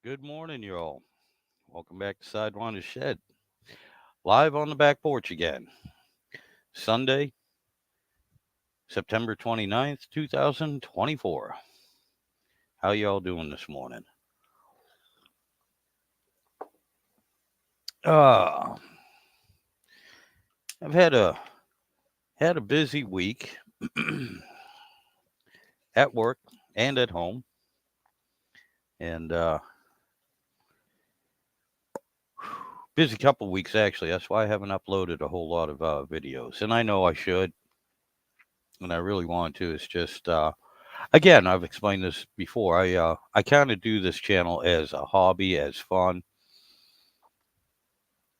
Good morning, y'all. Welcome back to Sidewinder Shed. Live on the back porch again. Sunday, September 29th, 2024. How y'all doing this morning? Uh, I've had a busy week at work and at home, and busy couple weeks actually. That's why I haven't uploaded a whole lot of videos, and I know I should, and I really want to. It's just again, I've explained this before. I kind of do this channel as a hobby, as fun,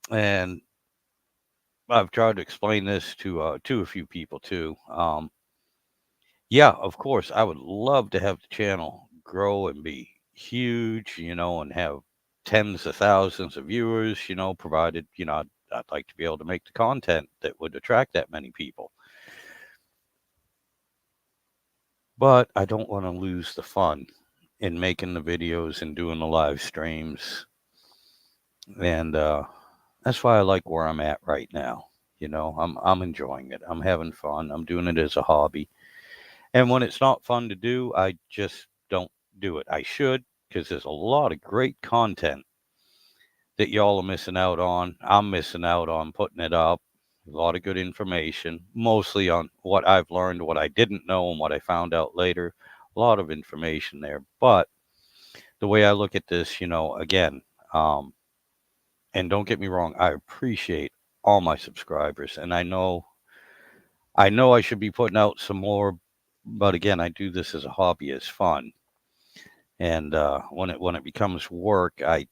and I've tried to explain this to a few people too. Yeah, of course, I would love to have the channel grow and be huge, and have tens of thousands of viewers. Provided I'd like to be able to make the content that would attract that many people. But I don't want to lose the fun in making the videos and doing the live streams, and that's why I like where I'm at right now. I'm enjoying it. I'm having fun. I'm doing it as a hobby. And when it's not fun to do, I just don't do it. I should, because there's a lot of great content that y'all are missing out on. I'm missing out on putting it up. A lot of good information, mostly on what I've learned, what I didn't know, and what I found out later. A lot of information there. But the way I look at this, again, um, and don't get me wrong, I appreciate all my subscribers, and I know I should be putting out some more, but again, I do this as a hobby, as fun. And when it becomes work, I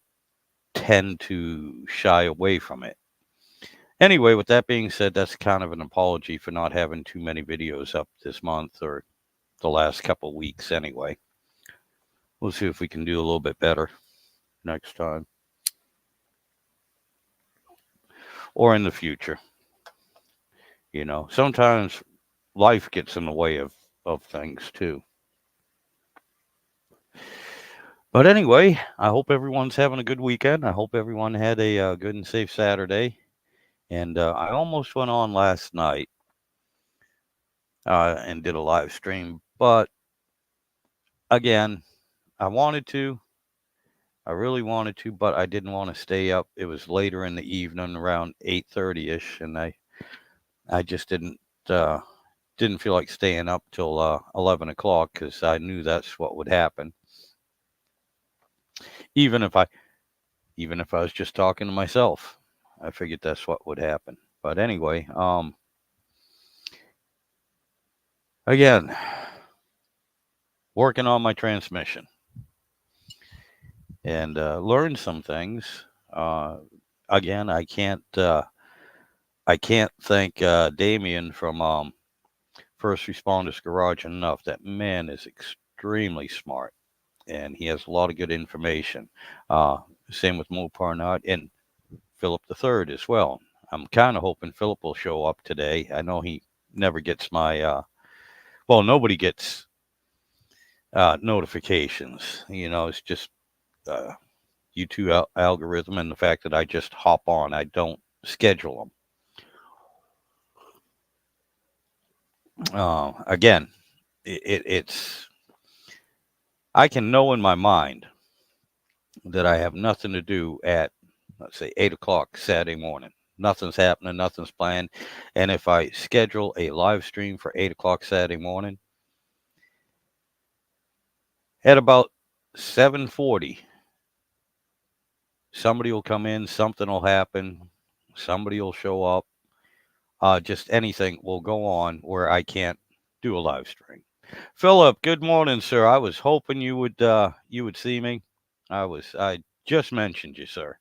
tend to shy away from it. Anyway, with that being said, that's kind of an apology for not having too many videos up this month or the last couple of weeks. Anyway, we'll see if we can do a little bit better next time or in the future. Sometimes life gets in the way of things too. But anyway, I hope everyone's having a good weekend. I hope everyone had a good and safe Saturday. And I almost went on last night and did a live stream, but again, I wanted to. I really wanted to, but I didn't want to stay up. It was later in the evening, around 8:30 ish, and I just didn't feel like staying up till 11 o'clock because I knew that's what would happen. Even if I even if I was just talking to myself, I figured that's what would happen. But anyway, again, working on my transmission and learned some things. Again, I can't thank Damien from First Responders Garage enough. That man is extremely smart, and he has a lot of good information. Uh, Same with Mo Parnard and Phillip the Third as well. I'm kind of hoping Phillip will show up today. I know he never gets my well, nobody gets notifications. It's just uh, YouTube algorithm and the fact that I just hop on. I don't schedule them. Again, it's I can know in my mind that I have nothing to do at, let's say, 8 o'clock Saturday morning. Nothing's happening, nothing's planned. And if I schedule a live stream for 8 o'clock Saturday morning, at about 7:40, somebody will come in, something will happen, somebody will show up. Just anything will go on where I can't do a live stream. Philip, good morning, sir. I was hoping you would see me. I just mentioned you, sir.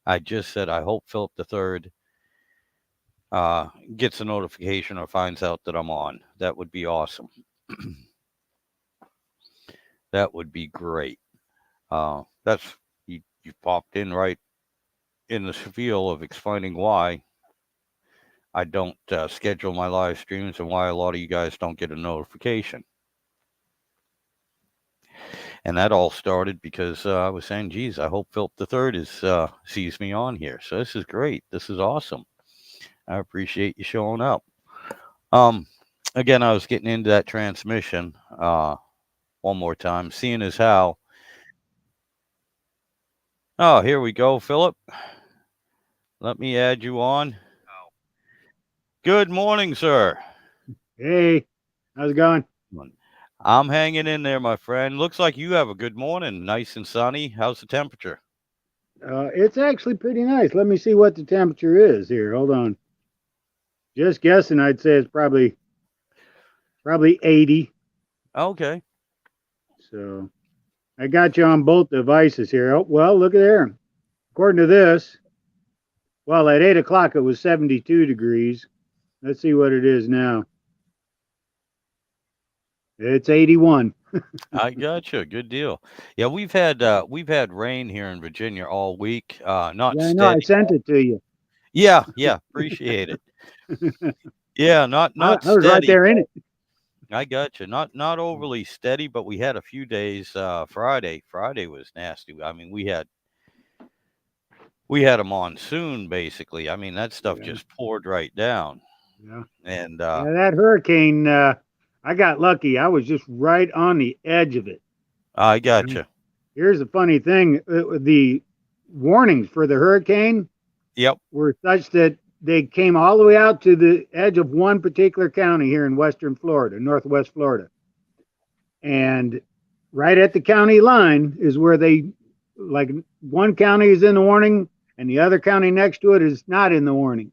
I just said I hope Philip the Third gets a notification or finds out that I'm on. That would be awesome. That would be great. That's you popped in right in the spiel of explaining why I don't schedule my live streams and why a lot of you guys don't get a notification. And that all started because I was saying, geez, I hope Philip the Third is sees me on here. So this is great. This is awesome. I appreciate you showing up. Um, Again, I was getting into that transmission one more time, seeing as how. Oh, here we go, Philip. Let me add you on. Good morning, sir. Hey, how's it going? I'm hanging in there, my friend. Looks like you have a good morning. Nice and sunny. How's the temperature? It's actually pretty nice. Let me see what the temperature is here. Hold on. Just guessing, I'd say it's probably 80. Okay. So I got you on both devices here. Oh, well, look at there. According to this, well, at 8 o'clock it was 72 degrees. Let's see what it is now. It's 81. I gotcha. Good deal. Yeah, we've had rain here in Virginia all week. Not Yeah, I know. I steady. sent it to you. Yeah, yeah, appreciate it. Yeah, not I was right steady. there in it. I gotcha. Not overly steady, but we had a few days. Friday was nasty. I mean, we had a monsoon basically. I mean, that stuff Yeah, just poured right down. yeah, And yeah. That hurricane, I got lucky. I was just right on the edge of it. I Yeah. gotcha. Here's the funny thing: the warnings for the hurricane Yep. were such that they came all the way out to the edge of one particular county here in western Florida, northwest Florida, and right at the county line is where they, like, one county is in the warning and the other county next to it is not in the warning.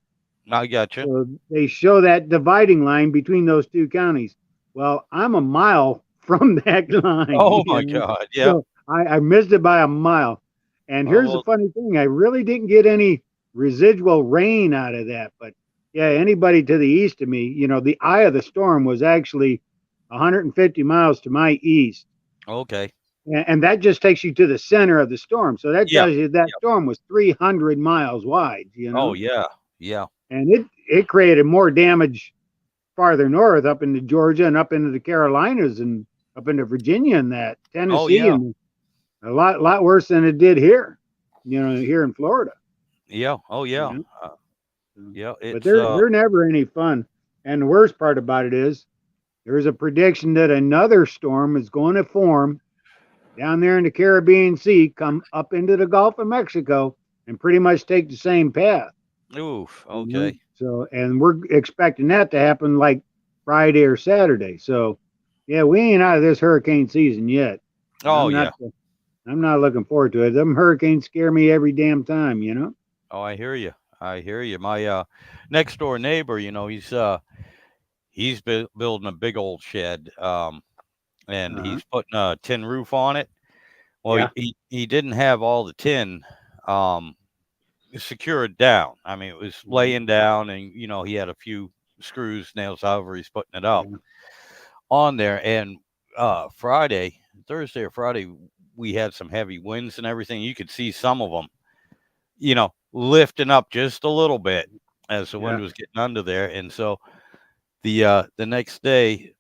I gotcha. So they show that dividing line between those two counties. Well, I'm a mile from that line, Oh my God. Yep. So I missed it by a mile. And Oh here's the well. funny thing: I really didn't get any residual rain out of that. But yeah, anybody to the east of me, the eye of the storm was actually 150 miles to my east. Okay. And that just takes you to the center of the storm. So that Yeah. tells you that Yep. storm was 300 miles wide. Oh yeah. Yeah. And it created more damage farther north up into Georgia and up into the Carolinas and up into Virginia and that Oh Tennessee yeah. and a lot worse than it did here, here in Florida. Yeah. Oh You yeah. know, Yeah. but It's they're never any fun. And the worst part about it is there's a prediction that another storm is going to form down there in the Caribbean Sea, come up into the Gulf of Mexico, and pretty much take the same path. oof. You know, Okay. so and we're expecting that to happen like Friday or Saturday. So yeah, we ain't out of this hurricane season yet. Oh I'm not. yeah. I'm not looking forward to it. Them hurricanes scare me every damn time. Oh, I hear you. I hear you. My next door neighbor, he's building a big old shed, and Uh-huh. he's putting a tin roof on it. Well, Yeah. he didn't have all the tin um, secured down. I mean, it was Mhm. laying down, and he had a few screws, nails, however he's putting it up Yeah. on there. And Thursday or Friday, we had some heavy winds and everything. You could see some of them, lifting up just a little bit as the Yeah. wind was getting under there. And so the next day,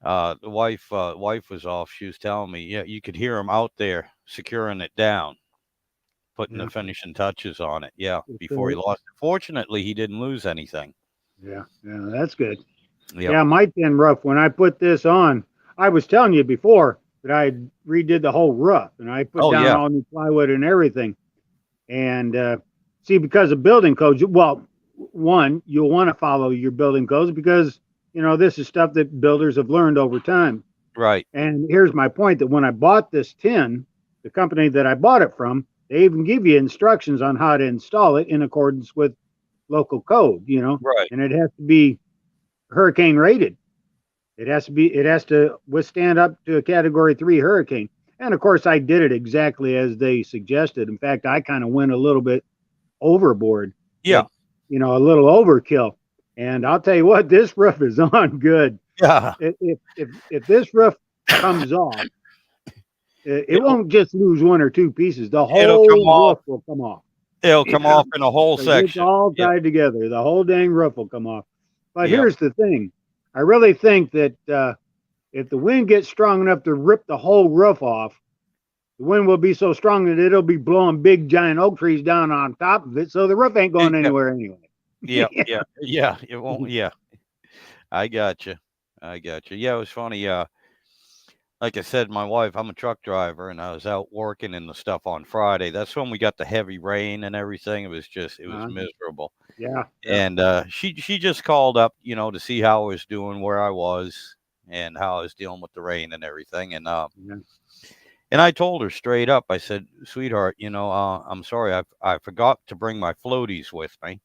the wife was off. She was telling me, yeah, you could hear him out there securing it down, putting the Yeah. finishing touches on it. Yeah, before he So, lost it. Fortunately, he didn't lose anything. yeah. Yeah. That's good. Yep. Yeah. My tin roof. When I put this on, I was telling you before that I redid the whole roof and I put Oh down yeah. all new plywood and everything. And see, because of building codes, well, one, you'll want to follow your building codes because this is stuff that builders have learned over time. Right. And here's my point: that when I bought this tin, the company that I bought it from, they even give you instructions on how to install it in accordance with local code, Right. and it has to be hurricane rated. It has to withstand up to a category 3 hurricane. And of course, I did it exactly as they suggested. In fact, I kind of went a little bit overboard, Yeah. but a little overkill. And I'll tell you what, this roof is on good. Yeah. If this roof comes off, it It'll won't just lose one or two pieces. The it'll come whole off. roof will come off. It'll come Yeah, off in a whole because it's section. all Yep. tied together. The whole dang roof will come off. But Yep. here's the thing: I really think that if the wind gets strong enough to rip the whole roof off, the wind will be so strong that it'll be blowing big giant oak trees down on top of it, so the roof ain't going Yeah, anywhere anyway. yeah, yeah, yeah. It won't. Yeah, I got you. I got you. Yeah, it was funny. Like I said, my wife, I'm a truck driver, and I was out working in the stuff on Friday. That's when we got the heavy rain and everything. It was uh, miserable. yeah, yeah, And she just called up, to see how I was doing, where I was, and how I was dealing with the rain and everything. yeah. And I told her straight up. I said, "Sweetheart, I'm sorry, I forgot to bring my floaties with me,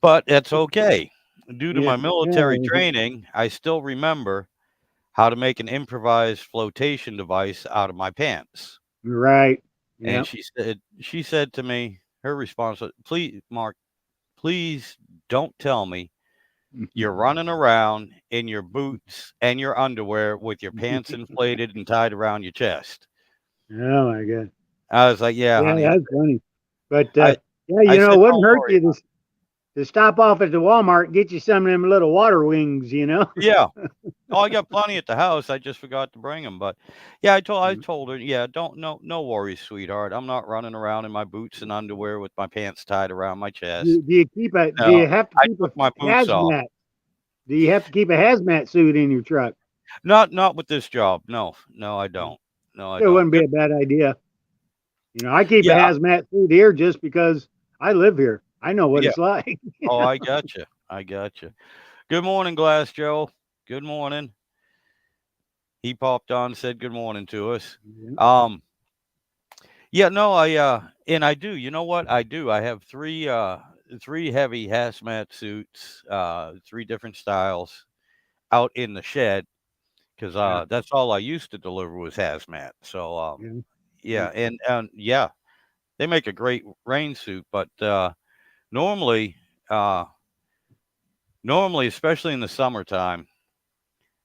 but that's okay. Due to Yeah, my military yeah, training, I still remember how to make an improvised flotation device out of my pants." right. And Yeah. she said to me, her response was, "Please, Mark, please don't tell me you're running around in your boots and your underwear with your pants inflated and tied around your chest." Oh my god. I was like, "Yeah, Yeah, honey." that's funny. But I yeah, I it said, wouldn't "Don't hurt worry you about to stop off at the Walmart, get you some of them little water wings. it." Yeah. Oh, I got plenty at the house. I just forgot to bring them. But yeah, I told her, "Yeah, don't no worries, sweetheart. I'm not running around in my boots and underwear with my pants tied around my chest. Do you No, have to I keep a took my boots off. hazmat? Do you have to keep a hazmat suit in your truck? Not with this job. No, no, I don't. No, I It don't. wouldn't be Good. a bad idea. I keep a Yeah, hazmat suit here just because I live here. I know what yeah. it's like. Oh, I got you. I got you. Good morning, Glass Joe. Good morning. He popped on, said good morning to us. Yeah, Um, yeah, no, and I do. You know what? I do. I have three heavy hazmat suits, three different styles out in the shed because yeah, that's all I used to deliver was hazmat. So yeah, yeah, yeah, and yeah, they make a great rain suit, but normally, uh, normally, especially in the summertime,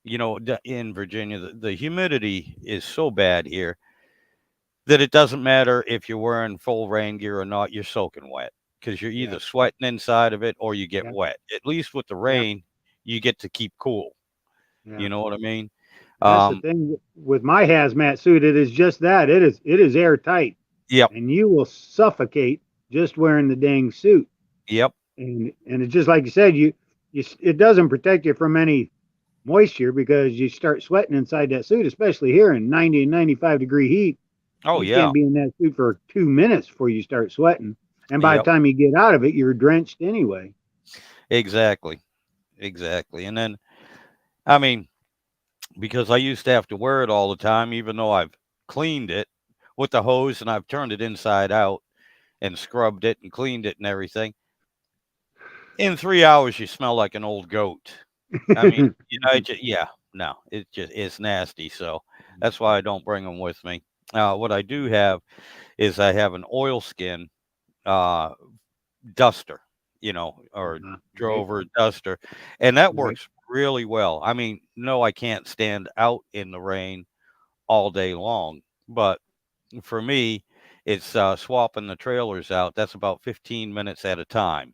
in Virginia, the humidity is so bad here that it doesn't matter if you're wearing full rain gear or not, you're soaking wet because you're yeah, either sweating inside of it or you get yeah, wet. At least with the yeah, rain, you get to keep cool. yeah. You know what I mean? That's the Um, thing with my hazmat suit. It is just that it is airtight, yep, and you will suffocate just wearing the dang suit. yep. And it's just like you said, it doesn't protect you from any moisture because you start sweating inside that suit, especially here in 90 and 95-degree heat. Oh, You yeah. can't be in that suit for 2 minutes before you start sweating. And by the Yep. time you get out of it, you're drenched anyway. Exactly. Exactly. And then, I mean, because I used to have to wear it all the time, even though I've cleaned it with the hose and I've turned it inside out and scrubbed it and cleaned it and everything. In 3 hours, you smell like an old goat. I mean, yeah, no, it's nasty. So that's why I don't bring them with me. What I do have is I have an oilskin uh, duster, or Right, drover duster, and that right. works really well. I mean, no, I can't stand out in the rain all day long, but for me, it's swapping the trailers out. That's about 15 minutes at a time.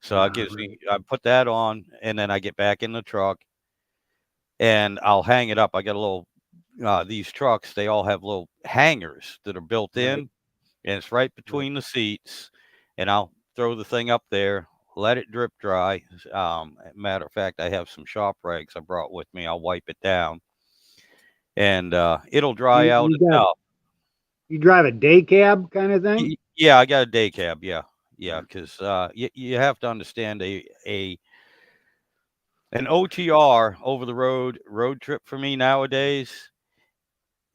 So it gives me, Right. I put that on, and then I get back in the truck and I'll hang it up. I got a little, these trucks, they all have little hangers that are built Right. in, and it's right Right. between the seats. And I'll throw the thing up there, let it drip dry. Matter of fact, I have some shop rags I brought with me. I'll wipe it down, and it'll dry You out you got enough. you drive a day cab kind of thing? Yeah, I got a day cab. Yeah, yeah, Yeah. because you have to understand an OTR over the road trip for me nowadays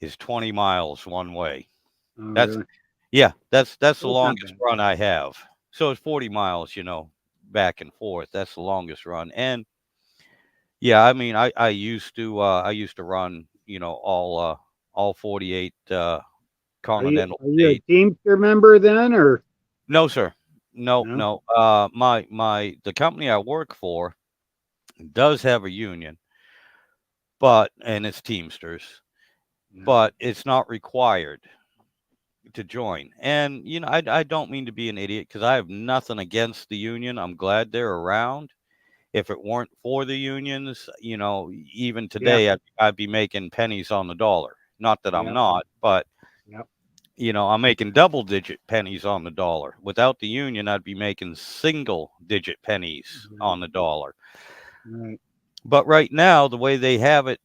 is 20 miles one way. Oh, That's really? Yeah, that's the That's not longest bad. run I have. So it's 40 miles, back and forth. That's the longest run. And yeah, I mean, I used to run, all 48 Are you continental are you a states. Teamster member then, or No, sir. No, no? no. The company I work for does have a union, and it's Teamsters, Yeah. but it's not required to join. And I don't mean to be an idiot because I have nothing against the union. I'm glad they're around. if it weren't for the unions, even Yeah. today I'd be making pennies on the dollar. Not that I'm Yep. not, but Yep. I'm making double digit pennies on the dollar. Without the union, I'd be making single digit pennies Right. on the dollar. Right. But right now, the way they have it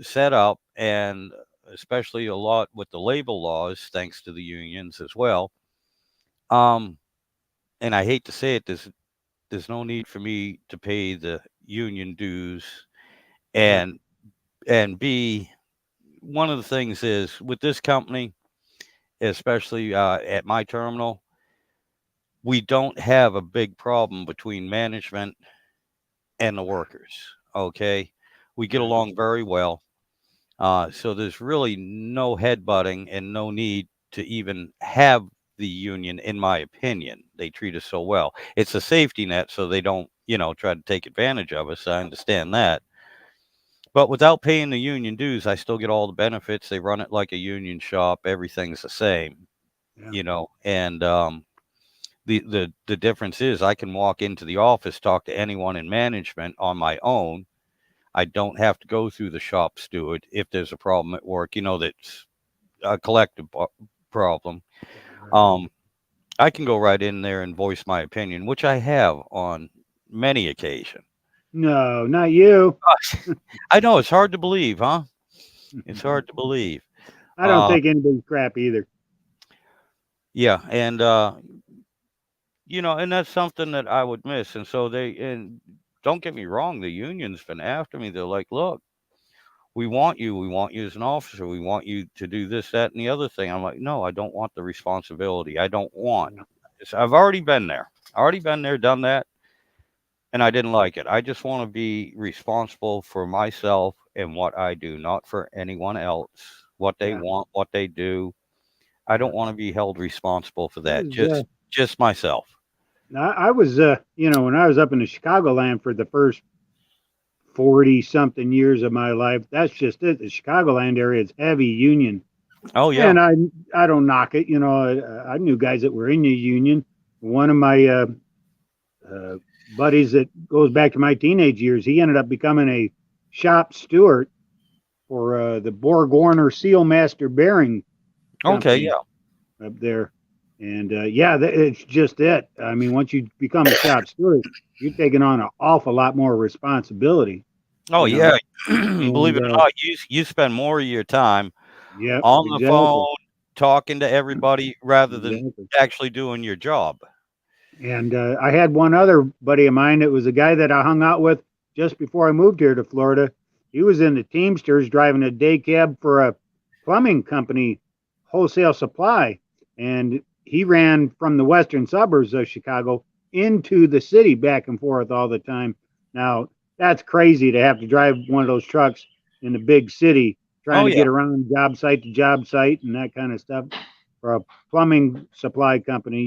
set up, and especially a lot with the labor laws, thanks to the unions as well. Um, and I hate to say it, there's no need for me to pay the union dues, Yeah. and and B, one of the things is with this company, especially at my terminal, we don't have a big problem between management and the workers. Okay, we get Yeah. along very well. So there's really no headbutting and no need to even have the union, in my opinion. They treat us so well. It's a safety net so they don't, try to take advantage of us. I understand that. But without paying the union dues, I still get all the benefits. They run it like a union shop. Everything's the same, Yeah. and the difference is I can walk into the office, talk to anyone in management on my own. I don't have to go through the shop steward if there's a problem at work, that's a collective problem. Right. Um, I can go right in there and voice my opinion, which I have on many occasions. No, not you. I know it's hard to believe, huh? It's hard to believe. I don't Uh, take anybody's crap either. yeah, and and that's something that I would miss. And so and don't get me wrong, the union's been after me. They're like, look, we want you. We want you as an officer. We want you to do this, that, and the other thing. I'm like, no, I don't want the responsibility. I don't want. Yeah. I've already been there. Already been there, done that, and I didn't like it. I just want to be responsible for myself and what I do, not for anyone else. What they Yeah. want, what they do. I Yeah. don't want to be held responsible for I that. was Just myself. I was when I was up in the Chicagoland for the first 40 something years of my life, that's just it. The Chicagoland area is heavy union. Oh yeah. And I don't knock it. I knew guys that were in the union. One of my uh, buddies that goes back to my teenage years, he ended up becoming a shop steward for the Borg Warner Sealmaster Bearing Okay. Company Yeah. up there. And yeah, it's just it. I mean, once you become a shop steward, you're taking on an awful lot more responsibility, Oh you know. yeah. Believe And it or not, you spend more of your time yep, on the exactly, phone talking to everybody rather than exactly. actually doing your job. And I had one other buddy of mine. It was a guy that I hung out with just before I moved here to Florida. He was in the Teamsters driving a day cab for a plumbing company, wholesale supply. And he ran from the western suburbs of Chicago into the city back and forth all the time. Now, that's crazy to have to drive one of those trucks in the big city, trying Oh to yeah. get around job site to job site and that kind of stuff for a plumbing supply company,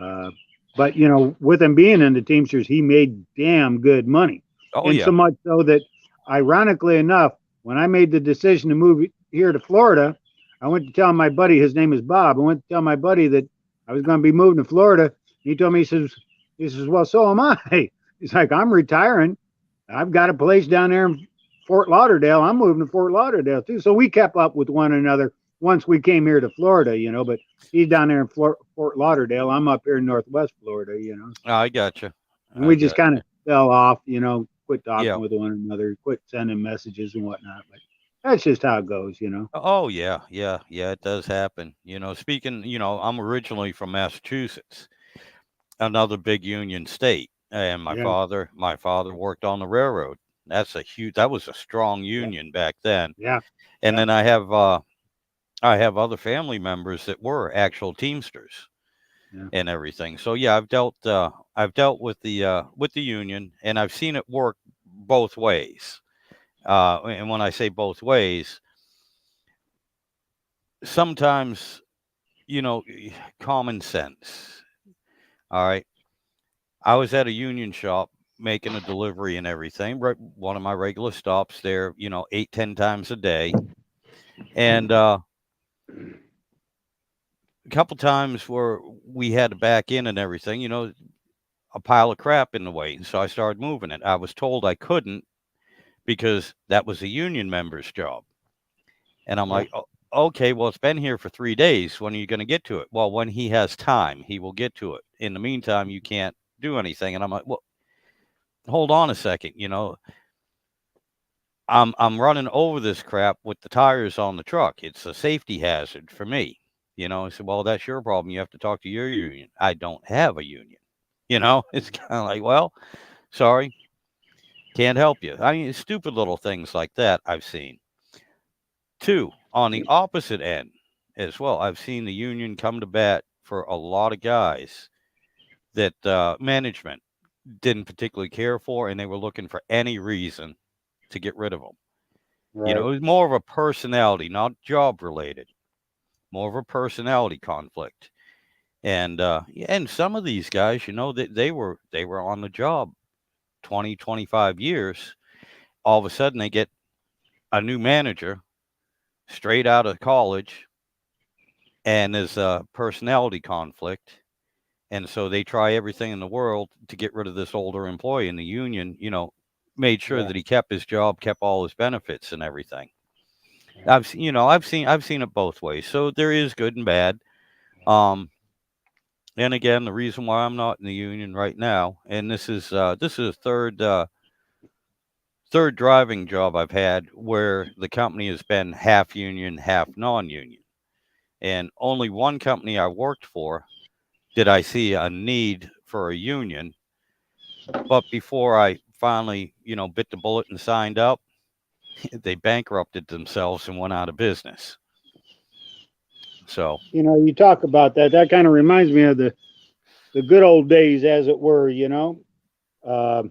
uh, but with him being in the Teamsters, he made damn good money, Oh and yeah. so much so that, ironically enough, when I made the decision to move here to Florida, I went to tell my buddy. His name is Bob. I went to tell my buddy that I was going to be moving to Florida. He told me, he says, well, so am I. He's like, I'm retiring. I've got a place down there in Fort Lauderdale. I'm moving to Fort Lauderdale too. So we kept up with one another once we came here to Florida. But he's down there in Fort Lauderdale. I'm up here in Northwest Florida. I got you. And I we just got. kind of fell off, quit Yeah. talking with one another, quit sending messages and whatnot. But that's just how it goes. Oh yeah. Yeah. Yeah. It does happen. Speaking. I'm originally from Massachusetts, another big union state, and my Yeah, father. My father worked on the railroad. That was a strong yeah, union back then. yeah, And yeah, then I have other family members that were actual Teamsters yeah, and everything. So yeah, I've dealt with the union, and I've seen it work both ways. And when I say both ways, sometimes common sense. All right, I was at a union shop making a delivery and everything. Right, one of my regular stops there. 8, 10 times a day, and a couple times where we had to back in and everything. a pile of crap in the way. And so I started moving it. I was told I couldn't because that was a union member's job. And I'm Yeah. like, okay, well, it's been here for 3 days. When are you going to get to it? Well, when he has time, he will get to it. In the meantime, you can't do anything. And I'm like, well, hold on a second. I'm running over this crap with the tires on the truck. It's a safety hazard for me. I said, well, that's your problem. You have to talk to your union. I don't have a union. It's kind of like, well, sorry, can't help you. I mean, stupid little things like that I've seen. Two, on the opposite end as well, I've seen the union come to bat for a lot of guys that management didn't particularly care for, and they were looking for any reason to get rid of them. It Right. was more of a personality, not job related, more of a personality conflict. And some of these guys, they were on the job 20, 25 years. All of a sudden, they get a new manager straight out of college, and there's a personality conflict. And so they try everything in the world to get rid of this older employee. And the union, made sure Yeah. that he kept his job, kept all his benefits and everything. Yeah. I've seen it both ways. So there is good and bad. Um, and again, the reason why I'm not in the union right now, and this is a third driving job I've had where the company has been half union, half non-union. And only one company I worked for did I see a need for a union. But before I finally, bit the bullet and signed up, they bankrupted themselves and went out of business. So, You talk about that. That kind of reminds me of the good old days, as it were. Uh,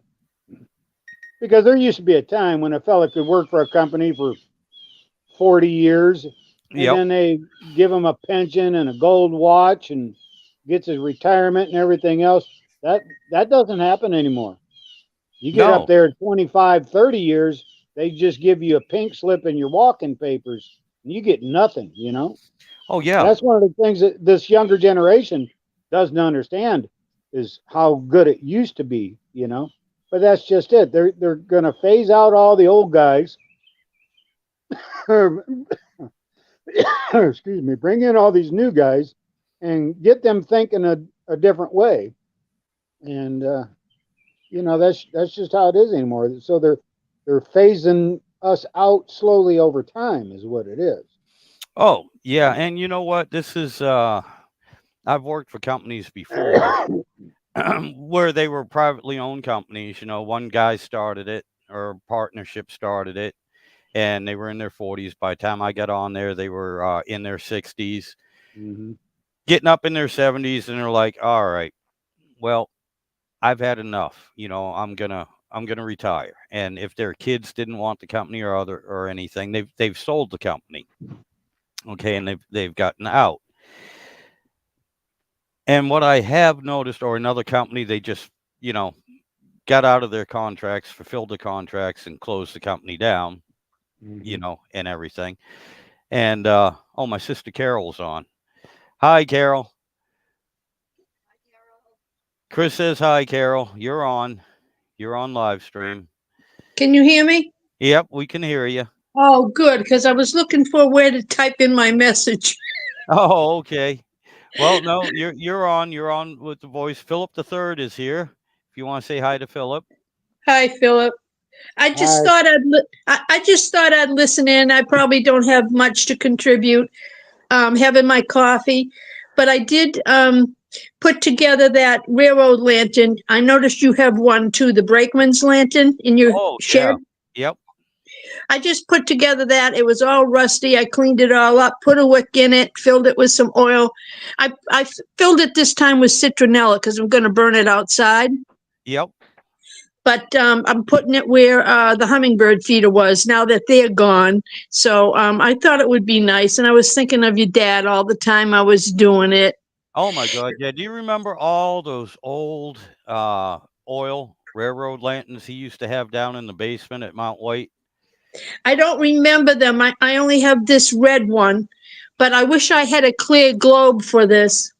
because there used to be a time when a fella could work for a company for 40 years, and yep. then they give him a pension and a gold watch and gets his retirement and everything else. That doesn't happen anymore. You get up No. there at 25, 30 years, they just give you a pink slip and your walking papers, and you get nothing. Oh, And yeah. that's one of the things that this younger generation doesn't understand is how good it used to be. But that's just it. They're going to phase out all the old guys. Excuse me. Bring in all these new guys and get them thinking a different way. And that's just how it is anymore. So they're phasing us out slowly over time, is what it is. Oh, yeah. And you know what? I've worked for companies before where they were privately owned companies. One guy started it or a partnership started it, and they were in their 40s. By the time I got on there, they were in their 60s, Hmm. getting up in their 70s, and they're like, all right, well, I've had enough. I'm gonna retire. And if their kids didn't want the company or anything, they've sold the company. Okay, and they've gotten out. And what I have noticed, or another company, they just, you know, got out of their contracts, fulfilled the contracts, and closed the company down, Hmm. and everything. And oh, my sister Carol's on. Hi, Carol. Chris says hi, Carol. You're on. You're on live stream. Can you hear me? Yep, we can hear you. Oh, good, because I was looking for where to type in my message. Oh, okay. Well, no, you're on. You're on with the voice. Philip the third is here. If you want to say hi to Philip. Hi, Philip. Hi. I just thought I'd listen in. I probably don't have much to contribute. Having my coffee, but I did put together that railroad lantern. I noticed you have one too, the brakeman's lantern in your Oh, shed. yeah. Yep. I just put together that. It was all rusty. I cleaned it all up, put a wick in it, filled it with some oil. I filled it this time with citronella because I'm going to burn it outside. Yep. But I'm putting it where the hummingbird feeder was now that they're gone. So I thought it would be nice. And I was thinking of your dad all the time I was doing it. Oh my God. Yeah. Do you remember all those old oil railroad lanterns he used to have down in the basement at Mount White? I don't remember them. I only have this red one, but I wish I had a clear globe for this.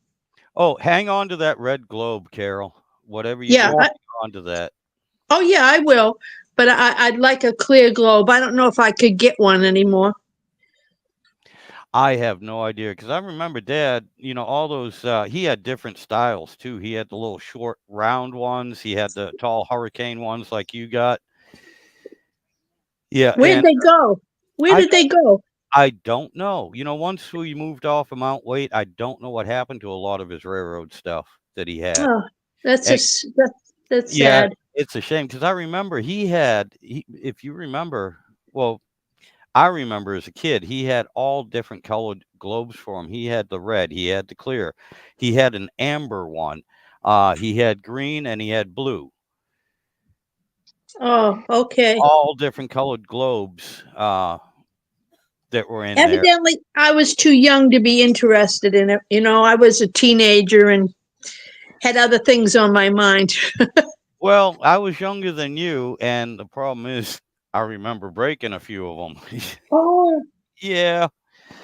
Oh, hang on to that red globe, Carol. whatever you Yeah. can Yeah. hang on to that. Oh, yeah, I will. But I'd like a clear globe. I don't know if I could get one anymore. I have no idea because I remember Dad. All those. He had different styles too. He had the little short, round ones. He had the tall hurricane ones like you got. Yeah, Where'd and they go? Where I did they go? I don't know. Once we moved off of Mount Wait, I don't know what happened to a lot of his railroad stuff that he had. Oh, that's And just that's yeah, sad. it's a shame because I remember if you remember, well, I remember as a kid, he had all different colored globes for him. He had the red, he had the clear, he had an amber one, he had green, and he had blue. Oh, okay. All different colored globes that were in there. Evidently, I was too young to be interested in it. I was a teenager and had other things on my mind. Well, I was younger than you, and the problem is I remember breaking a few of them. Oh, Yeah.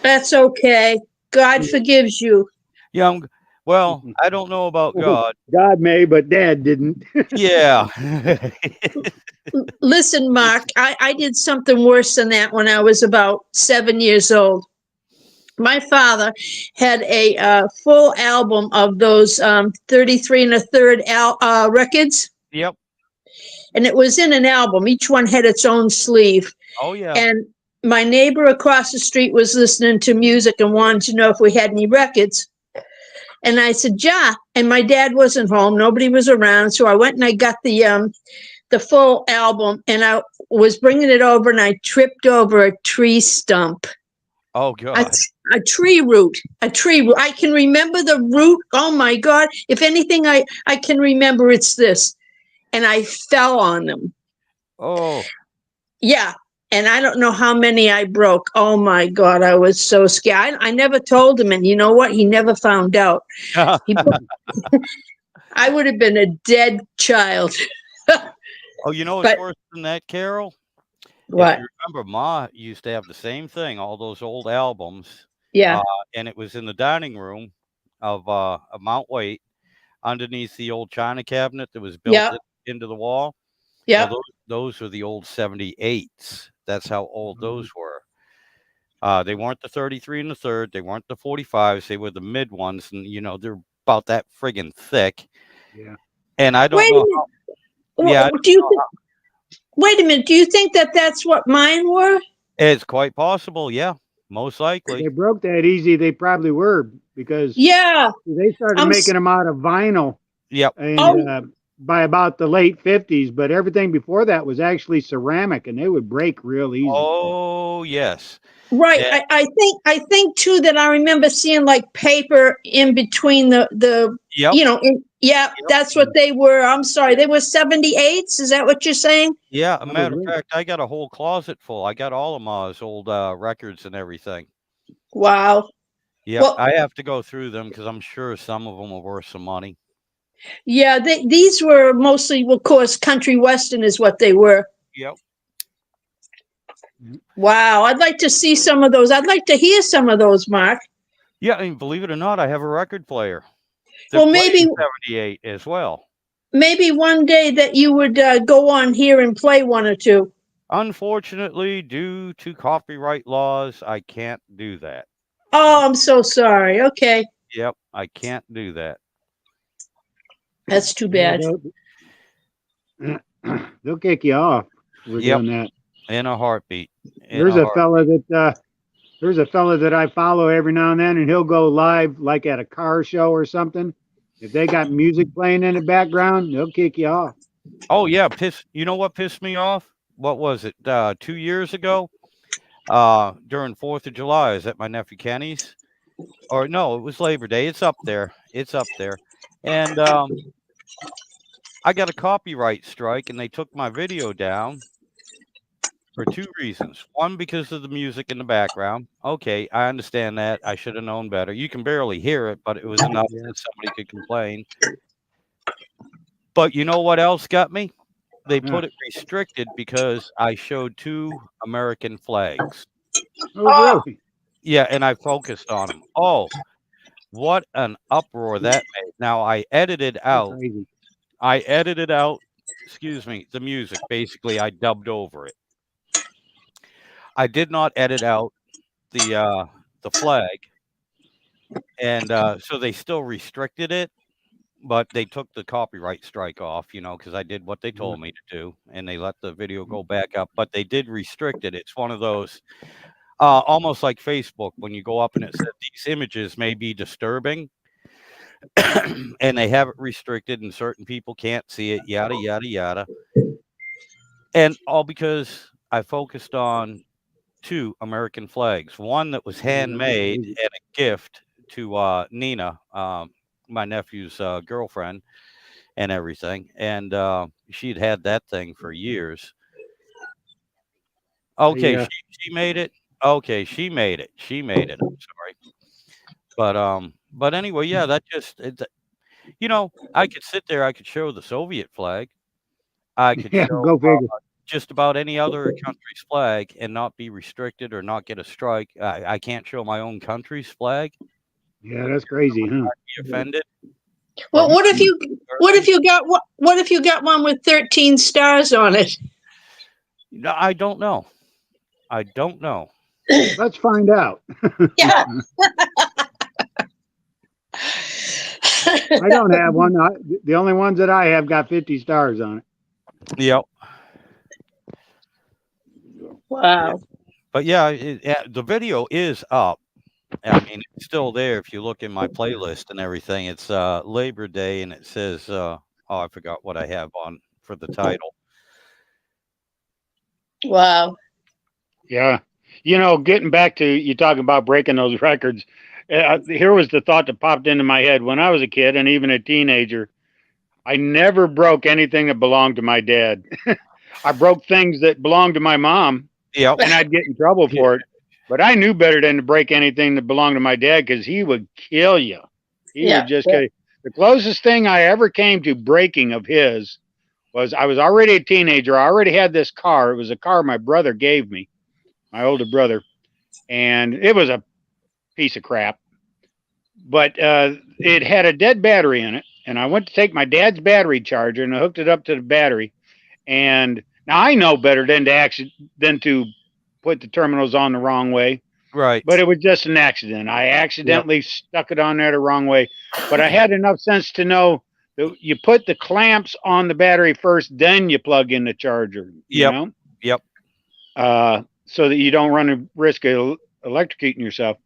that's okay. God forgives you. Yeah, well, I don't know about God. God may, but Dad didn't. Yeah. Listen, Mark, I did something worse than that when I was about 7 years old. My father had a full album of those 33 and a third records, Yep. and it was in an album. Each one had its own sleeve. Oh, yeah. And my neighbor across the street was listening to music and wanted to know if we had any records. And I said, yeah. And my dad wasn't home. Nobody was around. So I went and I got the full album, and I was bringing it over, and I tripped over a tree stump. Oh, A, God. a tree root. A tree root. I can remember the root. Oh, my God. If anything, I can remember it's this. And I fell on them. Oh. Yeah. And I don't know how many I broke. Oh my God, I was so scared. I never told him. And you know what? He never found out. He, I would have been a dead child. Oh, you know what's But worse than that, Carol? If what? you remember, Ma used to have the same thing, all those old albums, Yeah. uh, and it was in the dining room of Mount Wait, underneath the old china cabinet that was built Yeah. into the wall. Well, Yeah. those were the old 78s. That's how old those were. They weren't the 33 and the third. They weren't the 45s. They were the mid ones, and they're about that friggin' thick. Yeah. And I don't Wait a know how. minute. Yeah, I don't Do you know think? Wait a minute. Do you think that that's what mine were? it's quite possible. Yeah, most If likely. they broke that easy, they probably were because Yeah. they started I'm. making them out of vinyl Yep. and Oh, by about the late 50s, but everything before that was actually ceramic and they would break real easy. Oh yes. right. And I think too that I remember seeing like paper in between the yep. yeah, Yep. that's what they were. I'm sorry. They were 78s. Is that what you're saying? Yeah. A matter of Probably. fact, I got a whole closet full. I got all of Ma's old records and everything. Wow. Yep. Well, I have to go through them because I'm sure some of them are worth some money. yeah, these were mostly, of course, country western is what they were. Yep. Wow, I'd like to see some of those. I'd like to hear some of those, Mark. Yeah, and believe it or not, I have a record player Well, that plays maybe 78 as well. one day that you would go on here and play one or two. Unfortunately, due to copyright laws, I can't do that. Oh, I'm so sorry. Okay, Yep, I can't do that. that's too Yeah, bad. they'll kick you off for Yep, doing that. in a heartbeat. In There's a a heart. fella that there's a fella that I follow every now and then, and he'll go live like at a car show or something. If they got music playing in the background, they'll kick you off. Oh yeah, you know what pissed me off? What was it? 2 years ago? During 4th of July, I was at my nephew Kenny's. Or no, it was Labor Day. It's up there. It's up there. And I got a copyright strike and they took my video down for two reasons. One, because of the music in the background. Okay, I understand that. I should have known better. You can barely hear it, but it was enough Yeah. that somebody could complain. But you know what else got me? They Yeah. put it restricted because I showed two American flags. Oh, really? Yeah, and I focused on them. Oh, what an uproar that made. Now I edited You're out crazy. I edited out, excuse me, the music. Basically, I dubbed over it. I did not edit out the flag, and so they still restricted it, but they took the copyright strike off, because I did what they told me to do, and they let the video go back up. But they did restrict it. It's one of those, almost like Facebook, when you go up and it says these images may be disturbing, and they have it restricted, and certain people can't see it. Yada yada yada, and all because I focused on two American flags, one that was handmade and a gift to Nina, my nephew's girlfriend, and everything. And she'd had that thing for years. Okay, Yeah. she made it. Okay, she made it. She made it. I'm sorry, but anyway, yeah, that just I could sit there. I could show the Soviet flag. I could Yeah. show Go figure. just about any other country's flag and not be restricted or not get a strike. I can't show my own country's flag. Yeah, that's crazy, huh? Be offended. Well, what if you got one with 13 stars on it? No, I don't know. I don't know. Let's find out. Yeah. I don't have one. The only ones that I have got 50 stars on it. Yep. Wow. But yeah, the video is up. I mean, it's still there if you look in my playlist and everything. It's Labor Day, and it says, oh, I forgot what I have on for the title. Wow. Yeah. Getting back to you talking about breaking those records, here was the thought that popped into my head when I was a kid and even a teenager. I never broke anything that belonged to my dad. I broke things that belonged to my mom, Yep. and I'd get in trouble for it. But I knew better than to break anything that belonged to my dad because he would kill you. He would just kill you. The closest thing I ever came to breaking of his was I was already a teenager. I already had this car. It was a car my brother gave me, my older brother, and it was a piece of crap. But it had a dead battery in it, and I went to take my dad's battery charger and I hooked it up to the battery. And now I know better than to put the terminals on the wrong way. Right. But it was just an accident. I accidentally stuck it on there the wrong way. But I had enough sense to know that you put the clamps on the battery first, then you plug in the charger. Yep. So that you don't run a risk of electrocuting yourself.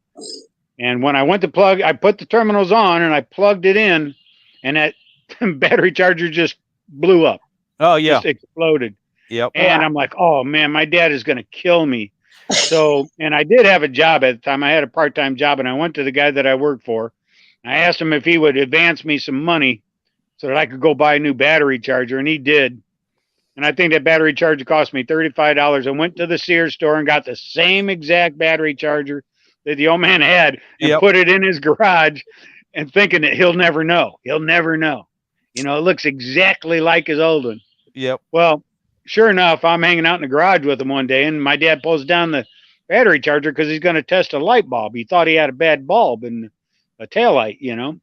And when I went to plug, I put the terminals on and I plugged it in, and that battery charger just blew up. Oh, yeah. Just exploded. Yep. And I'm like, oh, man, my dad is going to kill me. So, and I did have a job at the time. I had a part-time job, and I went to the guy that I worked for. I asked him if he would advance me some money so that I could go buy a new battery charger, and he did. And I think that battery charger cost me $35. I went to the Sears store and got the same exact battery charger that the old man had and put it in his garage and thinking that he'll never know. He'll never know. It looks exactly like his old one. Yep. Well, sure enough, I'm hanging out in the garage with him one day, and my dad pulls down the battery charger because he's going to test a light bulb. He thought he had a bad bulb in a taillight, And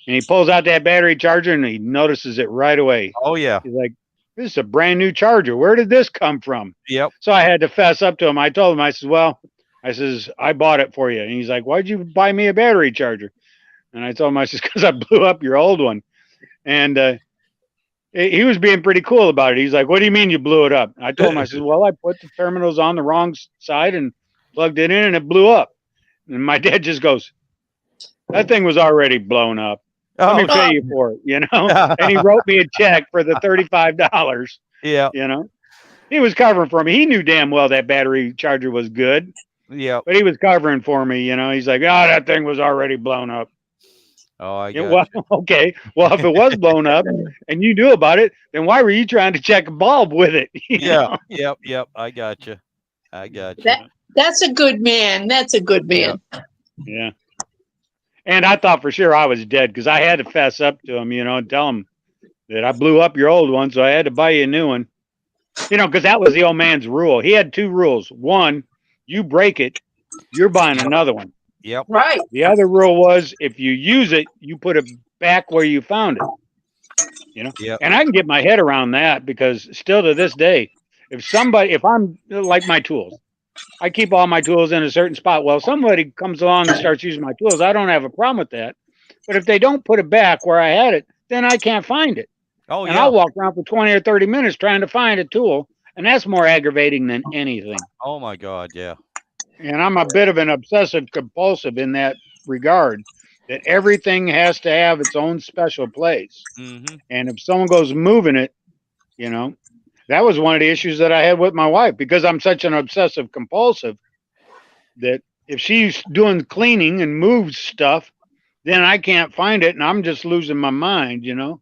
he pulls out that battery charger, and he notices it right away. Oh, yeah. He's like, this is a brand new charger. Where did this come from? Yep. So I had to fess up to him. I told him, I says, I bought it for you. And he's like, why'd you buy me a battery charger? And I told him, because I blew up your old one. And he was being pretty cool about it. He's like, what do you mean you blew it up? I told him, I said, well, I put the terminals on the wrong side and plugged it in and it blew up. And my dad just goes, that thing was already blown up. Let me pay you for it, And he wrote me a check for the $35. Yeah. He was covering for me. He knew damn well that battery charger was good. Yeah. But he was covering for me, He's like, that thing was already blown up. Oh, I got well, okay. Well, if it was blown up and you knew about it, then why were you trying to check a bulb with it? Yeah. Yep. I got you. That's a good man. That's a good man. Yeah. And I thought for sure I was dead because I had to fess up to him, and tell him that I blew up your old one, so I had to buy you a new one. Because that was the old man's rule. He had two rules. One, you break it, you're buying another one. Yep. Right. The other rule was if you use it, you put it back where you found it. you know. Yep. And I can get my head around that because still to this day, if I'm like my tools, I keep all my tools in a certain spot. Well, somebody comes along and starts using my tools, I don't have a problem with that. But if they don't put it back where I had it, then I can't find it. Oh And yeah. I'll walk around for 20 or 30 minutes trying to find a tool. And that's more aggravating than anything. Oh my God. Yeah. And I'm a bit of an obsessive compulsive in that regard, that everything has to have its own special place. Mm-hmm. And if someone goes moving it, you know, that was one of the issues that I had with my wife because I'm such an obsessive compulsive that if she's doing cleaning and moves stuff, then I can't find it and I'm just losing my mind, you know.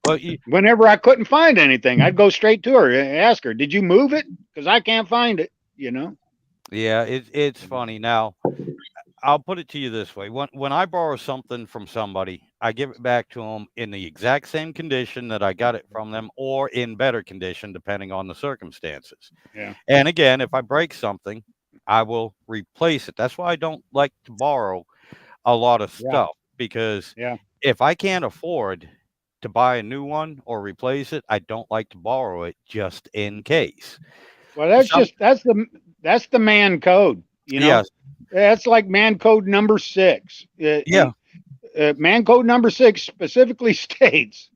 Well, Whenever I couldn't find anything, I'd go straight to her and ask her, "Did you move it? Because I can't find it," you know. yeah. It's funny now. I'll put it to you this way: when I borrow something from somebody, I give it back to them in the exact same condition that I got it from them, or in better condition, depending on the circumstances. Yeah. And again, if I break something, I will replace it. That's why I don't like to borrow a lot of Yeah. stuff, because Yeah. if I can't afford to buy a new one or replace it, I don't like to borrow it just in case. Well, that's Some, just that's the man code, you know. yes, That's like man code number 6. yeah, Man code number 6 specifically states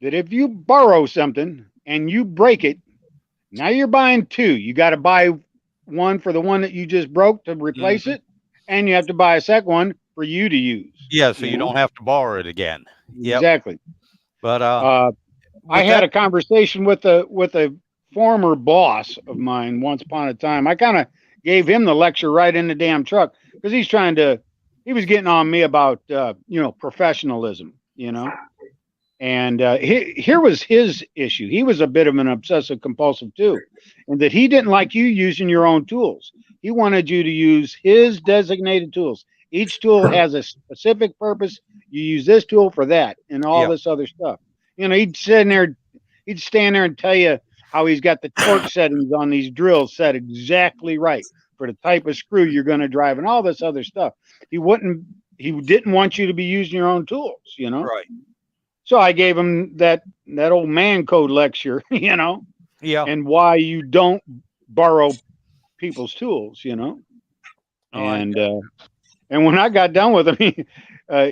that if you borrow something and you break it, now you're buying two. You got to buy one for the one that you just broke to replace hmm it, and you have to buy a second one for you to use. yeah. So You you know don't have to borrow it again. Yep. exactly. But Uh, I with had that, a conversation with a former boss of mine once upon a time. I kind of gave him the lecture right in the damn truck because he was getting on me about professionalism, you know. And here was his issue. He was a bit of an obsessive compulsive too, and that he didn't like you using your own tools. He wanted you to use his designated tools. Each tool has a specific purpose. You use this tool for that, and all yeah, this other stuff. You know, he'd stand there and tell you how he's got the torque settings on these drills set exactly right for the type of screw you're going to drive, and all this other stuff. He didn't want you to be using your own tools. You know. right, So I gave him that old man code lecture, you know, yeah. and why you don't borrow people's tools, you know. Oh, I And and when I got done with him, uh,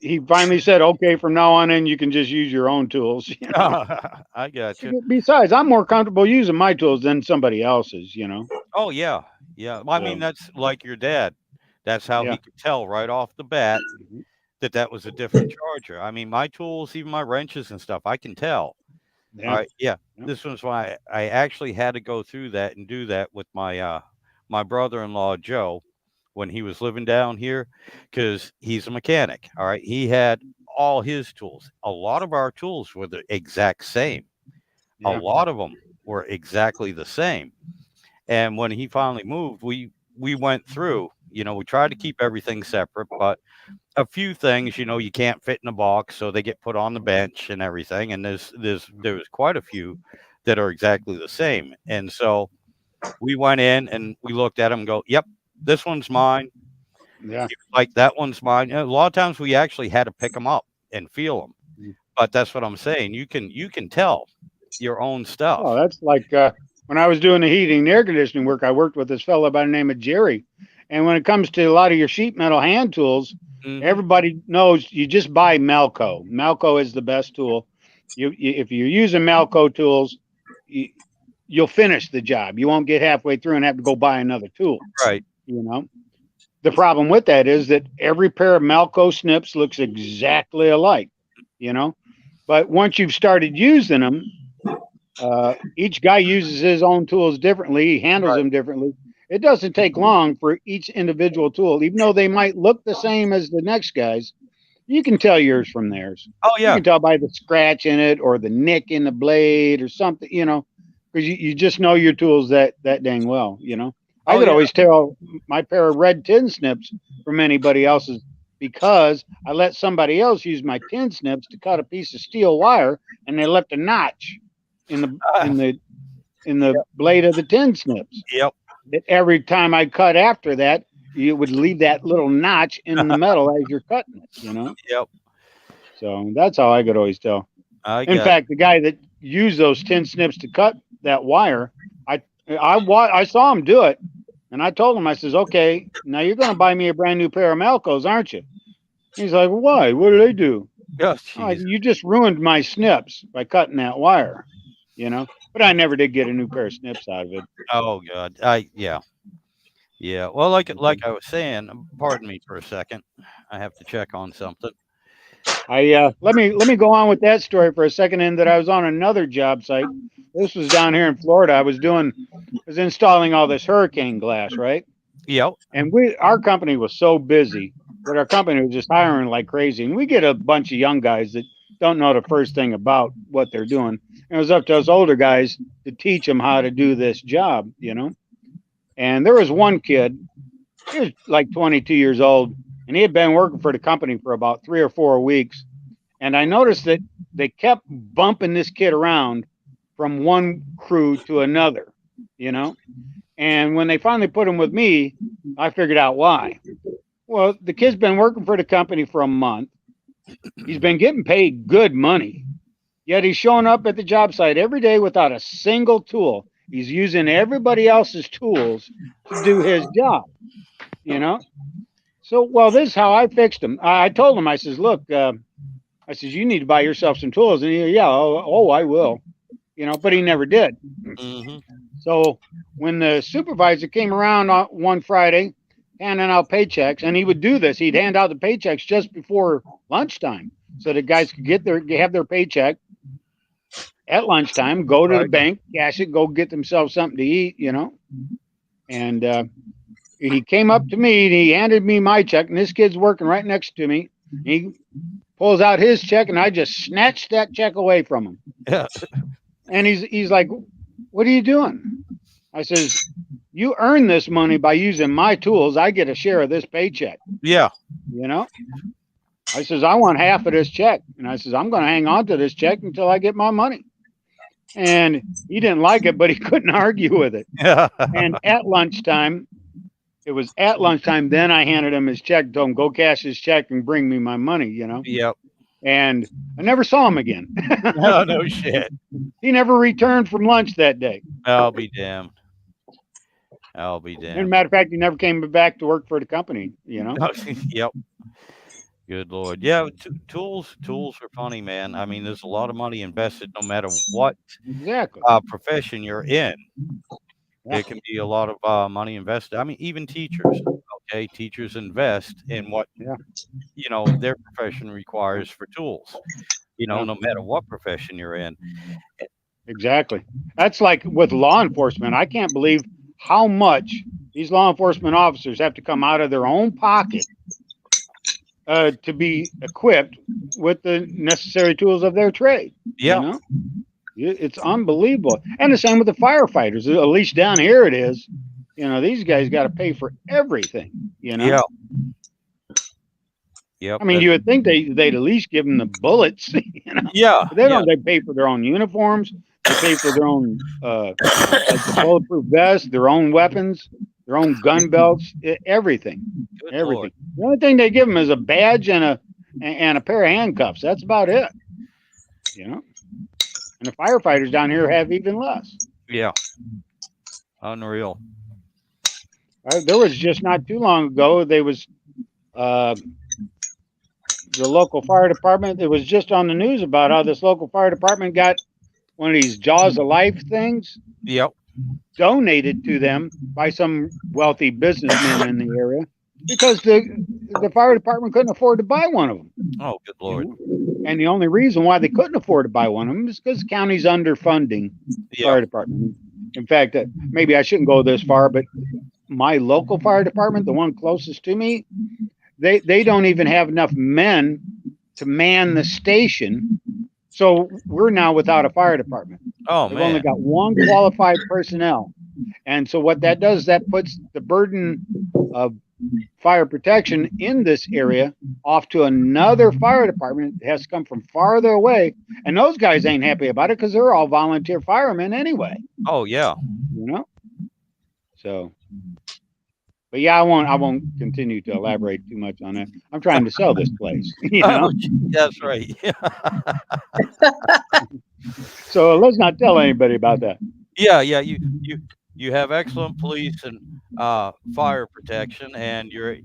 he finally said, "Okay, from now on in, you can just use your own tools." You know. I got you. Besides, I'm more comfortable using my tools than somebody else's, you know. Oh yeah, yeah. Well, I mean, So that's like your dad. That's how yeah, he could tell right off the bat that that was a different charger. I mean, my tools, even my wrenches and stuff, I can tell. All yeah, right, yeah. yeah, This was why I actually had to go through that and do that with my brother-in-law Joe when he was living down here, because he's a mechanic. All right, he had all his tools. A lot of our tools were the exact same. A yeah, lot of them were exactly the same. And when he finally moved, we went through. We tried to keep everything separate, but a few things, you can't fit in a box, so they get put on the bench and everything. And there's quite a few that are exactly the same. And so we went in and we looked at them and go, "Yep, this one's mine. yeah. Like that one's mine." A lot of times we actually had to pick them up and feel them. But that's what I'm saying. You can tell your own Oh, stuff. that's like when I was doing the heating and air conditioning work, I worked with this fellow by the name of Jerry. And when it comes to a lot of your sheet metal hand tools, Hmm. everybody knows you just buy Melco. Melco is the best tool. If you're using Melco tools, you, you'll finish the job. You won't get halfway through and have to go buy another tool. Right. You know, the problem with that is that every pair of Melco snips looks exactly alike. You know, but once you've started using them, each guy uses his own tools differently. He handles Right. them differently. It doesn't take long for each individual tool, even though they might look the same as the next guy's. You can tell yours from theirs. Oh You yeah. can tell by the scratch in it or the nick in the blade or something, because you just know your tools that dang well. I Oh could yeah. always tell my pair of red tin snips from anybody else's because I let somebody else use my tin snips to cut a piece of steel wire, and they left a notch in the in the in the blade of the tin snips. Yep. That every time I cut after that, you would leave that little notch in the metal as you're cutting it. Yep. So that's how I could always tell. I In got. fact, the guy that used those tin snips to cut that wire, I saw him do it, and I told him, I says, okay, now you're going to buy me a brand new pair of Malcos, aren't you? He's like, why? What do they do? Oh, I'm like, jeez. you just ruined my snips by cutting that wire, But I never did get a new pair of snips out of it. Oh God. Yeah. Yeah. Well, like I was saying, pardon me for a second. I have to check on something. Let me go on with that story for a second. In that I was on another job site. This was down here in Florida. I was installing all this hurricane glass, right? Yep. And our company was so busy that our company was just hiring like crazy. And we get a bunch of young guys that don't know the first thing about what they're doing. And it was up to us older guys to teach them how to do this job. And there was one kid, he was like 22 years old, and he had been working for the company for about 3 or 4 weeks. And I noticed that they kept bumping this kid around from one crew to another. And when they finally put him with me, I figured out why. Well, the kid's been working for the company for a month. He's been getting paid good money. Yet he's showing up at the job site every day without a single tool. He's using everybody else's tools to do his job, you know? So, well, this is how I fixed him. I told him, I says, look, I says, you need to buy yourself some tools. And he, yeah, oh, I will, but he never did. Hmm. So when the supervisor came around on one Friday, handing out paychecks, and he would do this, he'd hand out the paychecks just before lunchtime, so the guys could have their paycheck at lunchtime, go to the Right. bank, cash it, go get themselves something to eat. And he came up to me and he handed me my check, and this kid's working right next to me. He pulls out his check, and I just snatched that check away from him. Yeah. And he's like, "What are you doing?" I says, "You earn this money by using my tools. I get a share of this paycheck. Yeah. You know." I says, "I want half of this check," and I says, "I'm going to hang on to this check until I get my money." And he didn't like it, but he couldn't argue with it. And at lunchtime, it was at lunchtime. Then I handed him his check, told him, "Go cash his check and bring me my money." Yep. And I never saw him again. Oh, no shit. He never returned from lunch that day. I'll be damned. I'll be And a damned. matter of fact, he never came back to work for the company. Yep. Good Lord. Yeah. Tools are funny, man. I mean, there's a lot of money invested, no matter what Exactly. profession you're in. Yeah. It can be a lot of money invested. I mean, even teachers. Okay, teachers invest in what Yeah. their profession requires for tools. Yeah. No matter what profession you're in. Exactly. That's like with law enforcement. I can't believe how much these law enforcement officers have to come out of their own pocket to be equipped with the necessary tools of their trade. Yeah. It's unbelievable. And the same with the firefighters. At least down here it is. These guys got to pay for everything. Yeah. Yep. I mean, you would think they'd at least give them the bullets. Yeah. But they don't. They pay for their own uniforms. They pay for their own bulletproof vests, their own weapons, their own gun belts, everything. Good Everything. Lord. The only thing they give them is a badge and a pair of handcuffs. That's about it. And the firefighters down here have even less. Yeah. Unreal. There was just not too long ago. There was the local fire department. It was just on the news about how this local fire department got one of these Jaws of Life things Yep. donated to them by some wealthy businessman in the area because the fire department couldn't afford to buy one of them. Oh, good Lord. And the only reason why they couldn't afford to buy one of them is because the county's underfunding the fire department. In fact, maybe I shouldn't go this far, but my local fire department, the one closest to me, they don't even have enough men to man the station. So we're now without a fire department. Oh, They've man. only got one qualified personnel. And so what that does, that puts the burden of fire protection in this area off to another fire department that has to come from farther away. And those guys ain't happy about it because they're all volunteer firemen anyway. Oh, yeah. So, But yeah, I won't continue to elaborate too much on that. I'm trying to sell this place, you know. Oh, that's right. So let's not tell anybody about that. Yeah, yeah. You have excellent police and fire protection, and you're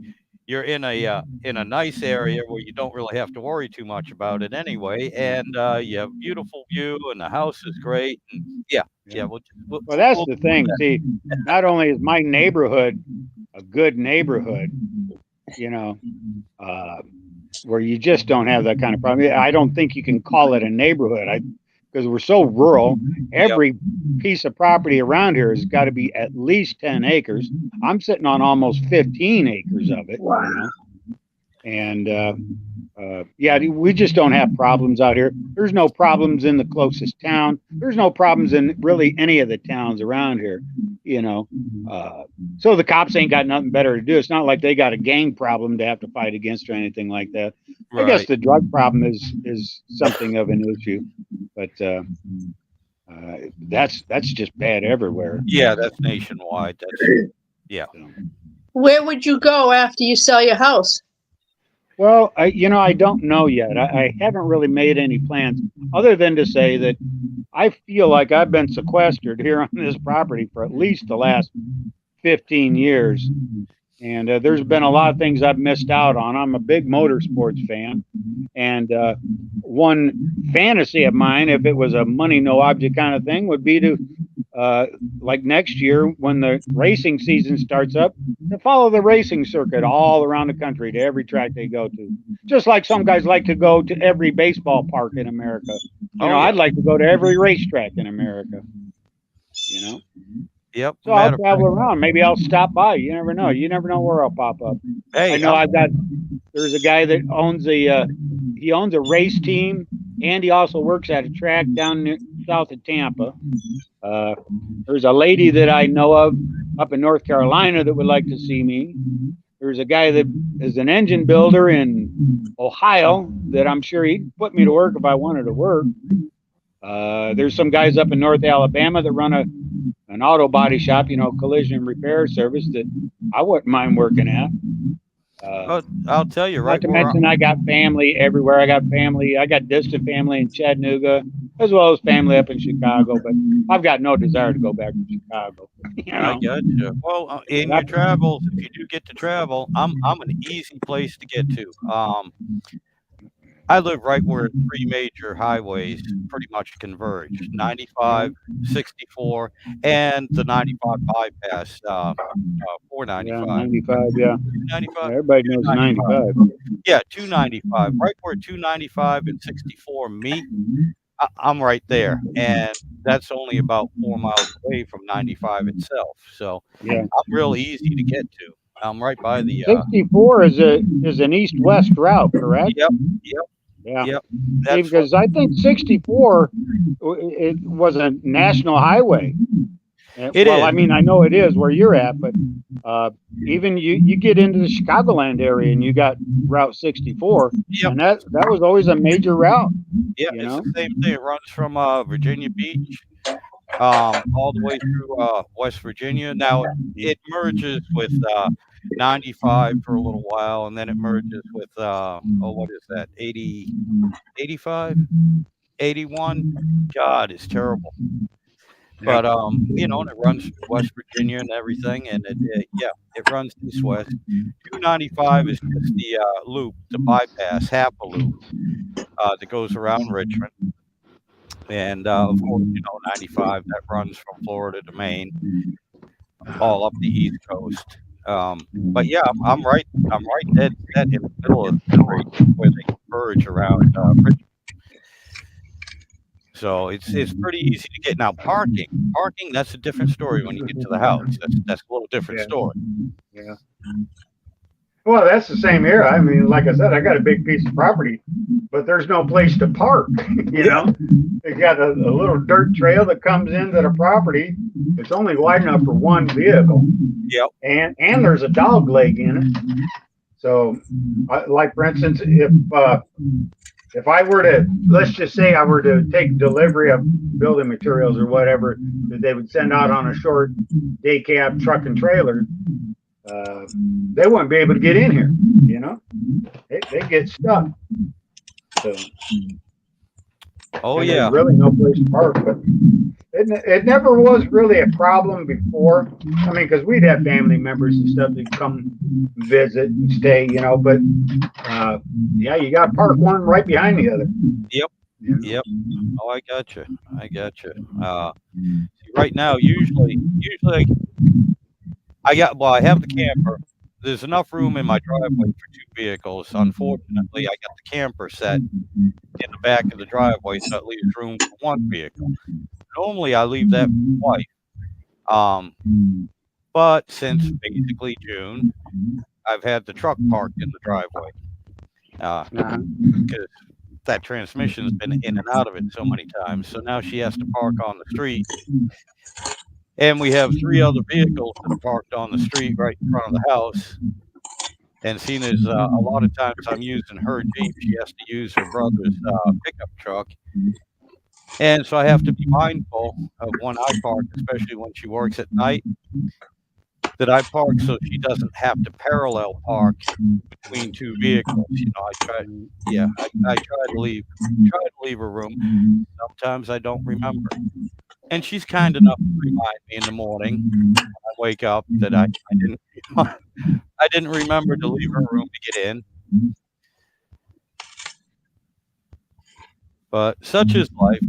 in a nice area where you don't really have to worry too much about it anyway, and you have beautiful view, and the house is great, and yeah, Yeah. yeah. Well, that's We'll the thing. See, not only is my neighborhood a good neighborhood, you know, uh, where you just don't have that kind of problem. I don't think you can call it a neighborhood. Because we're so rural. Yep. Every piece of property around here has got to be at least 10 acres. I'm sitting on almost 15 acres of it. Wow. You know? And yeah, we just don't have problems out here. There's no problems in the closest town. There's no problems in really any of the towns around here, you know. So the cops ain't got nothing better to do. It's not like they got a gang problem to have to fight against or anything like that. I guess Right. the drug problem is something of an issue, but that's just bad everywhere. Yeah, that's nationwide. That's yeah. So. Where would you go after you sell your house? Well, I don't know yet. I haven't really made any plans other than to say that I feel like I've been sequestered here on this property for at least the last 15 years. And there's been a lot of things I've missed out on. I'm a big motorsports fan. And one fantasy of mine, if it was a money, no object kind of thing, would be to, like next year when the racing season starts up, to follow the racing circuit all around the country to every track they go to. Just like some guys like to go to every baseball park in America. You know, yeah. I'd like to go to every racetrack in America. You know? Yep. So I'll travel around. Maybe I'll stop by. You never know. You never know where I'll pop up. Hey, I know there's a guy that owns he owns a race team, and he also works at a track down south of Tampa. There's a lady that I know of up in North Carolina that would like to see me. There's a guy that is an engine builder in Ohio that I'm sure he'd put me to work if I wanted to work. There's some guys up in North Alabama that run an auto body shop, collision repair service that I wouldn't mind working at. I'll tell you, right? Not to mention, I got family everywhere. I got distant family in Chattanooga, as well as family up in Chicago. But I've got no desire to go back to Chicago. I got you. Well, in your travels, if you do get to travel, I'm an easy place to get to. I live right where three major highways pretty much converge: 95, 64, and the 95 bypass, 495. Yeah, 95, yeah. 95? Everybody knows 95. Yeah, 295. Right where 295 and 64 meet, I'm right there. And that's only about 4 miles away from 95 itself. So yeah. I'm real easy to get to. I'm right by the 64 is an east-west route, correct? Yep. Yeah. Yep. Because I think 64 it was a national highway. It is. I mean, I know it is where you're at, but even you get into the Chicagoland area and you got Route 64, and that was always a major route. Yeah, it's the same thing. It runs from Virginia Beach all the way through West Virginia. Now it merges with 95 for a little while, and then it merges with what is that? 80, 85, 81. God, it's terrible. But and it runs through West Virginia and everything, and it runs east-west. 295 is just the loop, the bypass, half a loop that goes around Richmond. And of course, 95 that runs from Florida to Maine, all up the East Coast. But yeah, I'm right dead in the middle of the street where they converge around Richmond. So it's pretty easy to get. Now parking, that's a different story when you get to the house. That's a little different story. Yeah. Well, that's the same here. I mean, like I said, I got a big piece of property, but there's no place to park. You know, they got a little dirt trail that comes into the property. It's only wide enough for one vehicle. Yep. And there's a dog leg in it. So, like for instance, if I were to, let's just say I were to take delivery of building materials or whatever that they would send out on a short day cab truck and trailer, they wouldn't be able to get in here. You know, they get stuck. So, Oh and there's yeah. really no place to park. But it never was really a problem before. I mean, because we'd have family members and stuff that come visit and stay. You know, but yeah, you got to park one right behind the other. Yep. You know? Yep. Oh, I got you. I got you. See, right now, usually I have the camper. There's enough room in my driveway for two vehicles. Unfortunately, I got the camper set in the back of the driveway, so it leaves room for one vehicle. Normally, I leave that for the wife. But since basically June, I've had the truck parked in the driveway because that transmission's been in and out of it so many times. So now she has to park on the street. And we have three other vehicles that are parked on the street right in front of the house. And seeing as a lot of times I'm using her Jeep, she has to use her brother's pickup truck. And so I have to be mindful of when I park, especially when she works at night, that I park so she doesn't have to parallel park between two vehicles. I try to leave her room. Sometimes I don't remember. And she's kind enough to remind me in the morning when I wake up that I didn't I didn't remember to leave her room to get in. But such is life,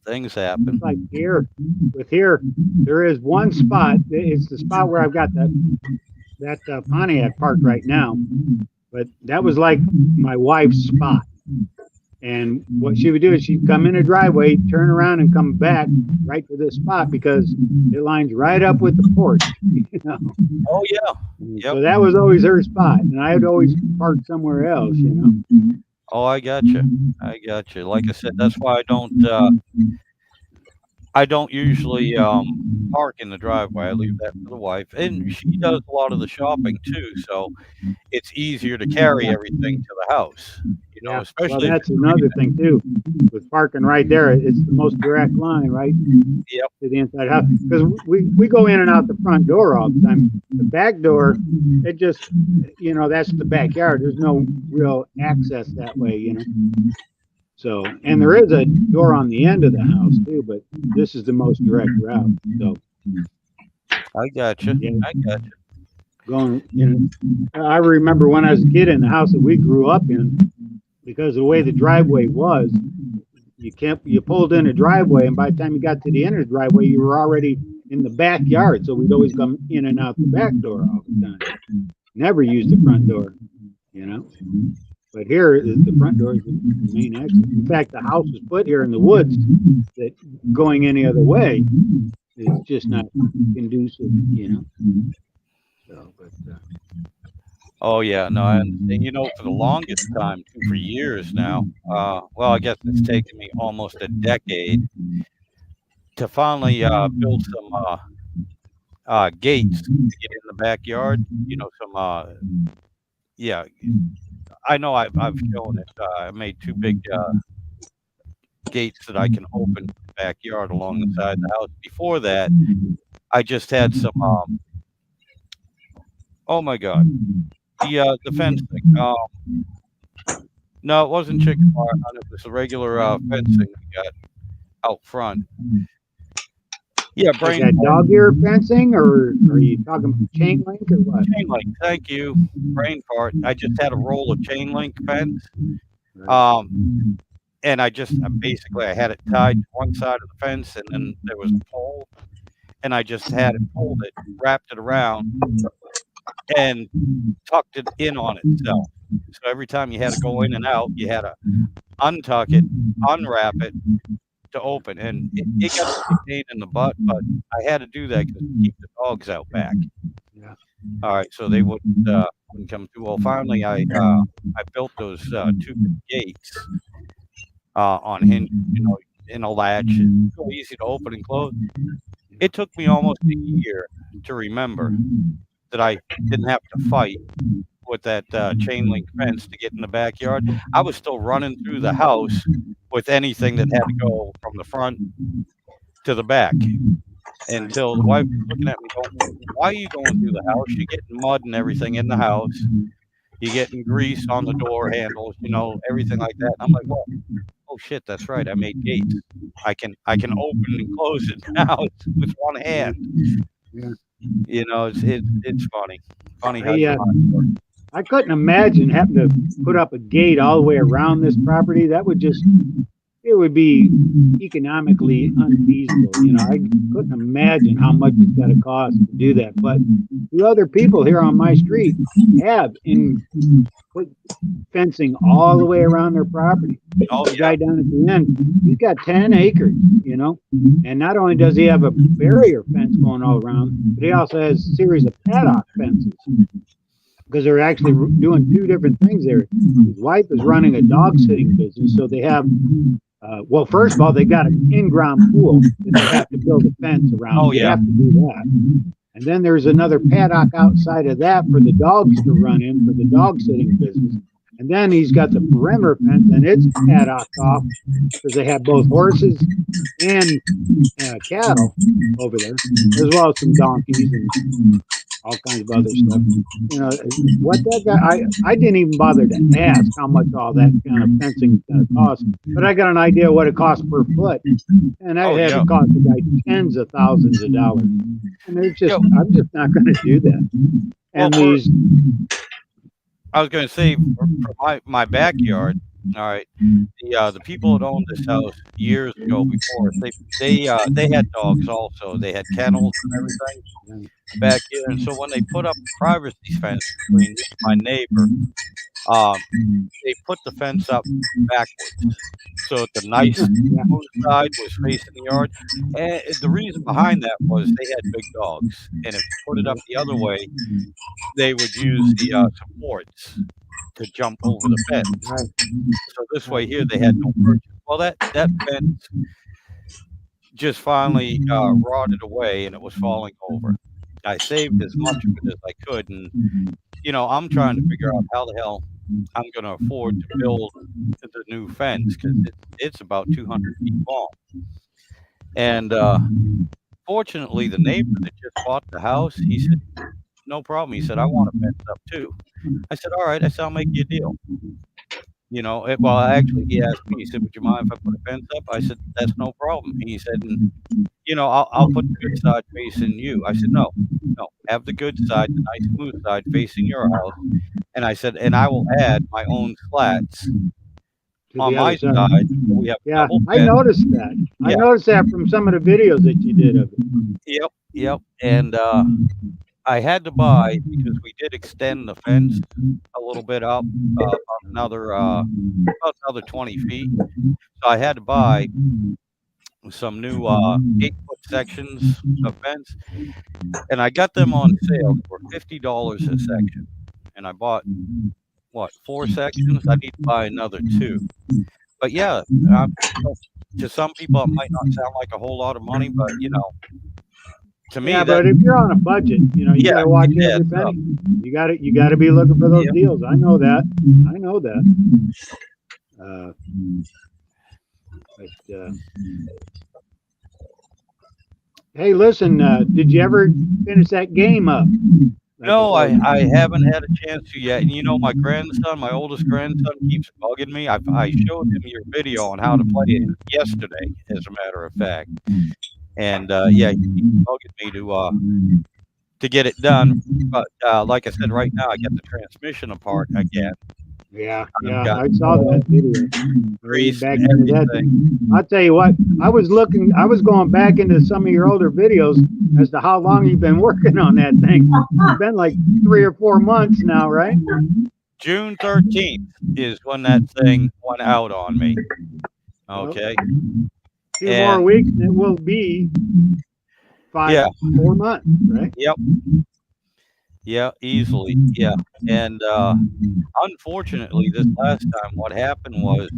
things happen. Like here, there is one spot. It's the spot where I've got that Pontiac parked right now. But that was like my wife's spot. And what she would do is she'd come in a driveway, turn around, and come back right to this spot because it lines right up with the porch. You know? Oh yeah. Yep. So that was always her spot, and I would always park somewhere else. You know. Oh, I got you. I got you. Like I said, that's why I don't usually park in the driveway. I leave that for the wife, and she does a lot of the shopping too. So it's easier to carry everything to the house. Well, Especially that's another thing too. With parking right there, it's the most direct line, right? Yep. To the inside house, because we go in and out the front door all the time. The back door, it just, that's the backyard. There's no real access that way, So, and there is a door on the end of the house too, but this is the most direct route. So, I got you. Yeah. I got you. going, I remember when I was a kid in the house that we grew up in, because the way the driveway was, you pulled in a driveway, and by the time you got to the end of the driveway, you were already in the backyard. So we'd always come in and out the back door all the time. Never used the front door, But here, the front door is the main exit. In fact, the house was put here in the woods that going any other way is just not conducive, So, but Oh yeah, no, and for the longest time, for years now. Well, I guess it's taken me almost a decade to finally build some gates to get in the backyard. Yeah, I know I've shown it. I made two big gates that I can open in the backyard along the side of the house. Before that, I just had some. Oh my God, the fencing. No, it wasn't chicken wire. It was the regular fencing we got out front. Yeah, like that dog ear fencing, or are you talking about chain link or what? Chain link. Thank you. Brain part. I just had a roll of chain link fence. And I basically I had it tied to one side of the fence, and then there was a pole, and I just had it pulled it, wrapped it around, and tucked it in on itself. So every time you had to go in and out, you had to untuck it, unwrap it to open, and it got a pain in the butt, but I had to do that to keep the dogs out back. Yeah. All right, so they wouldn't come through. Well, finally, I built those two gates on hinges, in a latch. It's so easy to open and close. It took me almost a year to remember that I didn't have to fight with that chain link fence to get in the backyard. I was still running through the house with anything that had to go from the front to the back. until the wife was looking at me going, "Why are you going through the house? You're getting mud and everything in the house. You're getting grease on the door handles, everything like that." And I'm like, "Well, oh shit, that's right. I made gates. I can open and close it now with one hand." Yeah. It's funny. Funny how I your mind works. I couldn't imagine having to put up a gate all the way around this property. That would just it would be economically unfeasible. I couldn't imagine how much it's got to cost to do that. But the other people here on my street have put fencing all the way around their property. Oh The yeah. guy down at the end, he's got 10 acres, and not only does he have a barrier fence going all around, but he also has a series of paddock fences because they're actually doing two different things there. His wife is running a dog sitting business, so they have well, first of all, they got an in-ground pool that they have to build a fence around. Oh They yeah. have to do that. And then there's another paddock outside of that for the dogs to run in for the dog sitting business. And then he's got the perimeter fence, and it's paddocked off because they have both horses and cattle over there, as well as some donkeys and all kinds of other stuff. What that guy, I didn't even bother to ask how much all that kind of fencing is going to cost, but I got an idea what it costs per foot, and that Oh had yeah. to cost the guy tens of thousands of dollars. And I'm just not going to do that. Well, And I was going to say for my backyard. All right, the people that owned this house years ago before us, they had dogs also. They had kennels and everything back here. And so when they put up the privacy fence between me and my neighbor, um, they put the fence up backwards. So the nice smooth side was facing the yard. And the reason behind that was they had big dogs. And if you put it up the other way, they would use the supports to jump over the fence. So this way here, they had no purchase. Well, that fence just finally rotted away and it was falling over. I saved as much of it as I could. And, I'm trying to figure out how the hell I'm going to afford to build the new fence because it's about 200 feet long. And fortunately, the neighbor that just bought the house, he said, "No problem." He said, "I want a fence up too." I said, "All right." I said, "I'll make you a deal." Well, actually, he asked me, he said, "Would you mind if I put a fence up?" I said, "That's no problem." He said, "And, I'll put the good side facing you." I said, "No, no, have the good side, the nice smooth side facing your house." And I said, "And I will add my own slats on my side. So we have a yeah, double I fence." noticed that. I Yeah. noticed that from some of the videos that you did of it. Yep. Yep. And I had to buy because we did extend the fence a little bit up, about another 20 feet. So I had to buy some new 8-foot sections of fence, and I got them on sale for $50 a section. And I bought what 4 sections. I need to buy another 2. But yeah, to some people it might not sound like a whole lot of money, but to me Yeah, that but if you're on a budget, you got to watch it every adds up. penny. You got to be looking for those Yep. deals. I know that. I know that. But hey, listen, did you ever finish that game up? No, I haven't had a chance to yet. And my grandson, my oldest grandson, keeps bugging me. I showed him your video on how to play it yesterday, as a matter of fact. And yeah, he keeps bugging me to get it done. But like I said, right now I got the transmission apart again. Yeah, I've got I saw that video. grease Back and into that. everything. I'll tell you what, I was going back into some of your older videos as to how long you've been working on that thing. It's been like 3 or 4 months now, right? June 13th is when that thing went out on me. Okay. 2 more And weeks, and it will be 4 months, right? Yep. Yeah, easily. Yeah. And unfortunately, this last time, what happened was,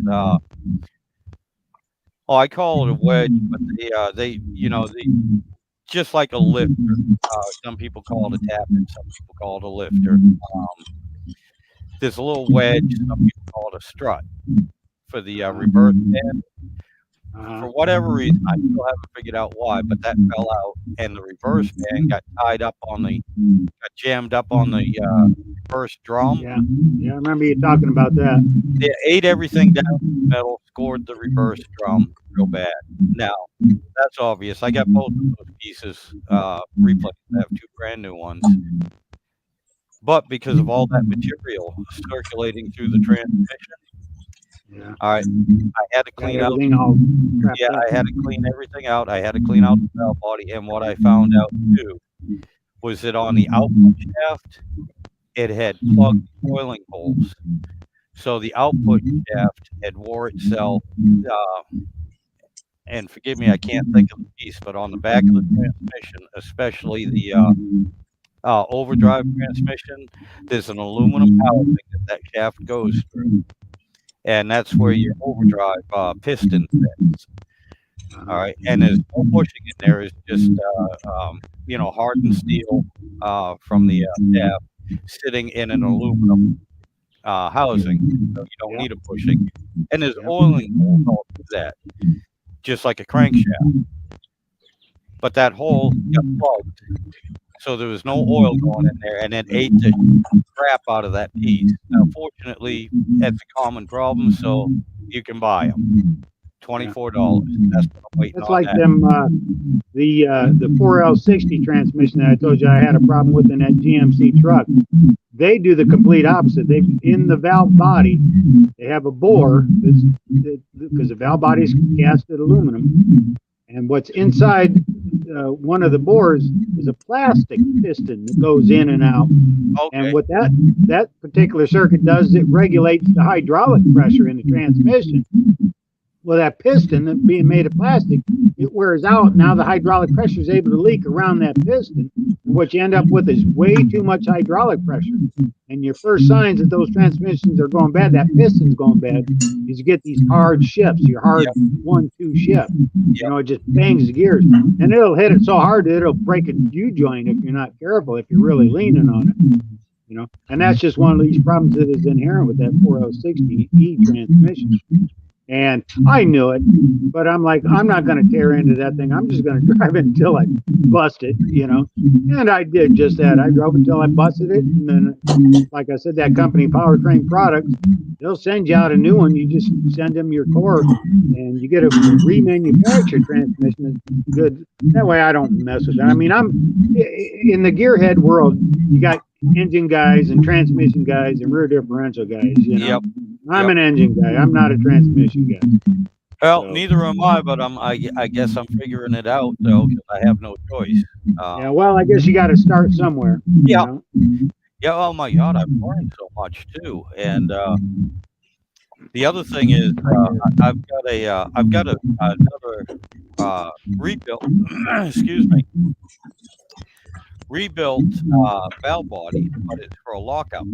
I call it a wedge, but they just like a lifter. Some people call it a tappet, some people call it a lifter. There's a little wedge, some people call it a strut for the reverse end. for whatever reason, I still haven't figured out why, but that fell out, and the reverse fan got jammed up on the reverse drum. Yeah, yeah, I remember you talking about that. It ate everything down to the metal, scored the reverse drum real bad. Now, that's obvious. I got both of those pieces replaced. I have two brand new ones. But because of all that material circulating through the transmission, Yeah, I had to got clean out. everything all trapped Yeah, up. I had to clean everything out. I had to clean out the valve body, and what I found out too was that on the output shaft, it had plugged coiling holes. So the output shaft had wore itself, and forgive me, I can't think of the piece, but on the back of the transmission, especially the overdrive transmission, there's an aluminum housing that shaft goes through, and that's where your overdrive piston sits. All right, and there's no bushing in there. It's just hardened steel from the shaft sitting in an aluminum housing, so you don't Yeah. need a bushing. And there's Yeah. oiling holes all through that, just like a crankshaft. But that hole got plugged, so there was no oil going in there, and it ate the crap out of that piece. Now, fortunately, it's a common problem, so you can buy them. $24. That's what I'm waiting That's on. like That. them the 4L60 transmission that I told you I had a problem with in that GMC truck. They do the complete opposite. They in the valve body, they have a bore because the valve body is casted aluminum, and what's inside one of the bores is a plastic piston that goes in and out. Okay. And what that particular circuit does, it regulates the hydraulic pressure in the transmission. Well, that piston being made of plastic, it wears out. Now the hydraulic pressure is able to leak around that piston. And what you end up with is way too much hydraulic pressure. And your first signs that those transmissions are going bad, that piston's going bad, is you get these hard shifts, your hard 1-2 shift. You know, it just bangs the gears. And it'll hit it so hard that it'll break a U-joint if you're not careful, if you're really leaning on it. You know, and that's just one of these problems that is inherent with that 4L60E transmission. And I knew it, but I'm like, I'm not going to tear into that thing. I'm just going to drive it until I bust it, you know. And I did just that. I drove until I busted it. And then, like I said, that company, Powertrain Products, they'll send you out a new one. You just send them your core and you get a remanufactured transmission. It's good. That way I don't mess with that. I mean, I'm in the gearhead world, you got engine guys and transmission guys and rear differential guys, you know. I'm an engine guy. I'm not a transmission guy. Well, So, neither am I, but I guess I'm figuring it out though, because I have no choice. yeah, well, I guess you got to start somewhere. Yeah. You know? Yeah. Oh my God, I've learned so much too. And the other thing is, I've got another rebuilt. Excuse me. Rebuilt valve body, but it's for a lockup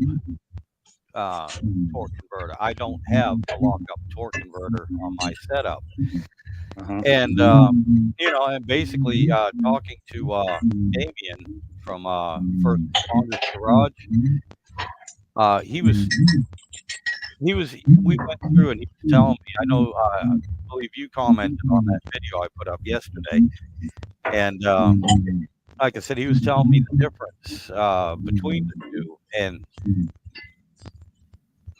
torque converter. I don't have a lockup torque converter on my setup. And and basically talking to Damien from First Responders Garage, we went through and he was telling me, I know, I believe you commented on that video I put up yesterday, and like I said, he was telling me the difference between the two, and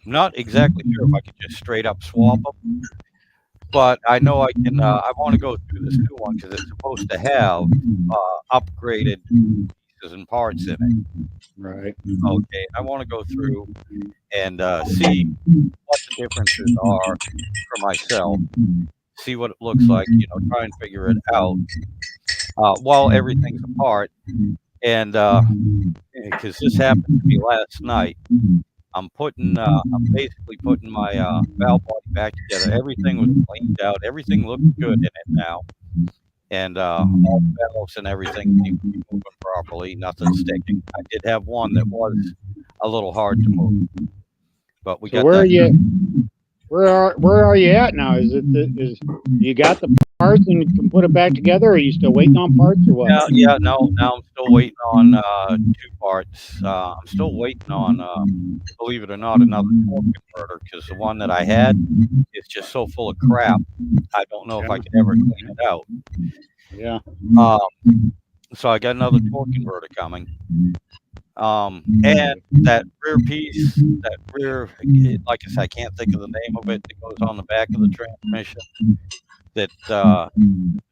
I'm not exactly sure if I could just straight up swap them. But I know I can. I want to go through this new one because it's supposed to have upgraded pieces and parts in it. Right. Okay, I want to go through and see what the differences are for myself. See what it looks like. You know, try and figure it out while everything's apart. And because this happened to me last night. I'm basically putting my valve body back together. Everything was cleaned out. Everything looks good in it now. And all the valves and everything seem to be moving properly. Nothing sticking. I did have one that was a little hard to move. But we got where that. are you? Where are you at now? Is you got the parts and you can put it back together, or are you still waiting on parts, or what? Yeah. No, now I'm still waiting on two parts. I'm still waiting on, believe it or not, another torque converter because the one that I had is just so full of crap. I don't know if I can ever clean it out. Yeah. So I got another torque converter coming. And that rear piece, that rear, like I said, I can't think of the name of it, that goes on the back of the transmission, that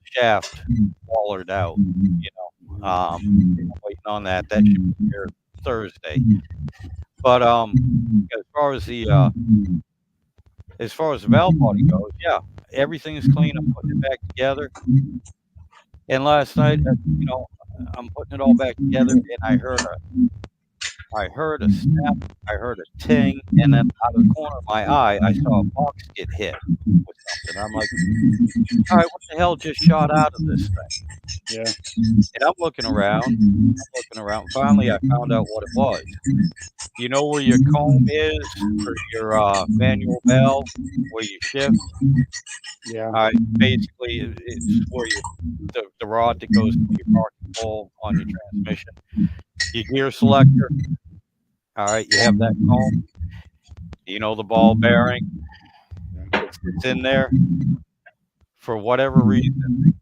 shaft wallered out, you know. I'm waiting on that. That should be here Thursday. But as far as the valve body goes, yeah, everything's clean. I'm putting it back together. And last night, I'm putting it all back together, and I heard a snap, I heard a ting, and then out of the corner of my eye, I saw a box get hit with something. I'm like, all right, what the hell just shot out of this thing? Yeah. And I'm looking around. Finally, I found out what it was. You know where your comb is for your manual valve, where you shift? Yeah. Basically, it's where the rod that goes to your parking pole on your transmission, your gear selector. All right, you have that comb. You know the ball bearing. It's in there. For whatever reason,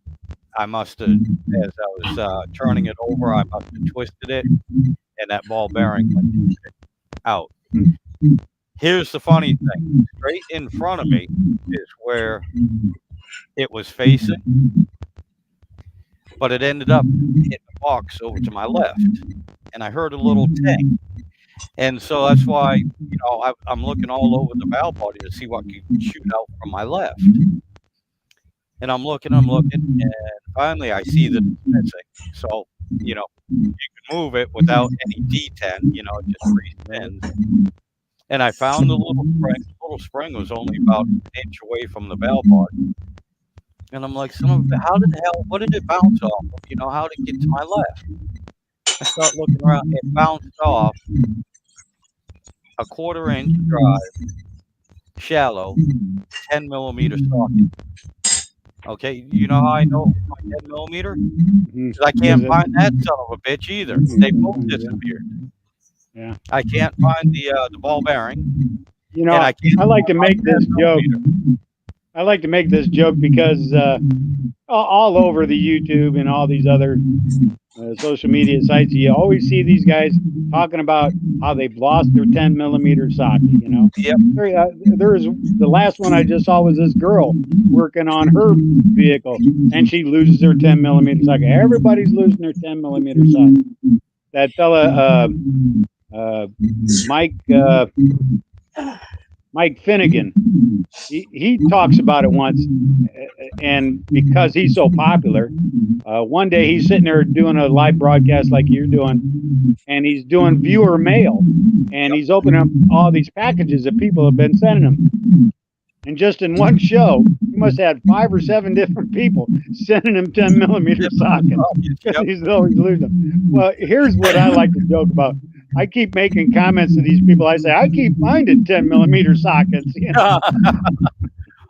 I must have, as I was turning it over, I must have twisted it, and that ball bearing went out. Here's the funny thing: straight in front of me is where it was facing, but it ended up hitting the box over to my left, and I heard a little ting. And so that's why, I'm looking all over the valve body to see what can shoot out from my left. And I'm looking, and finally I see that it's missing. So, you can move it without any D10, just 3 spins. And I found the little spring. The little spring was only about an inch away from the valve body. And I'm like, what did it bounce off of? How did it get to my left? I start looking around. It bounced off a 1/4 inch drive, shallow, 10 millimeter socket. Okay, you know how I know it was my 10 millimeter? Because I can't find that son of a bitch either. They both disappeared. Yeah. I can't find the ball bearing. And I can't I like to make this joke. millimeter. I like to make this joke because all over the YouTube and all these other social media sites, you always see these guys talking about how they've lost their 10 millimeter socket. Yep. There's the last one I just saw was this girl working on her vehicle, and she loses her 10 millimeter socket. Everybody's losing their 10 millimeter socket. That fella, Mike Finnegan, he talks about it once, and because he's so popular, one day he's sitting there doing a live broadcast like you're doing, and he's doing viewer mail, and he's opening up all these packages that people have been sending him. And just in one show, he must have had 5 or 7 different people sending him 10 millimeter sockets because he's always losing them. Well, here's what I like to joke about. I keep making comments to these people. I say, I keep finding 10 millimeter sockets.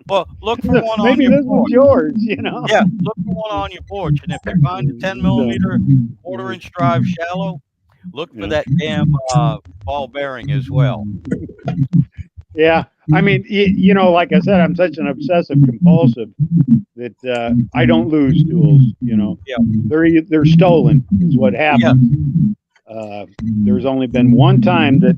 Well, look for one on maybe your this porch. was yours, Yeah, look for one on your porch. And if you find a 10 millimeter 1/4 inch drive shallow, look for that damn ball bearing as well. Yeah. I mean, like I said, I'm such an obsessive compulsive that I don't lose tools, Yeah. They're stolen is what happens. There's only been one time that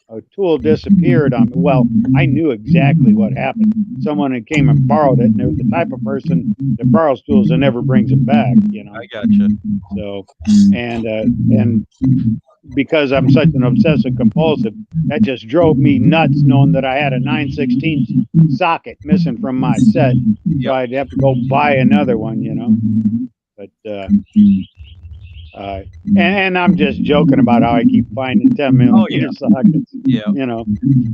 a tool disappeared on me. Well, I knew exactly what happened. Someone had came and borrowed it, and they're the type of person that borrows tools and never brings them back, I gotcha. So, and because I'm such an obsessive compulsive, that just drove me nuts knowing that I had a 9/16 socket missing from my set. So I'd have to go buy another one, But and I'm just joking about how I keep finding 10 millimeter sockets.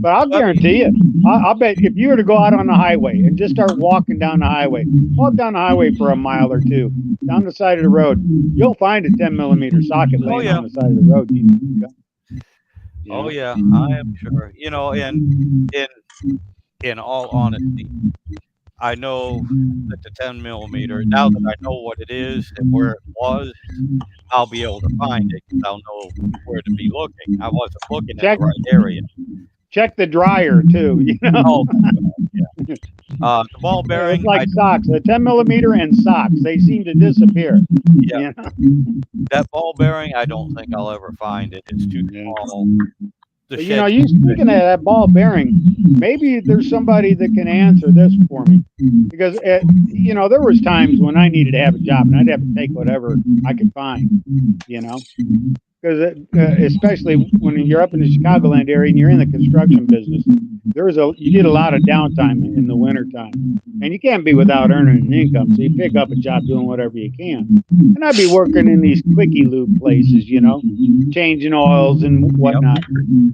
But I'll guarantee you, I'll bet if you were to go out on the highway and just start walking down the highway, walk down the highway for a mile or two, down the side of the road, you'll find a 10 millimeter socket laying on the side of the road. Oh yeah, I am sure. And in all honesty, I know that the 10 millimeter, now that I know what it is and where it was, I'll be able to find it because I'll know where to be looking. I wasn't looking in the Check right area. check the dryer too. You know, Oh my God, yeah. The ball it's bearing, like socks. The 10 millimeter and socks, they seem to disappear. yeah, You know? that ball bearing, I don't think I'll ever find it. It's too Yeah. small. The But you know, shed. you speaking of that ball bearing, maybe there's somebody that can answer this for me, because you know, there was times when I needed to have a job and I'd have to take whatever I could find. You know, because especially when you're up in the Chicagoland area and you're in the construction business, you get a lot of downtime in the wintertime, and you can't be without earning an income. So you pick up a job doing whatever you can. And I'd be working in these quickie lube places, you know, changing oils and Yep. whatnot.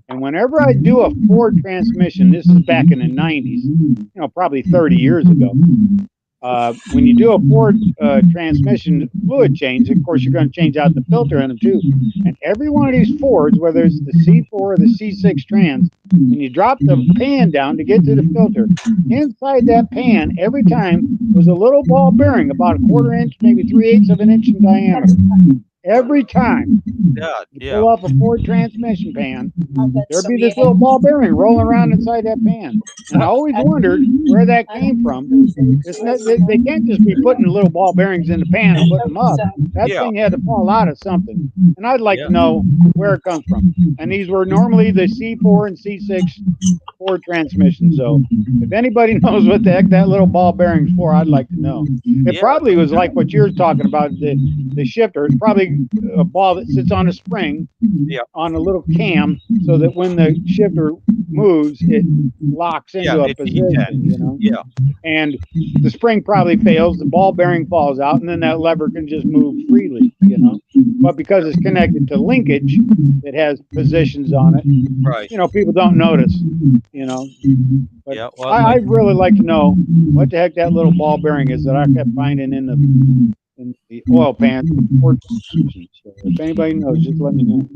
And whenever I do a Ford transmission, this is back in the 90s, you know, probably 30 years ago. When you do a Ford transmission fluid change, of course, you're going to change out the filter in them too. And every one of these Fords, whether it's the C4 or the C6 trans, when you drop the pan down to get to the filter, inside that pan, every time was a little ball bearing about a quarter inch, maybe 3/8 of an inch in diameter. Every time Yeah, you yeah, pull off a Ford transmission pan, there'd be this little ball bearing rolling around inside that pan. And I always wondered where that came from. It's not, they can't just be putting little ball bearings in the pan and putting them up. That yeah, thing had to fall out of something. And I'd like yeah, to know where it comes from. And these were normally the C4 and C6 Ford transmission. So if anybody knows what the heck that little ball bearing's for, I'd like to know. It yeah, probably was like what you're talking about, the shifter. It's probably a ball that sits on a spring yeah, on a little cam, so that when the shifter moves, it locks yeah. into a It's position, E10. you know. Yeah, And the spring probably fails, the ball bearing falls out, and then that lever can just move freely, you know. But because it's connected to linkage, it has positions on it. right. You know, people don't notice, you know. But Yeah, well, like, I'd really like to know what the heck that little ball bearing is that I kept finding in the oil pans. So if anybody knows, just let me know.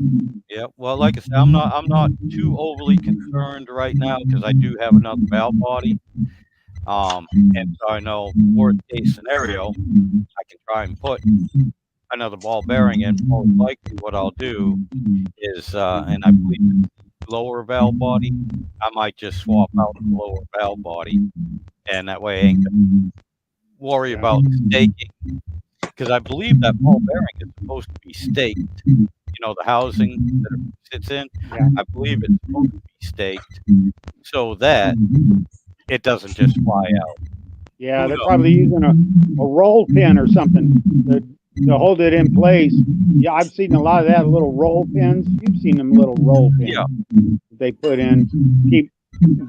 yeah, well, like I said, I'm not too overly concerned right now because I do have another valve body. And so I know worst case scenario, I can try and put another ball bearing in. Most likely, what I'll do is, and I believe it's lower valve body, I might just swap out the lower valve body, and that way I ain't gonna worry Yeah, about staking because I believe that ball bearing is supposed to be staked. You know, the housing that it sits in, yeah. I believe it's supposed to be staked so that it doesn't just fly out. Yeah, Who they're knows? probably using a roll pin or something to hold it in place. Yeah, I've seen a lot of that, little roll pins. You've seen them little roll pins Yeah, that they put in, keep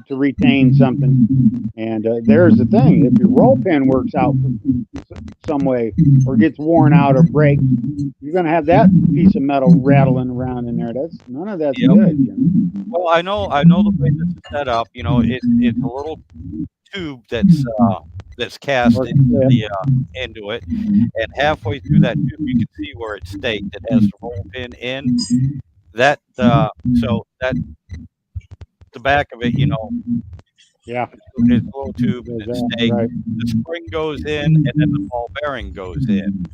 to retain something. And there's the thing: if your roll pin works out some way, or gets worn out or breaks, you're going to have that piece of metal rattling around in there. That's none of that's yep. good, you know. Well, I know the way this is set up. You know, it's a little tube that's cast Or clip. into it, and halfway through that tube, you can see where it's staked. It has the roll pin in that. So that the back of it, you know, Yeah, it's a little tube and there's it's that. staked. Right. The spring goes in, and then the ball bearing goes in.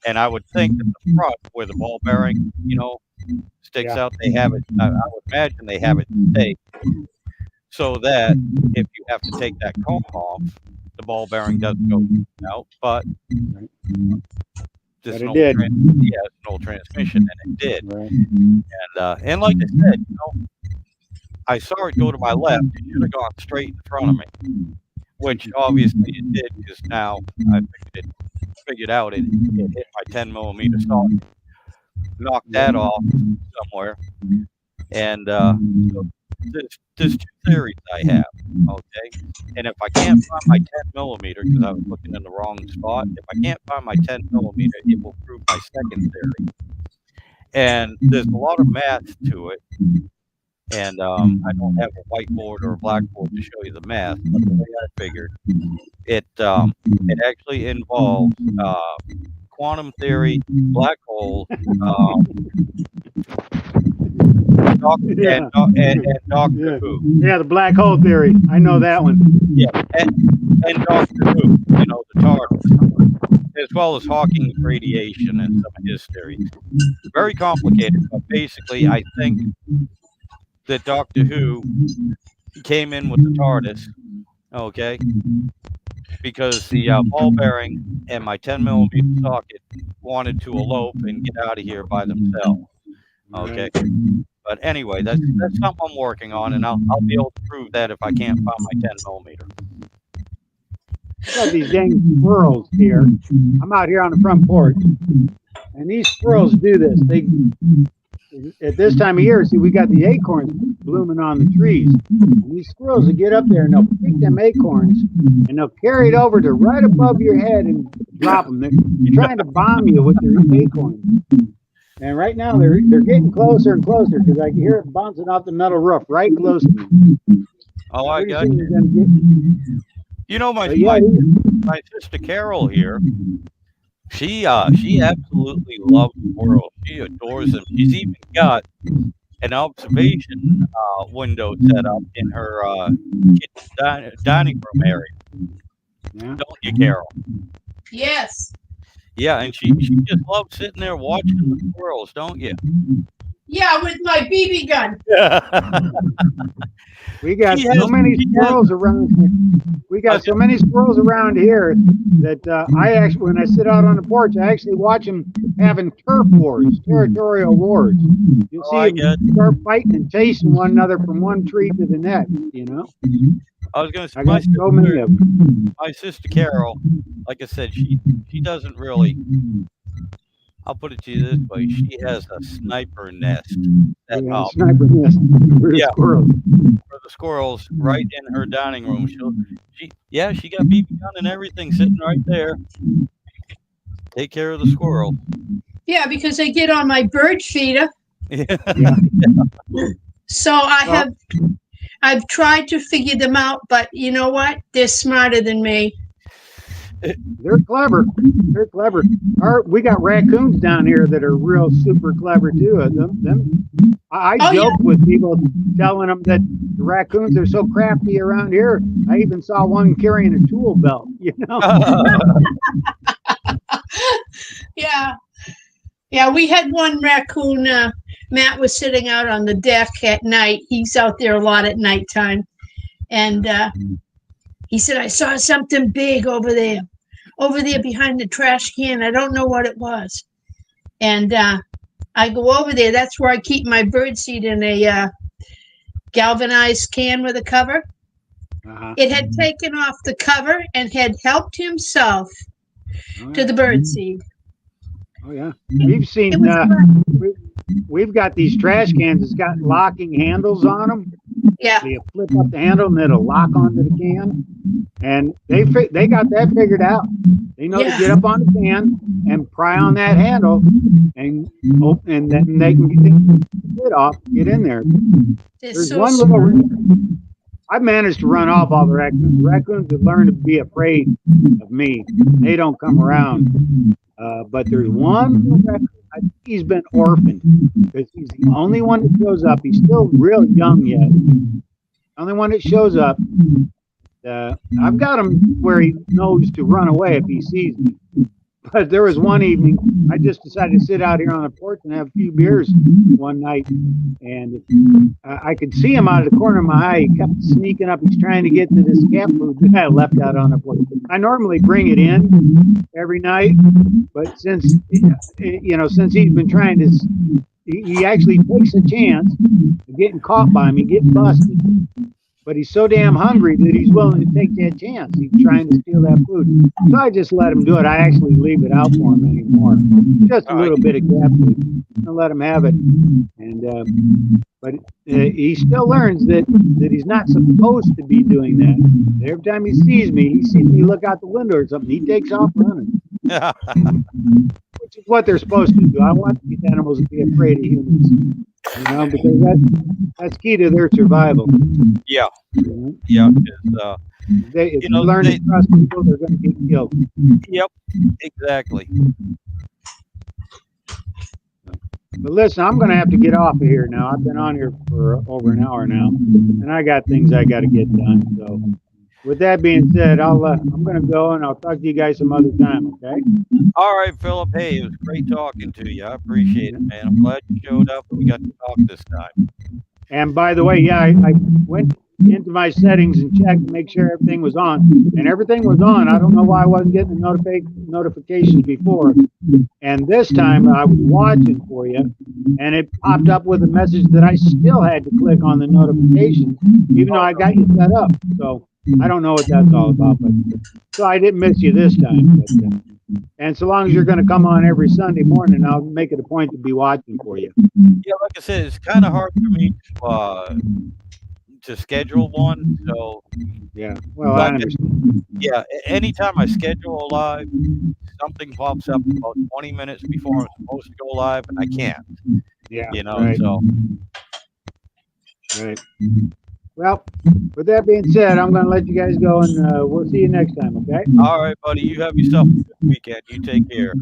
And I would think that the front, where the ball bearing, you know, sticks Yeah. out, they have it. I would imagine they have it staked so that if you have to take that cone off, the ball bearing doesn't go out. But Right. this But is it an old did. yeah, it's an old transmission, and it did. Right. And like I said, you know, I saw it go to my left. It should have gone straight in front of me, which obviously it did because now I figured out it hit my 10 millimeter socket, knocked Yeah. that off somewhere, and so there's two theories I have. Okay, and if I can't find my 10 millimeter because I was looking in the wrong spot, if I can't find my 10 millimeter, it will prove my second theory. And there's a lot of math to it, and I don't have a whiteboard or a blackboard to show you the math, but the way I figured it actually involves quantum theory, black holes, Yeah. and Doctor Yeah. Who. Yeah, the black hole theory. I know that one. Yeah, and Doctor Who. The TARDIS, as well as Hawking's radiation and some of his theories. Very complicated, but basically, I think that Doctor Who came in with the TARDIS, okay, because the ball bearing and my 10 millimeter socket wanted to elope and get out of here by themselves. Okay. Right. But anyway, that's something I'm working on, and I'll be able to prove that if I can't find my 10 millimeter. Got these dang squirrels here. I'm out here on the front porch, and these squirrels do this. They at this time of year, see, we got the acorns blooming on the trees. And these squirrels will get up there and they'll pick them acorns and they'll carry it over to right above your head and drop them. They're trying to bomb you with their acorns. And right now they're getting closer and closer because I can hear it bouncing off the metal roof right close to me. Oh, I Pretty got soon you. they're gonna get- My sister Carol here. She absolutely loves squirrels. She adores them. She's even got an observation window set up in her kitchen dining room area. Yeah. Don't you, Carol? Yes. Yeah, and she just loves sitting there watching the squirrels, don't you? Yeah, with my BB gun. We got She so has- many she squirrels around here. We got so many squirrels around here that I actually, when I sit out on the porch, I actually watch them having turf wars, territorial wars. You'll Oh, I see them start fighting and chasing one another from one tree to the next, I was going to say, I got so many of them. my sister Carol, like I said, she doesn't really. I'll put it to you this way: she has a sniper nest We at got a home sniper nest for the Yeah. squirrels. for the squirrels right in her dining room. She got BB gun and everything sitting right there. Take care of the squirrel. Yeah, because they get on my bird feeder. Yeah. So I've tried to figure them out, but you know what? They're smarter than me. They're clever. They're clever. We got raccoons down here that are real super clever too. I Oh, joke with people telling them that the raccoons are so crafty around here. I even saw one carrying a tool belt. Yeah. Yeah, we had one raccoon. Matt was sitting out on the deck at night. He's out there a lot at nighttime. And he said, I saw something big over there behind the trash can. I don't know what it was. And I go over there. That's where I keep my bird seed in a galvanized can with a cover. Uh-huh. It had taken off the cover and had helped himself to the bird seed. Oh yeah, we've seen. It was We've got these trash cans that's got locking handles on them. Yeah. So you flip up the handle and it'll lock onto the can. And they got that figured out. They know to get up on the can and pry on that handle, and then they can get the lid off, get in there. There's so one smart. little. I've managed to run off all the raccoons. The raccoons have learned to be afraid of me. They don't come around. But there's one little raccoon. I think he's been orphaned because he's the only one that shows up. He's still real young yet. Only one that shows up. I've got him where he knows to run away if he sees me. But there was one evening, I just decided to sit out here on the porch and have a few beers one night. And I could see him out of the corner of my eye. He kept sneaking up. He's trying to get to this cat food that I left out on the porch. I normally bring it in every night. But since he's been trying to, he actually takes a chance of getting caught by me, getting busted. But he's so damn hungry that he's willing to take that chance. He's trying to steal that food. So I just let him do it. I actually leave it out for him anymore. Just a little bit of cat food. I let him have it. And but he still learns that he's not supposed to be doing that. Every time he sees me look out the window or something, he takes off running. Which is what they're supposed to do. I want these animals to be afraid of humans. Because that's key to their survival. Yeah. Yeah. If you learn to trust people, they're going to get killed. Yep. Exactly. But listen, I'm going to have to get off of here now. I've been on here for over an hour now, and I got things I got to get done. So, with that being said, I'm going to go and I'll talk to you guys some other time. Okay? All right, Philip. Hey, it was great talking to you. I appreciate it, man. I'm glad you showed up and we got to talk this time. And by the way, yeah, I went into my settings and checked to make sure everything was on, and everything was on. I don't know why I wasn't getting the notifications before. And this time I was watching for you, and it popped up with a message that I still had to click on the notification, even though I got you set up. So I don't know what that's all about, but so I didn't miss you this time. But, and so long as you're going to come on every Sunday morning, I'll make it a point to be watching for you. Yeah, like I said, it's kind of hard for me to schedule one. So Yeah, well, I like, understand. yeah, anytime I schedule a live, something pops up about 20 minutes before I'm supposed to go live, and I can't. Yeah, Right. So right. Well, with that being said, I'm going to let you guys go, and we'll see you next time. Okay? all right, buddy. You have yourself a good weekend. You take care.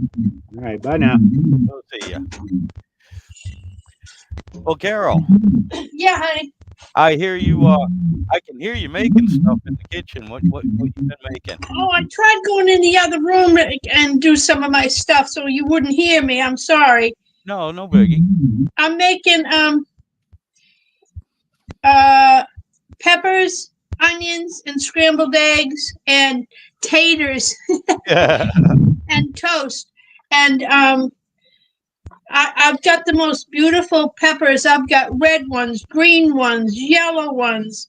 All right. Bye now. We'll see ya. Well, Carol, Yeah, honey. I hear you. I can hear you making stuff in the kitchen. What you been making? Oh, I tried going in the other room and do some of my stuff so you wouldn't hear me. I'm sorry. No biggie. I'm making peppers, onions, and scrambled eggs and taters and toast. And I've got the most beautiful peppers. I've got red ones, green ones, yellow ones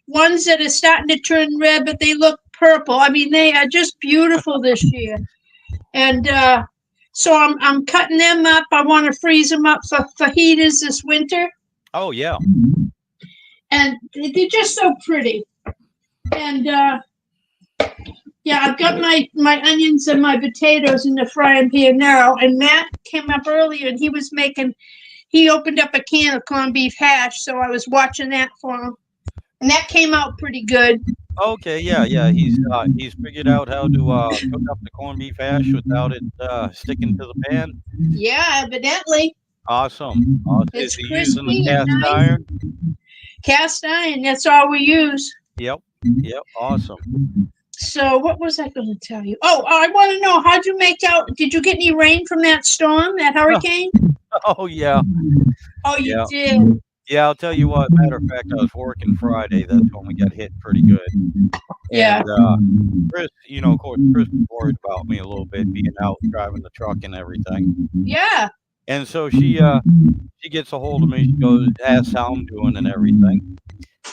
that are starting to turn red, but they look purple. I mean, they are just beautiful this year. And so I'm cutting them up. I want to freeze them up for fajitas this winter. Oh yeah. And they're just so pretty. And yeah, I've got my onions and my potatoes in the frying pan now. And Matt came up earlier and he opened up a can of corned beef hash, so I was watching that for him. And that came out pretty good. Okay, yeah. He's figured out how to cook up the corned beef hash without it sticking to the pan. Yeah, evidently. Awesome. It's Is he crispy using the and cast nice. iron? Cast iron, that's all we use. Yep. Awesome. So what was I going to tell you? Oh, I want to know, how'd you make out? Did you get any rain from that storm, that hurricane? Oh yeah. Oh, you did. Yeah, I'll tell you what. Matter of fact, I was working Friday. That's when we got hit pretty good. Yeah. And Chris, of course, Chris was worried about me a little bit being out driving the truck and everything. Yeah. And so she gets a hold of me. She goes, asks how I'm doing and everything.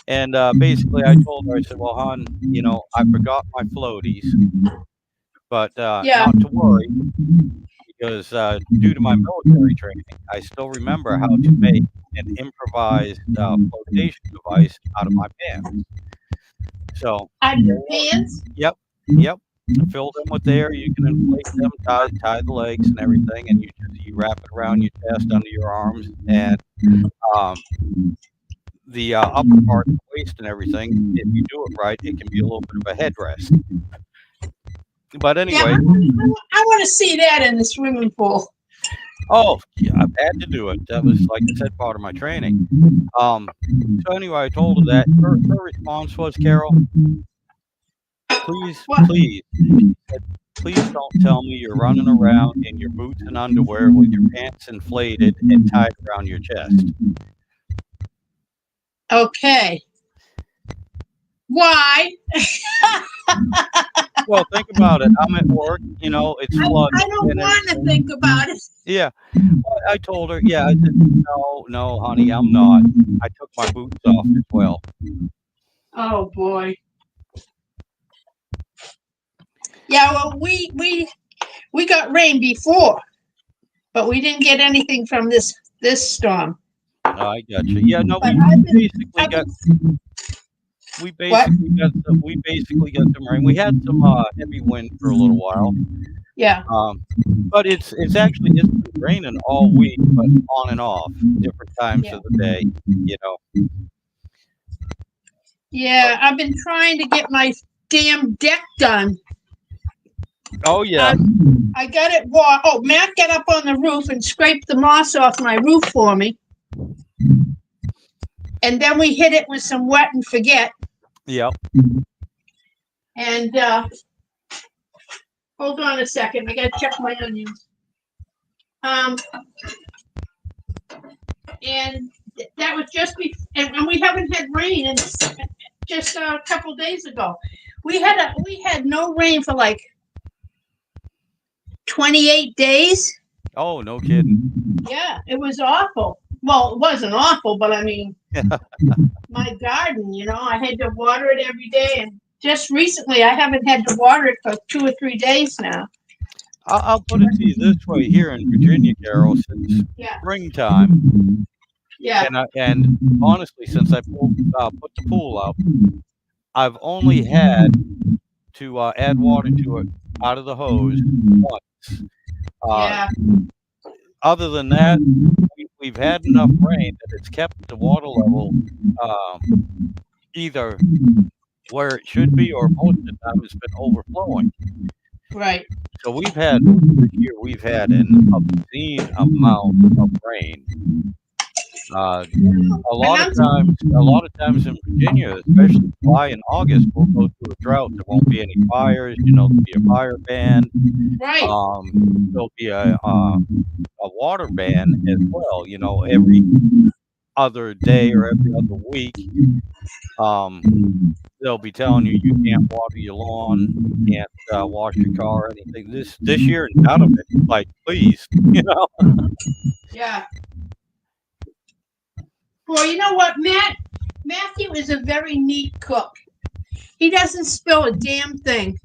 And basically, I told her, I said, "Well, hon, I forgot my floaties, but not to worry, because due to my military training, I still remember how to make an improvised flotation device out of my pants." So, out of your pants? Yep. Fill them with air. You can inflate them, tie the legs and everything, and you wrap it around your chest, under your arms, and the upper part, the waist, and everything. If you do it right, it can be a little bit of a headrest. But anyway, yeah, I want to see that in the swimming pool. Oh, yeah, I've had to do it. That was, like I said, part of my training. So anyway, I told her that. Her response was, Carol, please, she said, please don't tell me you're running around in your boots and underwear with your pants inflated and tied around your chest. Okay. Why? Well, think about it. I'm at work, it's flooding. I don't want to think about it. Yeah. Well, I told her, I said, no, honey, I'm not. I took my boots off as well. Oh, boy. Yeah, well, we got rain before, but we didn't get anything from this storm. I got you. Yeah, no, we basically got some rain. We had some heavy wind for a little while. Yeah. But it's been raining all week, but on and off, different times of the day, Yeah, I've been trying to get my damn deck done. Oh yeah. I, I got it. Oh, Matt got up on the roof and scraped the moss off my roof for me. And then we hit it with some wet and forget. Yep. And hold on a second. I got to check my onions. And that was just and we haven't had rain and just a couple days ago. We had no rain for like 28 days. Oh, no kidding. Yeah, it was awful. Well, it wasn't awful, but I mean, my garden, I had to water it every day. And just recently, I haven't had to water it for 2 or 3 days now. I'll put it to you this way: here in Virginia, Carol, since springtime, Yeah. and honestly, since I put the pool up, I've only had to add water to it out of the hose once. Yeah. Other than that, we've had enough rain that it's kept the water level either where it should be, or most of the time it's been overflowing. Right. So this year we've had an obscene amount of rain. A lot of times in Virginia, especially July and August, we'll go through a drought. There won't be any fires. There'll be a fire ban. Right. There'll be a water ban as well. Every other day or every other week, they'll be telling you can't water your lawn, you can't wash your car or anything. This year, none of it. Like, please, Yeah. Well, you know what, Matthew is a very neat cook. He doesn't spill a damn thing.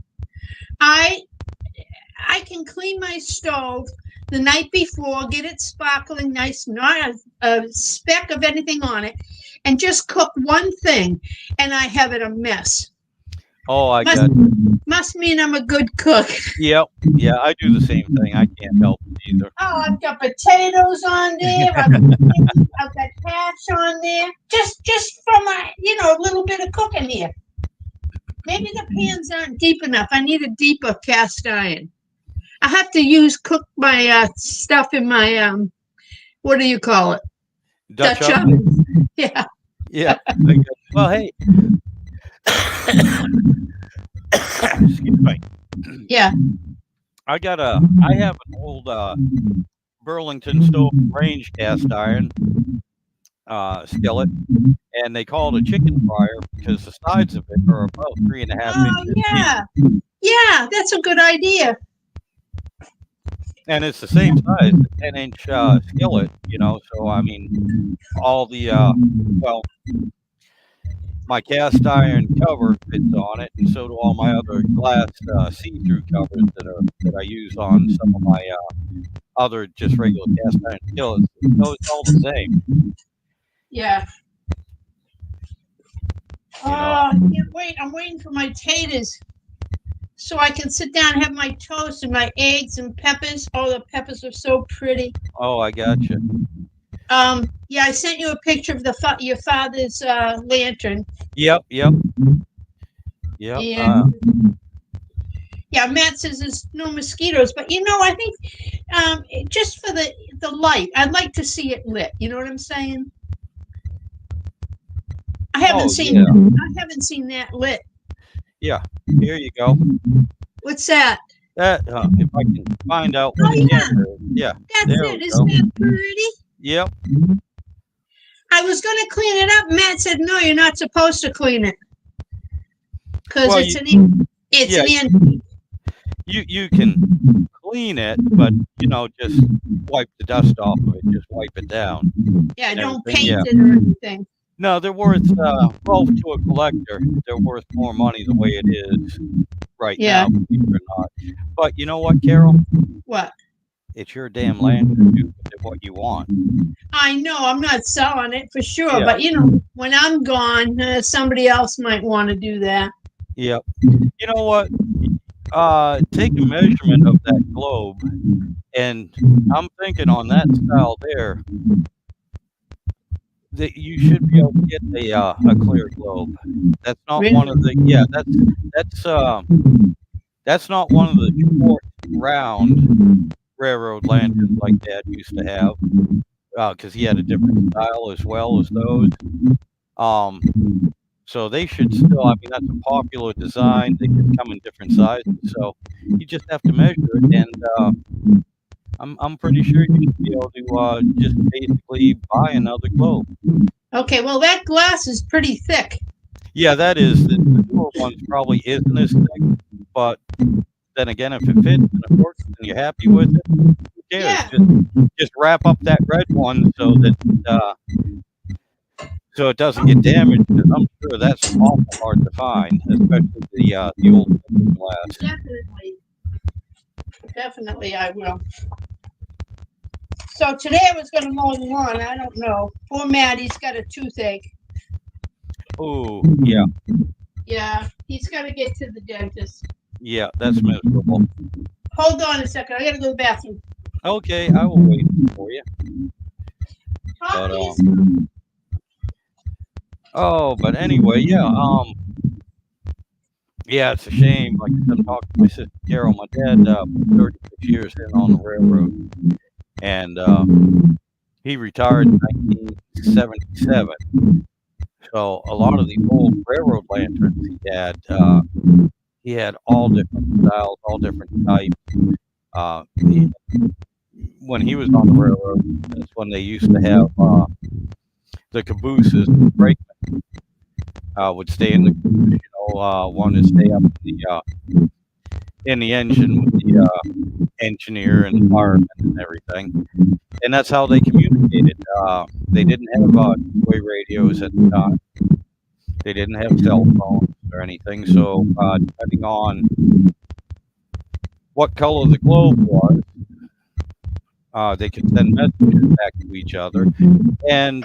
I can clean my stove the night before, get it sparkling nice, not a speck of anything on it, and just cook one thing, and I have it a mess. Oh, Must mean I'm a good cook. Yep. Yeah, I do the same thing. I can't help it either. Oh, I've got potatoes on there. I've got hash on there. Just for my, a little bit of cooking here. Maybe the pans aren't deep enough. I need a deeper cast iron. I have to cook my stuff in my what do you call it? Dutch oven. Yeah. Yeah. Well, hey. Excuse me. Yeah. I have an old Burlington stove range cast iron skillet, and they call it a chicken fryer because the sides of it are about 3.5 inches deep. Yeah, that's a good idea. And it's the same size, a 10-inch skillet, so I mean, all the my cast iron cover fits on it, and so do all my other glass see-through covers that I use on some of my other just regular cast iron skillets. So it's all the same. Yeah. I can't wait. I'm waiting for my taters so I can sit down and have my toast and my eggs and peppers. Oh, the peppers are so pretty. Oh, I gotcha. Yeah, I sent you a picture of your father's lantern. Yep. And, yeah, Matt says there's no mosquitoes, but I think just for the light, I'd like to see it lit. You know what I'm saying? I haven't seen that lit. Yeah, here you go. What's that? That if I can find out what the camera is. Yeah. That's it. Isn't that pretty? Yep. I was going to clean it up. Matt said, no, you're not supposed to clean it. Because it's an antique. You can clean it, but, just wipe the dust off of it. Just wipe it down. Yeah, don't paint it or anything. No, they're worth, to a collector, they're worth more money the way it is right now, believe it or not. But you know what, Carol? What? It's your damn land to do with it what you want. I know, I'm not selling it for sure, but when I'm gone, somebody else might want to do that. Yep. You know what? Take a measurement of that globe, and I'm thinking on that style there, that you should be able to get a clear globe. That's not one of the that's That's not one of the short, round railroad lanterns like Dad used to have, because he had a different style as well as those. Um, so they should still. I mean, that's a popular design. They just come in different sizes, so you just have to measure it, and I'm pretty sure you should be able to just basically buy another globe. Okay, well, that glass is pretty thick. Yeah, that is the newer ones probably isn't as thick, but then again, if it fits and it works and you're happy with it, who cares? Yeah. Just wrap up that red one so that so it doesn't get damaged. Because I'm sure that's awful hard to find, especially the old glass. Definitely. Definitely, I will. So today I was going to mow the lawn. I don't know. Poor Maddie's got a toothache. Oh, yeah, Yeah, he's got to get to the dentist. yeah, that's miserable. Hold on a second. I got to go to the bathroom. Okay, I will wait for you. But but anyway, yeah, it's a shame. Like I said, I'm talking to my sister Carol. My dad put 36 years in on the railroad, and he retired in 1977. So a lot of the old railroad lanterns he had all different styles, all different types. When he was on the railroad, that's when they used to have the cabooses, the brakemen would stay in the caboose. One to stay up in the engine with the engineer and the fireman and everything. And that's how they communicated. They didn't have two-way radios at the time. They didn't have cell phones or anything. So depending on what color the globe was, they could send messages back to each other. And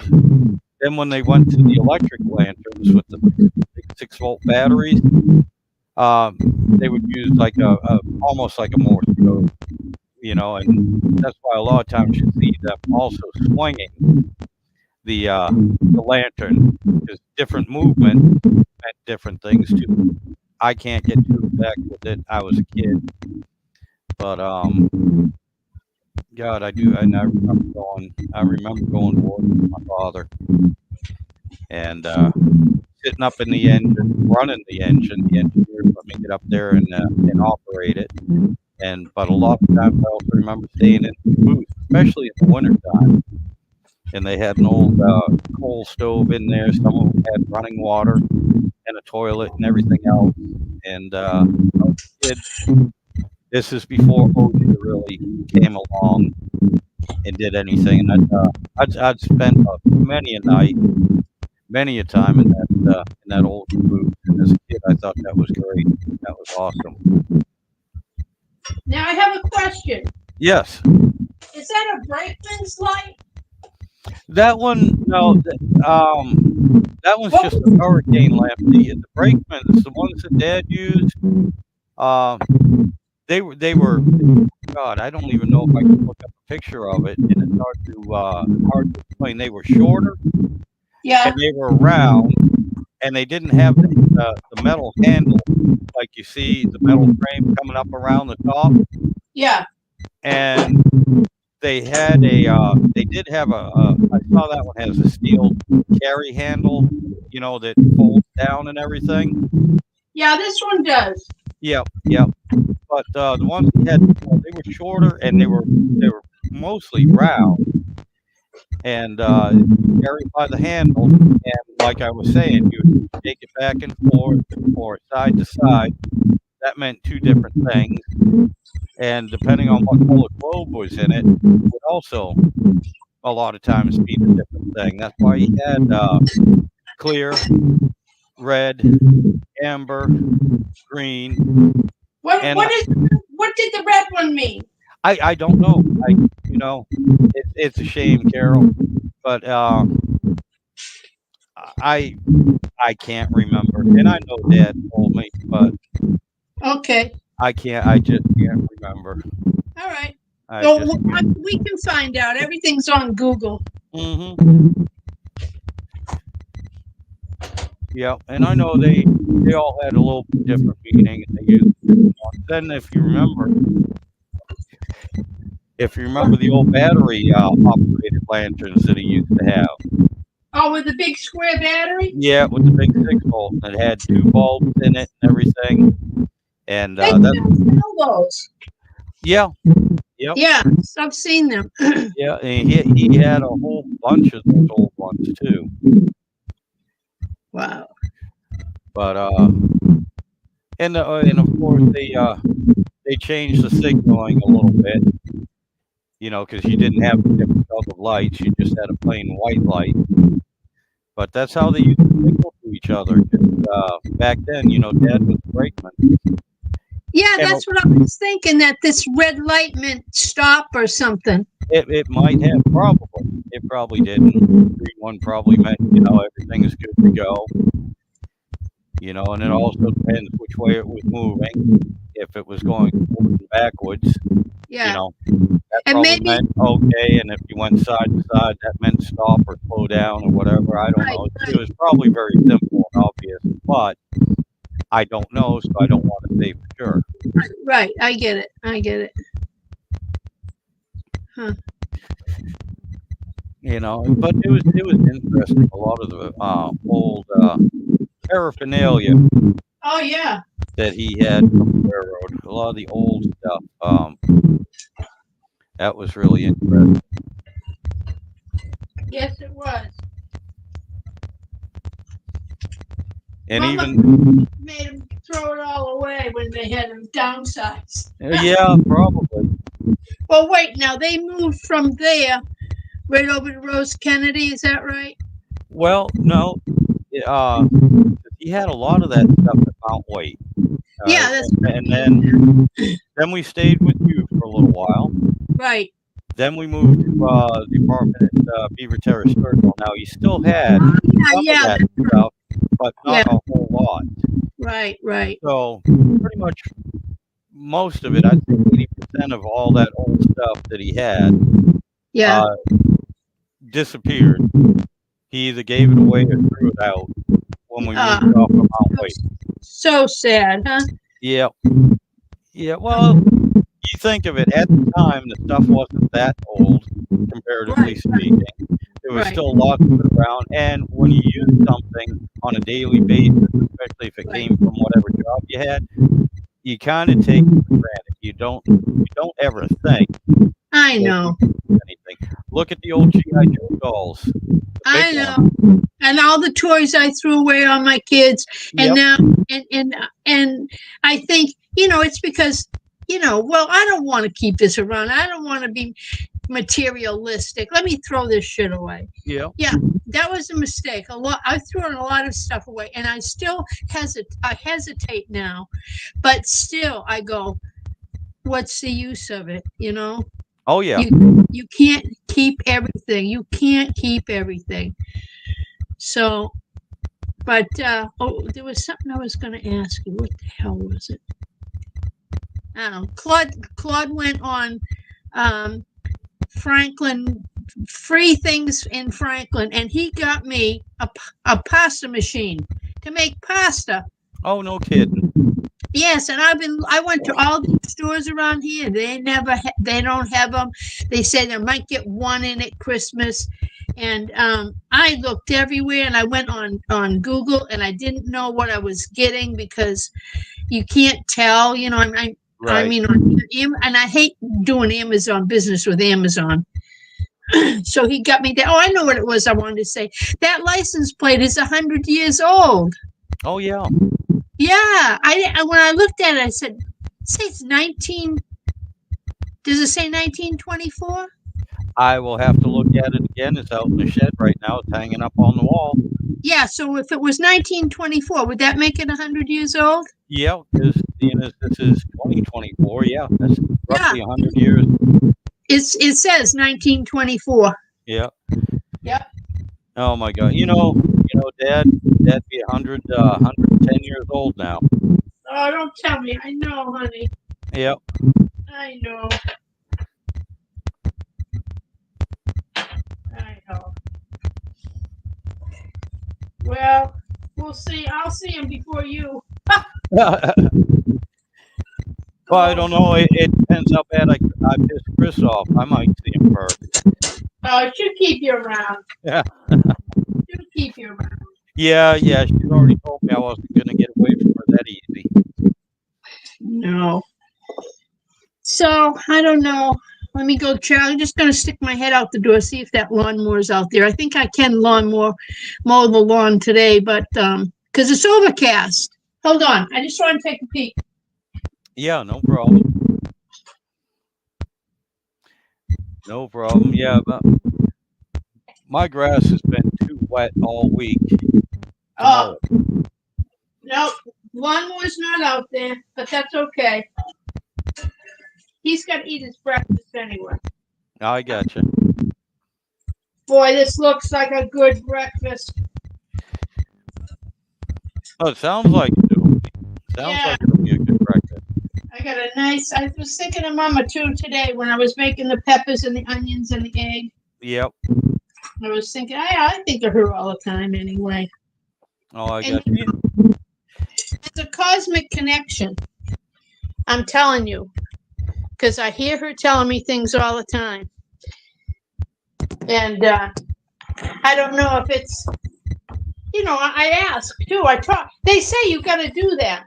then when they went to the electric lanterns with the big 6-volt batteries, they would use like almost like a Morse code, and that's why a lot of times you see them also swinging the lantern, because different movement meant different things too. I can't get too exact with it. I was a kid, but God, I do, and I remember going to work with my father, and sitting up in the engine, running the engine. The engineer let me get up there and operate it. But a lot of times I also remember staying in the booth, especially in the wintertime. And they had an old coal stove in there. Some of them had running water and a toilet and everything else. And when I was a kid, this is before OSHA really came along and did anything. And I'd spent many a night, many a time in that old booth. And as a kid, I thought that was great. That was awesome. Now I have a question. Yes. Is that a brakeman's light? That one, no, that one's just a hurricane lamp. The brakemans, the ones that Dad used, they were. God, I don't even know if I can look up a picture of it, and it's hard to explain. They were shorter, Yeah. and they were round, and they didn't have the metal handle like you see the metal frame coming up around the top. Yeah. And they had they did have I saw that one has a steel carry handle, that folds down and everything. Yeah, this one does. Yep. But the ones we had, they were shorter and they were mostly round and carried by the handle. And like I was saying, you would take it back and forth or side to side. That meant two different things. And depending on what color globe was in it, would also a lot of times mean a different thing. That's why he had clear, red, amber, green. What did the red one mean? I don't know. It's a shame, Carol, but I can't remember, and I know Dad told me, but okay. I just can't remember. All right. We can find out. Everything's on Google. Mm-hmm. Yeah, and I know they they all had a little bit different meaning, and they used different ones. Then, if you remember the old battery operated lanterns that he used to have. Oh, with the big square battery? Yeah, with the big 6 volt. It had 2 bulbs in it and everything. And They that, still sell those. yeah, yep, Yeah, I've seen them. yeah. And he had a whole bunch of those old ones too. Wow. But and of course they changed the signaling a little bit, because you didn't have the different colored lights. You just had a plain white light. But that's how they used to signal to each other. 'Cause, back then, Dad was a brakeman. Yeah, And that's what I was thinking, that this red light meant stop or something. it might have, probably. It probably didn't. The green one probably meant, everything is good to go. And it also depends which way it was moving. If it was going forward and backwards, Yeah. that And probably maybe, meant okay. And if you went side to side, that meant stop or slow down or whatever. I don't right, know. It was probably very simple and obvious, but I don't know, so I don't want to say for sure. right. I get it. Huh. But it was interesting. A lot of the old paraphernalia Oh, yeah. that he had from the railroad, a lot of the old stuff. That was really interesting. Yes, it was. And Mama even, made them throw it all away when they had them downsized. yeah, probably. Well, wait, now they moved from there right over to Rose Kennedy, is that right? Well, no, uh, he had a lot of that stuff at Mount Wait. All Yeah, right, that's and then we stayed with you for a little while. right. Then we moved to the apartment at Beaver Terrace Circle. Now he still had some of Yeah, that stuff, but yeah, not a whole lot. right. So pretty much most of it, I'd say 80% of all that old stuff that he had Yeah. uh, disappeared. He either gave it away or threw it out when we moved off of Mount Wait. So sad, huh? Yeah, yeah. Well, you think of it, at the time, the stuff wasn't that old, comparatively Right. speaking. There was Right. still lots of it around, and when you use something on a daily basis, especially if it came from whatever job you had, you kind of take it for granted. You don't ever think I that know. you use anything. Look at the old GI Joe dolls, the big I ones. know. And all the toys I threw away on my kids, and Yep. now, and I think, it's because, well, I don't want to keep this around. I don't want to be materialistic. Let me throw this shit away. Yeah. Yeah, that was a mistake. I threw a lot of stuff away, and I still hesitate now, but still I go, what's the use of it? Oh yeah. You can't keep everything. You can't keep everything. So, but there was something I was going to ask you. What the hell was it? I don't know. Claude went on Franklin, free things in Franklin, and he got me a pasta machine to make pasta. Oh, no kidding. Yes, and I went to all the stores around here. They don't have them. They said I might get one in at Christmas, and I looked everywhere, and I went on Google, and I didn't know what I was getting because you can't tell. I Right. mean, and I hate doing Amazon business with Amazon. So he got me that. Oh, I know what it was. I wanted to say that license plate is 100 years old. Oh yeah. Yeah, when I looked at it, I said, "It's 19." Does it say 1924? I will have to look at it again. It's out in the shed right now. It's hanging up on the wall. Yeah. So if it was 1924, would that make it 100 years old? Yeah, because this is 2024. Yeah, that's roughly 100 years. It says 1924. Yeah. Yep. Oh my God. Dad be 110 years old now. Oh, don't tell me. I know, honey. Yep. I know. I know. Well, we'll see. I'll see him before you. Well, I don't know. It depends how bad I piss Chris off. I might see him first. Oh, it should keep you around. Yeah. Should keep you around. Yeah. She's already told me I wasn't going to get away from her that easy. No. So, I don't know. Let me go check. I'm just going to stick my head out the door, see if that lawnmower's out there. I think I can mow the lawn today, but because it's overcast. Hold on. I just want to take a peek. Yeah, no problem. No problem. Yeah, but my grass has been too wet all week. Oh, no. Lawnmower's not out there, but that's okay. He's got to eat his breakfast anyway. I gotcha. Boy, this looks like a good breakfast. Oh, it sounds like it. Sounds like it'll be a good breakfast. I got a nice, I was thinking of Mama too today when I was making the peppers and the onions and the egg. Yep. I was thinking, I think of her all the time anyway. Oh, I got you. It's a cosmic connection. I'm telling you. Because I hear her telling me things all the time. And I don't know if it's, I ask too. I talk. They say you got to do that.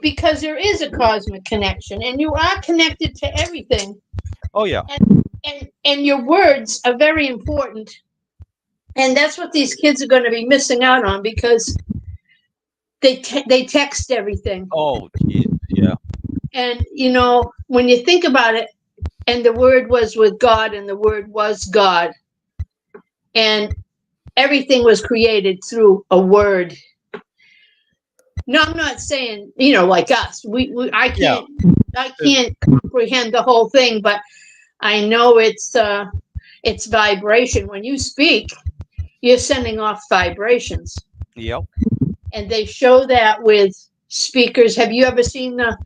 Because there is a cosmic connection. And you are connected to everything. Oh, yeah. And your words are very important. And that's what these kids are going to be missing out on because they text everything. Oh, geez, yeah. And, when you think about it, and the word was with God, and the word was God, and everything was created through a word. No, I'm not saying, like us. I can't comprehend the whole thing, but I know it's vibration. When you speak, you're sending off vibrations. Yep. And they show that with speakers. Have you ever seen the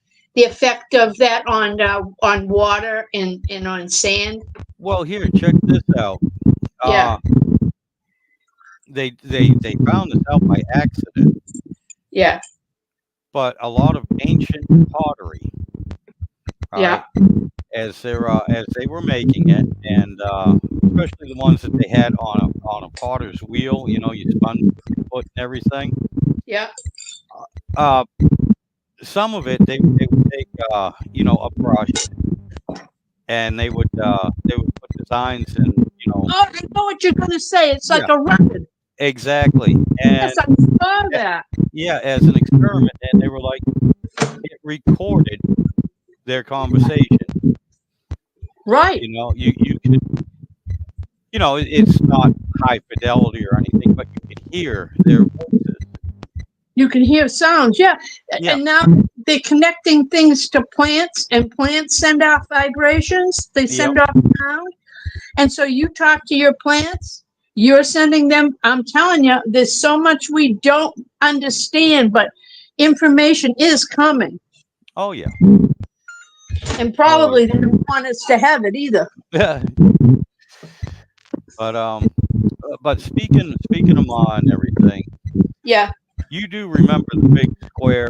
effect of that on water and on sand? Well, here, check this out. Yeah. They found this out by accident. Yeah. But a lot of ancient pottery. Yeah. As they were making it, and especially the ones that they had on a potter's wheel, you spun your foot and everything. Yeah. Some of it they would take a brush, and they would put designs and Oh, I know what you're gonna say. It's like a record. Exactly. And yes, I saw that. Yeah, as an experiment, and they were like, it recorded their conversation. Right. You could, it's not high fidelity or anything, but you can hear their voices. You can hear sounds, yeah. And now they're connecting things to plants, and plants send off vibrations. They send off sound. And so you talk to your plants, you're sending them. I'm telling you, there's so much we don't understand, but information is coming. Oh, yeah. And probably they don't want us to have it either. But speaking of Ma and everything. Yeah. You do remember the big square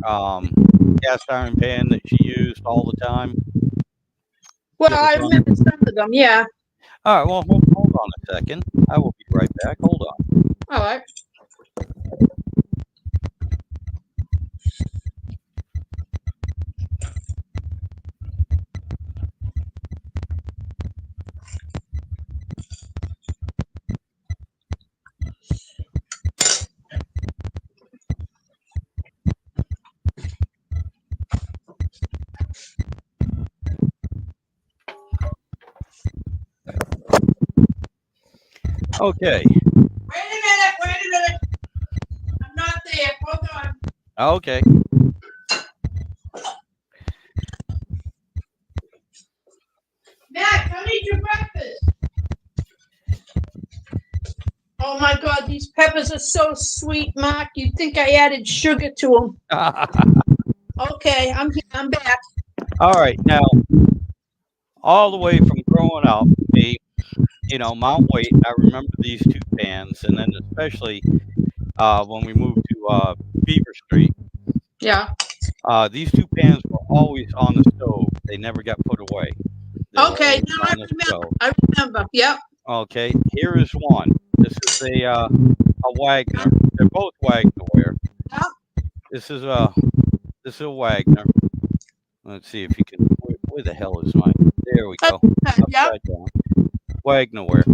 cast iron pan that she used all the time? Well, I remember some of them, yeah. All right, well, hold on a second. I will be right back. Hold on. All right. Okay. Wait a minute. I'm not there. Hold on. Okay. Matt, come eat your breakfast. Oh my God, these peppers are so sweet, Mark. You'd think I added sugar to them. Okay, I'm back. All right, now, all the way from growing up, Mount Wait, I remember these two pans, and then especially when we moved to Beaver Street. Yeah. These two pans were always on the stove. They never got put away. They were Okay. always Now I on the remember. stove. I remember. Yep. Okay, here is one. This is a Wagner. They're both Wagnerware. Yep. This is a Wagner. Let's see if you can. Where the hell is mine? There we go. Yep. Upside down. Wagnerware.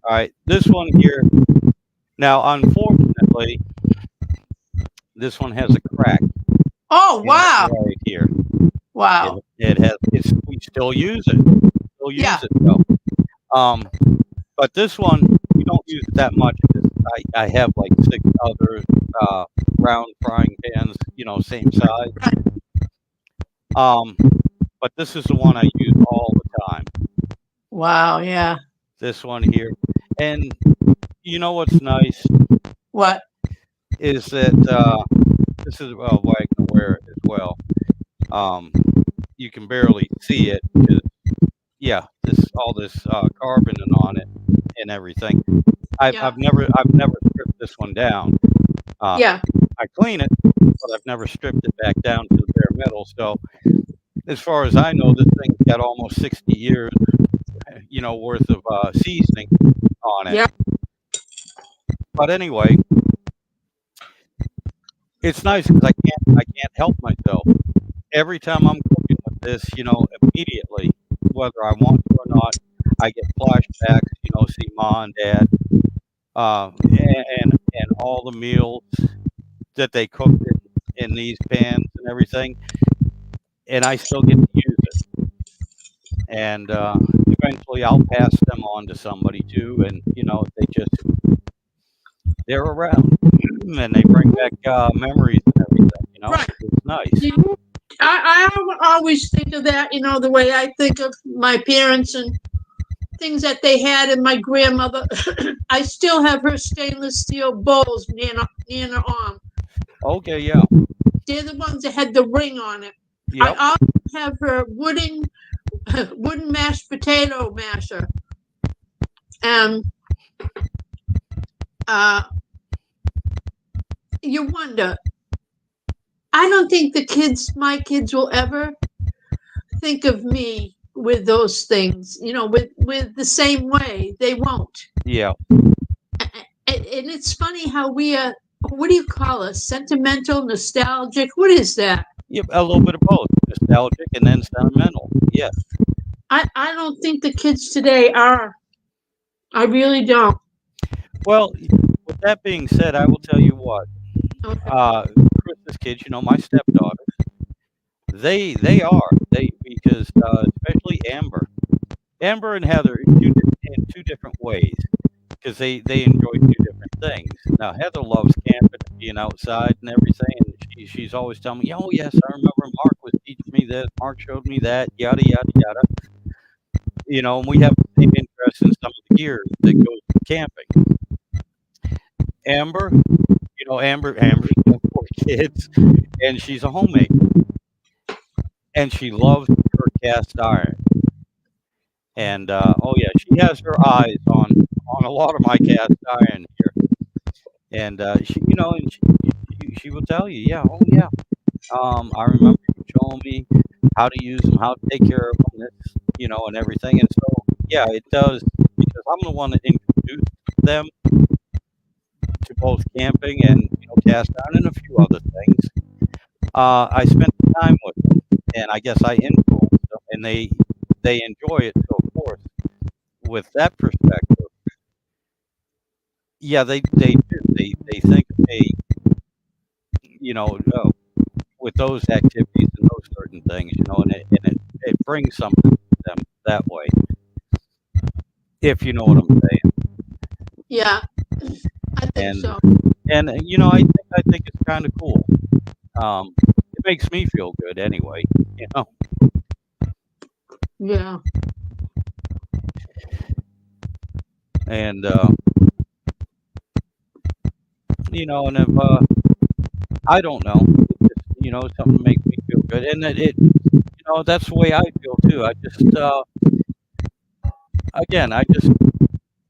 All right, this one here. Now, unfortunately, this one has a crack Oh, in it wow. right here. Wow. It has. We still use it. Still Yeah. use it though. But this one we don't use it that much. 'Cause I have like 6 other uh, round frying pans, same size. Um, but this is the one I use all the time. Wow. Yeah. This one here, and what's nice What? is that this is Wagnerware as well. Um, you can barely see it because all this carboning on it and everything. Yeah. I've never stripped this one down. Uh, Yeah. I clean it, but I've never stripped it back down to the bare metal. So as far as I know, this thing's got almost 60 years, worth of seasoning on it. Yeah. But anyway, it's nice because I can't help myself. Every time I'm cooking with this, immediately, whether I want to or not, I get flashbacks. See mom and dad, and all the meals that they cooked in these pans and everything, and I still get to use it. And eventually, I'll pass them on to somebody too, and they're around and they bring back memories and everything. Right. It's nice. I always think of that, the way I think of my parents and things that they had, and my grandmother. I still have her stainless steel bowls near her arm. Okay, yeah, They're the ones that had the ring on it. yep, I also have her wooden mashed potato masher. And you wonder. I don't think my kids will ever think of me with those things, with the same way. They won't. yeah. And it's funny how we are, what do you call us? Sentimental, nostalgic? What is that? Yep, a little bit of both, nostalgic and then sentimental. Yeah. I don't think the kids today are. I really don't. Well, with that being said, I will tell you what. Okay. Chris's kids, my stepdaughters, they are because especially Amber and Heather in two different ways because they enjoy two different things. Now Heather loves camping, and being outside and everything, and she's always telling me, "Oh yes, I remember Mark was teaching me this. Mark showed me that. Yada yada yada." And we have the same interest in some of the gear that goes with camping. Amber, Amber's got 4 kids, and she's a homemaker, and she loves her cast iron. And oh yeah, she has her eyes on a lot of my cast iron here, and she will tell you, yeah, oh yeah, I remember you showing me how to use them, how to take care of them, and everything. And so yeah, it does because I'm the one that introduced them to both camping and cast iron and a few other things. I spent time with them, and I guess I influenced them, and they enjoy it. So of course, with that perspective, yeah, they do. They think of me, you know, uh, with those activities and those certain things, and it brings something to them that way, if you know what I'm saying. Yeah, I think And so. I think it's kind of cool. It makes me feel good anyway, you know. Yeah. And and if I don't know, it's just something makes me feel good, and that's the way I feel too. I just again,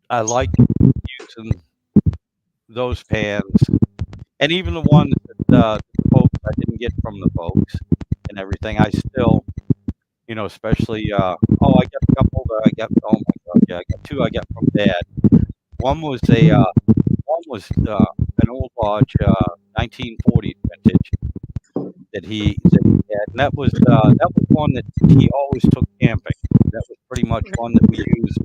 I like using those pans And even the one that the folks I didn't get from the folks and everything, I still, especially I got a couple that I got. Oh my God, yeah, I got two I got from Dad. One was an old Lodge 1940 vintage that he had, and that was one that he always took camping. That was pretty much one that we used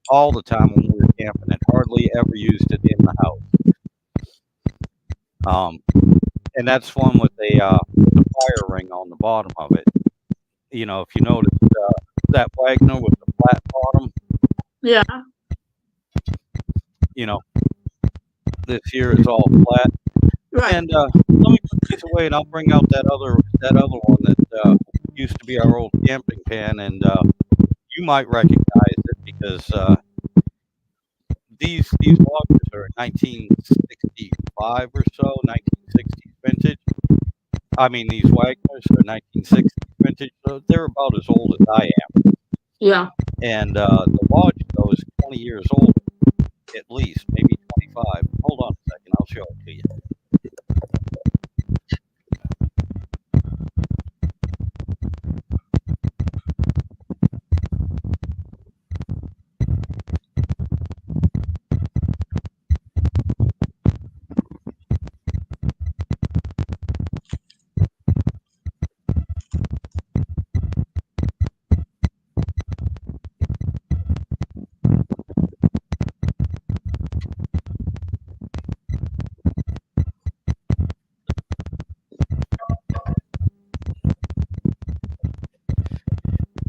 all the time when we were camping, and hardly ever used it in the house. Um, and that's one with the fire ring on the bottom of it. If you notice that Wagner with the flat bottom, Yeah, you know, this here is all flat. right. And let me put these away, and I'll bring out that other one that used to be our old camping pan, and you might recognize it because these loggers are 1965 or so, 1960s vintage. I mean, these Wagners are 1960s vintage, so they're about as old as I am. Yeah. And the Lodge, though, is 20 years old, at least, maybe 25. Hold on a second, I'll show it to you.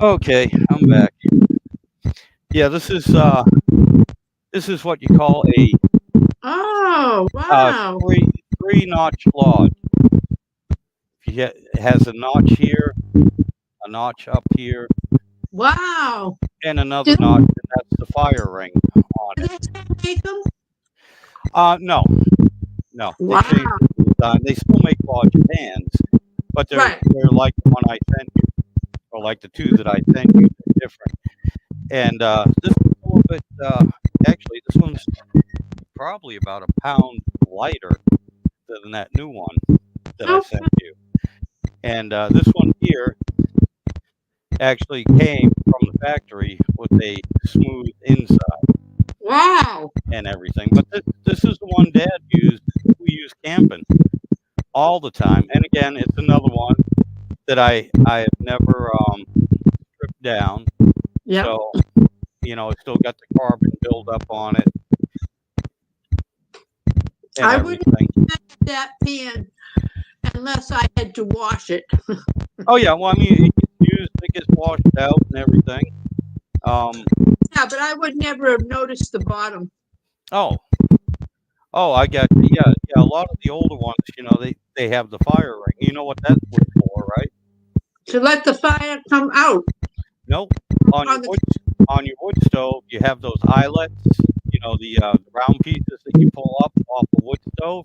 Okay, I'm back. Yeah, this is what you call a Oh, uh, wow. three notch lodge. It has a notch here, a notch up here, Wow. and another Do, notch, and that's the fire ring on do it. they still make them? No, no, they Wow. changed it with the time. They still make Lodge pans, but they're Right. they're like the one I sent you, or like the two that I sent you. They're different. And this one's a little bit. Actually, this one's probably about a pound lighter than that new one that I Oh, sent you. And this one here actually came from the factory with a smooth inside wow. and everything. But this is the one Dad used. We use camping all the time. And again, it's another one that I have never stripped down. Yep. So it's still got the carbon buildup on it and I wouldn't everything. have that pan unless I had to wash it. Oh yeah, well I mean it gets used, it gets washed out and everything. Um, Yeah, but I would never have noticed the bottom. oh, I got you. Yeah, yeah. A lot of the older ones, they have the fire ring. You know what that's for, right? To let the fire come out Nope. On your on the wood stove, you have those eyelets. The round pieces that you pull up off the wood stove.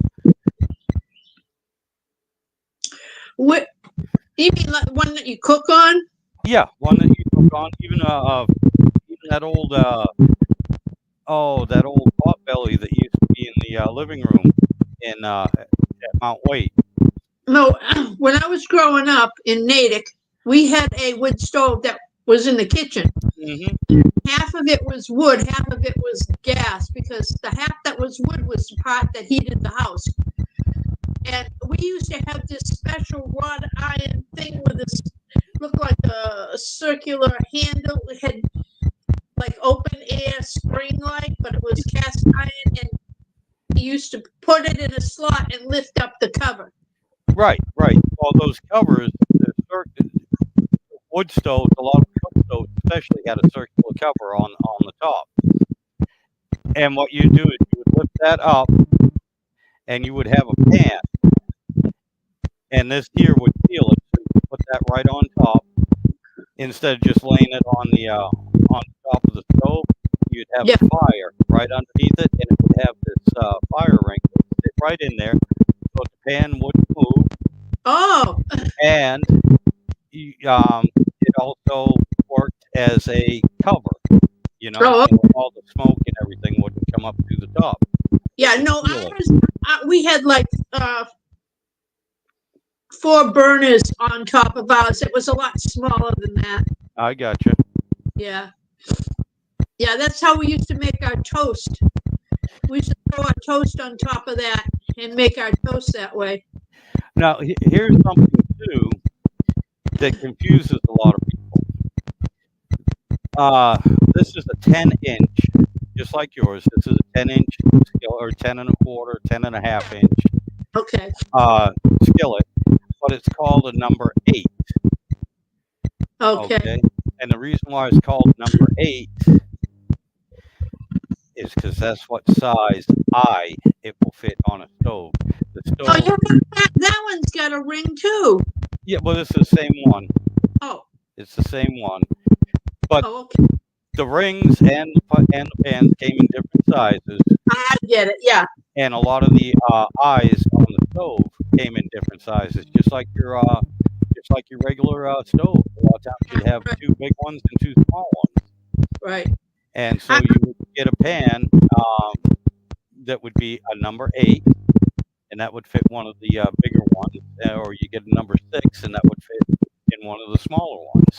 what you mean like one that you cook on? Yeah, one that you cook on. Even that old that old pot belly that used to be in the living room in at Mount Wade. No, when I was growing up in Natick, we had a wood stove that was in the kitchen. Hmm. Half of it was wood, half of it was gas, because the half that was wood was the part that heated the house. And we used to have this special wrought iron thing with this looked like a circular handle. It had like open air spring like, but it was cast iron, and you used to put it in a slot and lift up the cover. Right, right. Well, those covers, wood stoves, a lot of wood stoves especially had a circular cover on the top. And what you do is you would lift that up, and you would have a pan, and this here would seal it. So you put that right on top instead of just laying it on top of the stove. You'd have Yeah. a fire right underneath it, and it would have this fire ring that would sit right in there, so the pan wouldn't move, Oh, and it also worked as a cover. oh, So all the smoke and everything wouldn't come up through the top. yeah. It would No, seal it. ours. We had like uh, 4 burners on top of ours. It was a lot smaller than that. I gotcha. Yeah. Yeah, that's how we used to make our toast. We used to throw our toast on top of that and make our toast that way. Now, here's something too that confuses a lot of people. This is a 10-inch, just like yours. This is a 10-inch skillet, or 10 and a quarter, 10 and a half inch Okay. skillet, but it's called a number 8. Okay. Okay, and the reason why it's called number 8 is because that's what size it will fit on a stove. The Oh, stove, that one's got a ring too. yeah, well, it's the same one. Oh. It's the same one, but Oh, okay. the rings and the pans came in different sizes, I get it. Yeah. and a lot of the eyes on the stove came in different sizes, just like your regular stove. A lot of times you'd have 2 big ones and 2 small ones, Right. and so you would get a pan that would be a number 8, and that would fit one of the bigger ones, or you get a number 6, and that would fit in one of the smaller ones.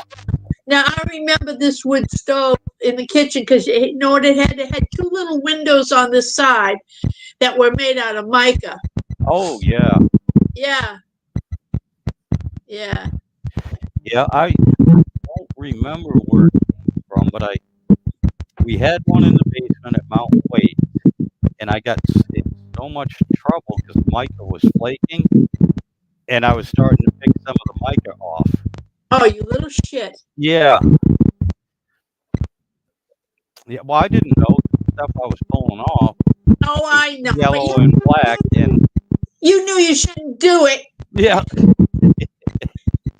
Now I remember this wood stove in the kitchen because it had 2 little windows on the side that were made out of mica. Oh yeah, Yeah. Yeah. yeah. I don't remember where it came from, but we had one in the basement at Mountain Weight, and I got in so much trouble because the mica was flaking, and I was starting to pick some of the mica off. Oh, you little shit. Yeah. Yeah, well, I didn't know the stuff I was pulling off Oh, was I know. yellow and black, and You knew you shouldn't do it. yeah,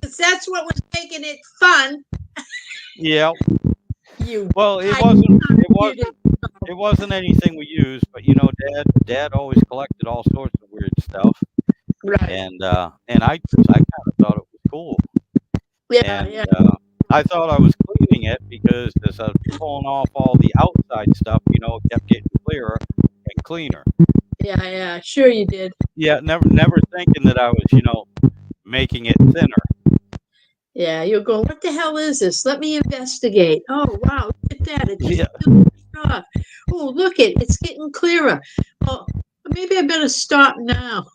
'Cause that's what was making it fun. yeah. You. Well, I- it wasn't anything we used, but Dad always collected all sorts of weird stuff, Right. and I kind of thought it was cool, Yeah. and Yeah. I thought I was cleaning it because as I was pulling off all the outside stuff, it kept getting clearer and cleaner. Yeah. Yeah. Sure you did. Yeah, never thinking that I was, making it thinner. Yeah. You're going, what the hell is this? Let me investigate. Oh, wow. Look at that. It just Yeah. peeled off. Oh, look it's getting clearer. Oh, maybe I better stop now.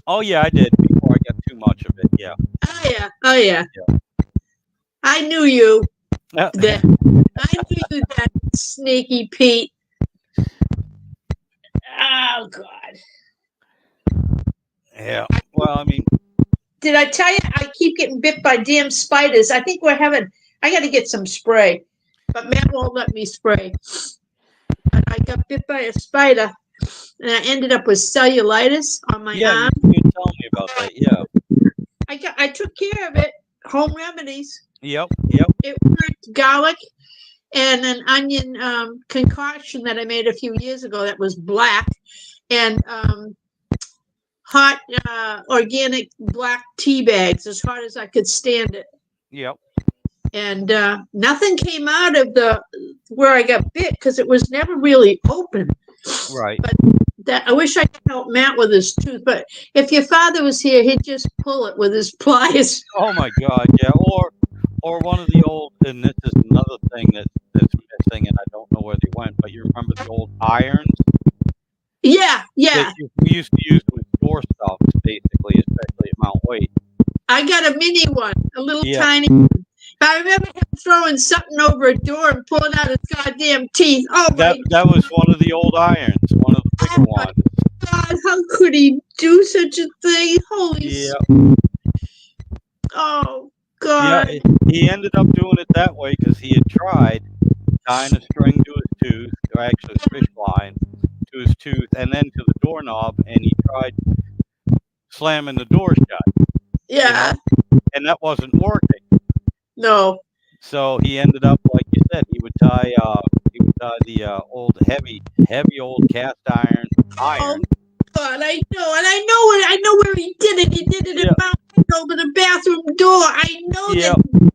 Oh yeah, I did before I got too much of it. Yeah. Oh, yeah. Oh, yeah. I knew you. Yeah. I knew you, that sneaky Pete. Oh, God. Yeah. Well, I mean, Did I tell you I keep getting bit by damn spiders? I think I got to get some spray. But Matt won't let me spray. And I got bit by a spider, and I ended up with cellulitis on my yeah, arm. you tell me about that. Yeah. I took care of it. Home remedies. Yep. It worked. Garlic and an onion concoction that I made a few years ago that was black, and hot organic black tea bags, as hot as I could stand it. Yep. And nothing came out of where I got bit because it was never really open. Right. But I wish I could help Matt with his tooth, but if your father was here, he'd just pull it with his pliers. Oh my God. Yeah. Or one of the old, and this is another thing that's missing, and I don't know where they went. But you remember the old irons? Yeah. That we used to use with store stuff, basically, especially at Mount Weight. I got a mini one, a little Yeah. tiny one. But I remember him throwing something over a door and pulling out his goddamn teeth. Oh my That was one of the old irons, one of the bigger ones. God, how could he do such a thing? Holy Yeah. Oh God. Yeah. He ended up doing it that way because he had tried tying a string to his tooth, or actually a fish line to his tooth, and then to the doorknob, and he tried slamming the door shut. Yeah. And that wasn't working. No. So he ended up, like you said, he would tie the old heavy old cast iron. Oh God, I know, and I know where he did it. He did it in Mountain over the bathroom door. I know that.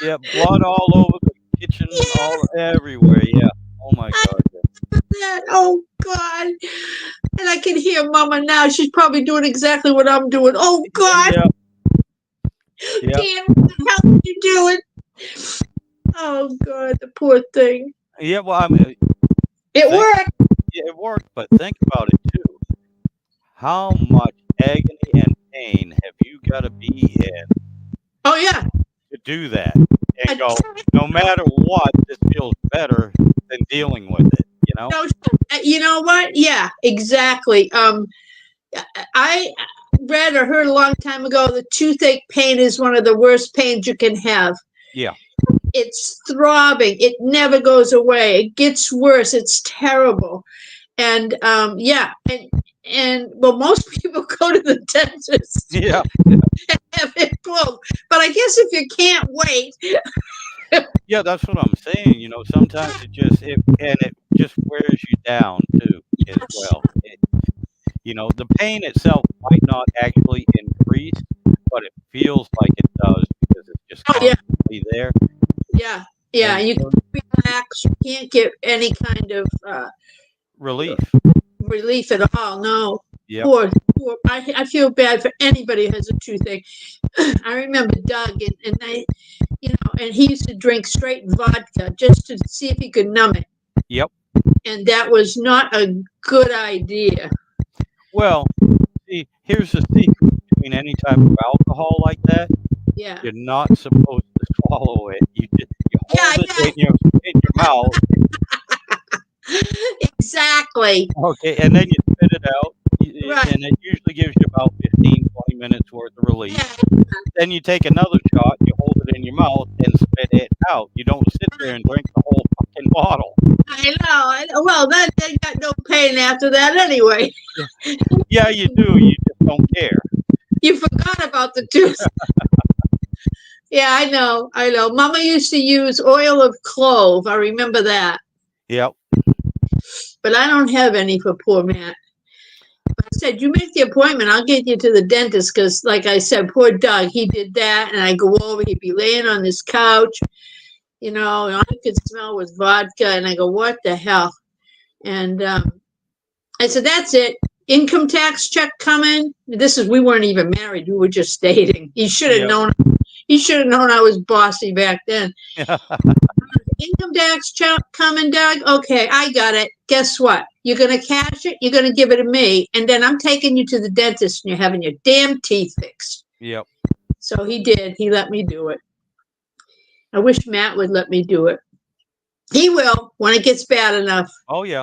Yeah, blood all over the kitchen, all everywhere. Yeah. Oh my God. That. Oh God. And I can hear Mama now. She's probably doing exactly what I'm doing. Oh God, Yeah. Yeah. Dan, what the hell are you doing? Oh God, the poor thing. Yeah. Well, I mean, It think worked. yeah, it worked, but think about it too. How much agony and pain have you got to be in Oh yeah. to do that and I go, no matter what, this feels better than dealing with it, you know? No, you know what? Yeah, exactly. I read or heard a long time ago the toothache pain is one of the worst pains you can have. Yeah. It's throbbing. It never goes away. It gets worse. It's terrible. And yeah, and well, most people go to the dentist Yeah. and have it pulled. But I guess if you can't wait, Yeah, that's what I'm saying. You know, sometimes it just wears you down too as well. The pain itself might not actually increase, but it feels like it does because it's just oh yeah, constantly there. yeah, yeah, And you so can't relax. You can't get any kind of relief. relief at all. No. Yep. Poor. I feel bad for anybody who has a toothache. I remember Doug, and he used to drink straight vodka just to see if he could numb it. Yep. And that was not a good idea. Well, see, here's the secret between any type of alcohol like that. Yeah. You're not supposed to swallow it. You hold it Yeah. in your mouth. Exactly. Okay, and then you spit it out, Right. and it usually gives you about 15, 20 minutes worth of relief. Yeah. Then you take another shot, you hold it in your mouth, and spit it out. You don't sit there and drink the whole fucking bottle. I know. Well, they got no pain after that anyway. Yeah, you do. You just don't care. You forgot about the tooth. Yeah, I know. Mama used to use oil of clove. I remember that. Yep. But I don't have any for poor Matt. I said, you make the appointment. I'll get you to the dentist because, like I said, poor Doug, he did that. And I go over, he'd be laying on this couch, and all I could smell was vodka. And I go, what the hell? And I said, that's it. Income tax check coming. We weren't even married. We were just dating. He should have known. He should have known I was bossy back then. Income tax check coming, Doug. Okay, I got it. Guess what? You're going to cash it. You're going to give it to me. And then I'm taking you to the dentist and you're having your damn teeth fixed. Yep. So he did. He let me do it. I wish Matt would let me do it. He will when it gets bad enough. Oh, yeah.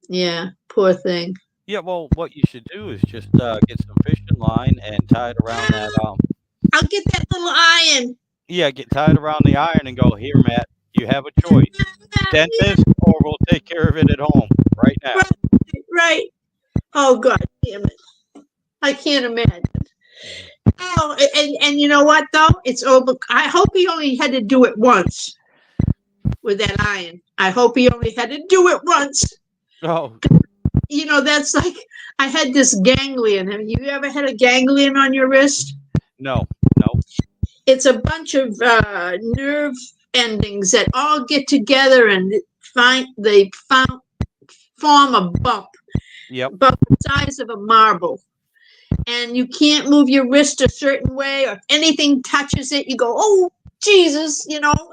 Yeah, poor thing. Yeah, well, what you should do is just get some fishing line and tie it around that. I'll get that little iron. Yeah, get tied around the iron and go, here, Matt, you have a choice. Dentist, or we'll take care of it at home right now. Right. Oh, God damn it. I can't imagine. Oh, and you know what, though? It's over. I hope he only had to do it once with that iron. I hope he only had to do it once. Oh. That's like, I had this ganglion. Have you ever had a ganglion on your wrist? No. It's a bunch of nerve endings that all get together and form a bump. Yep. About the size of a marble. And you can't move your wrist a certain way, or if anything touches it, you go, oh, Jesus,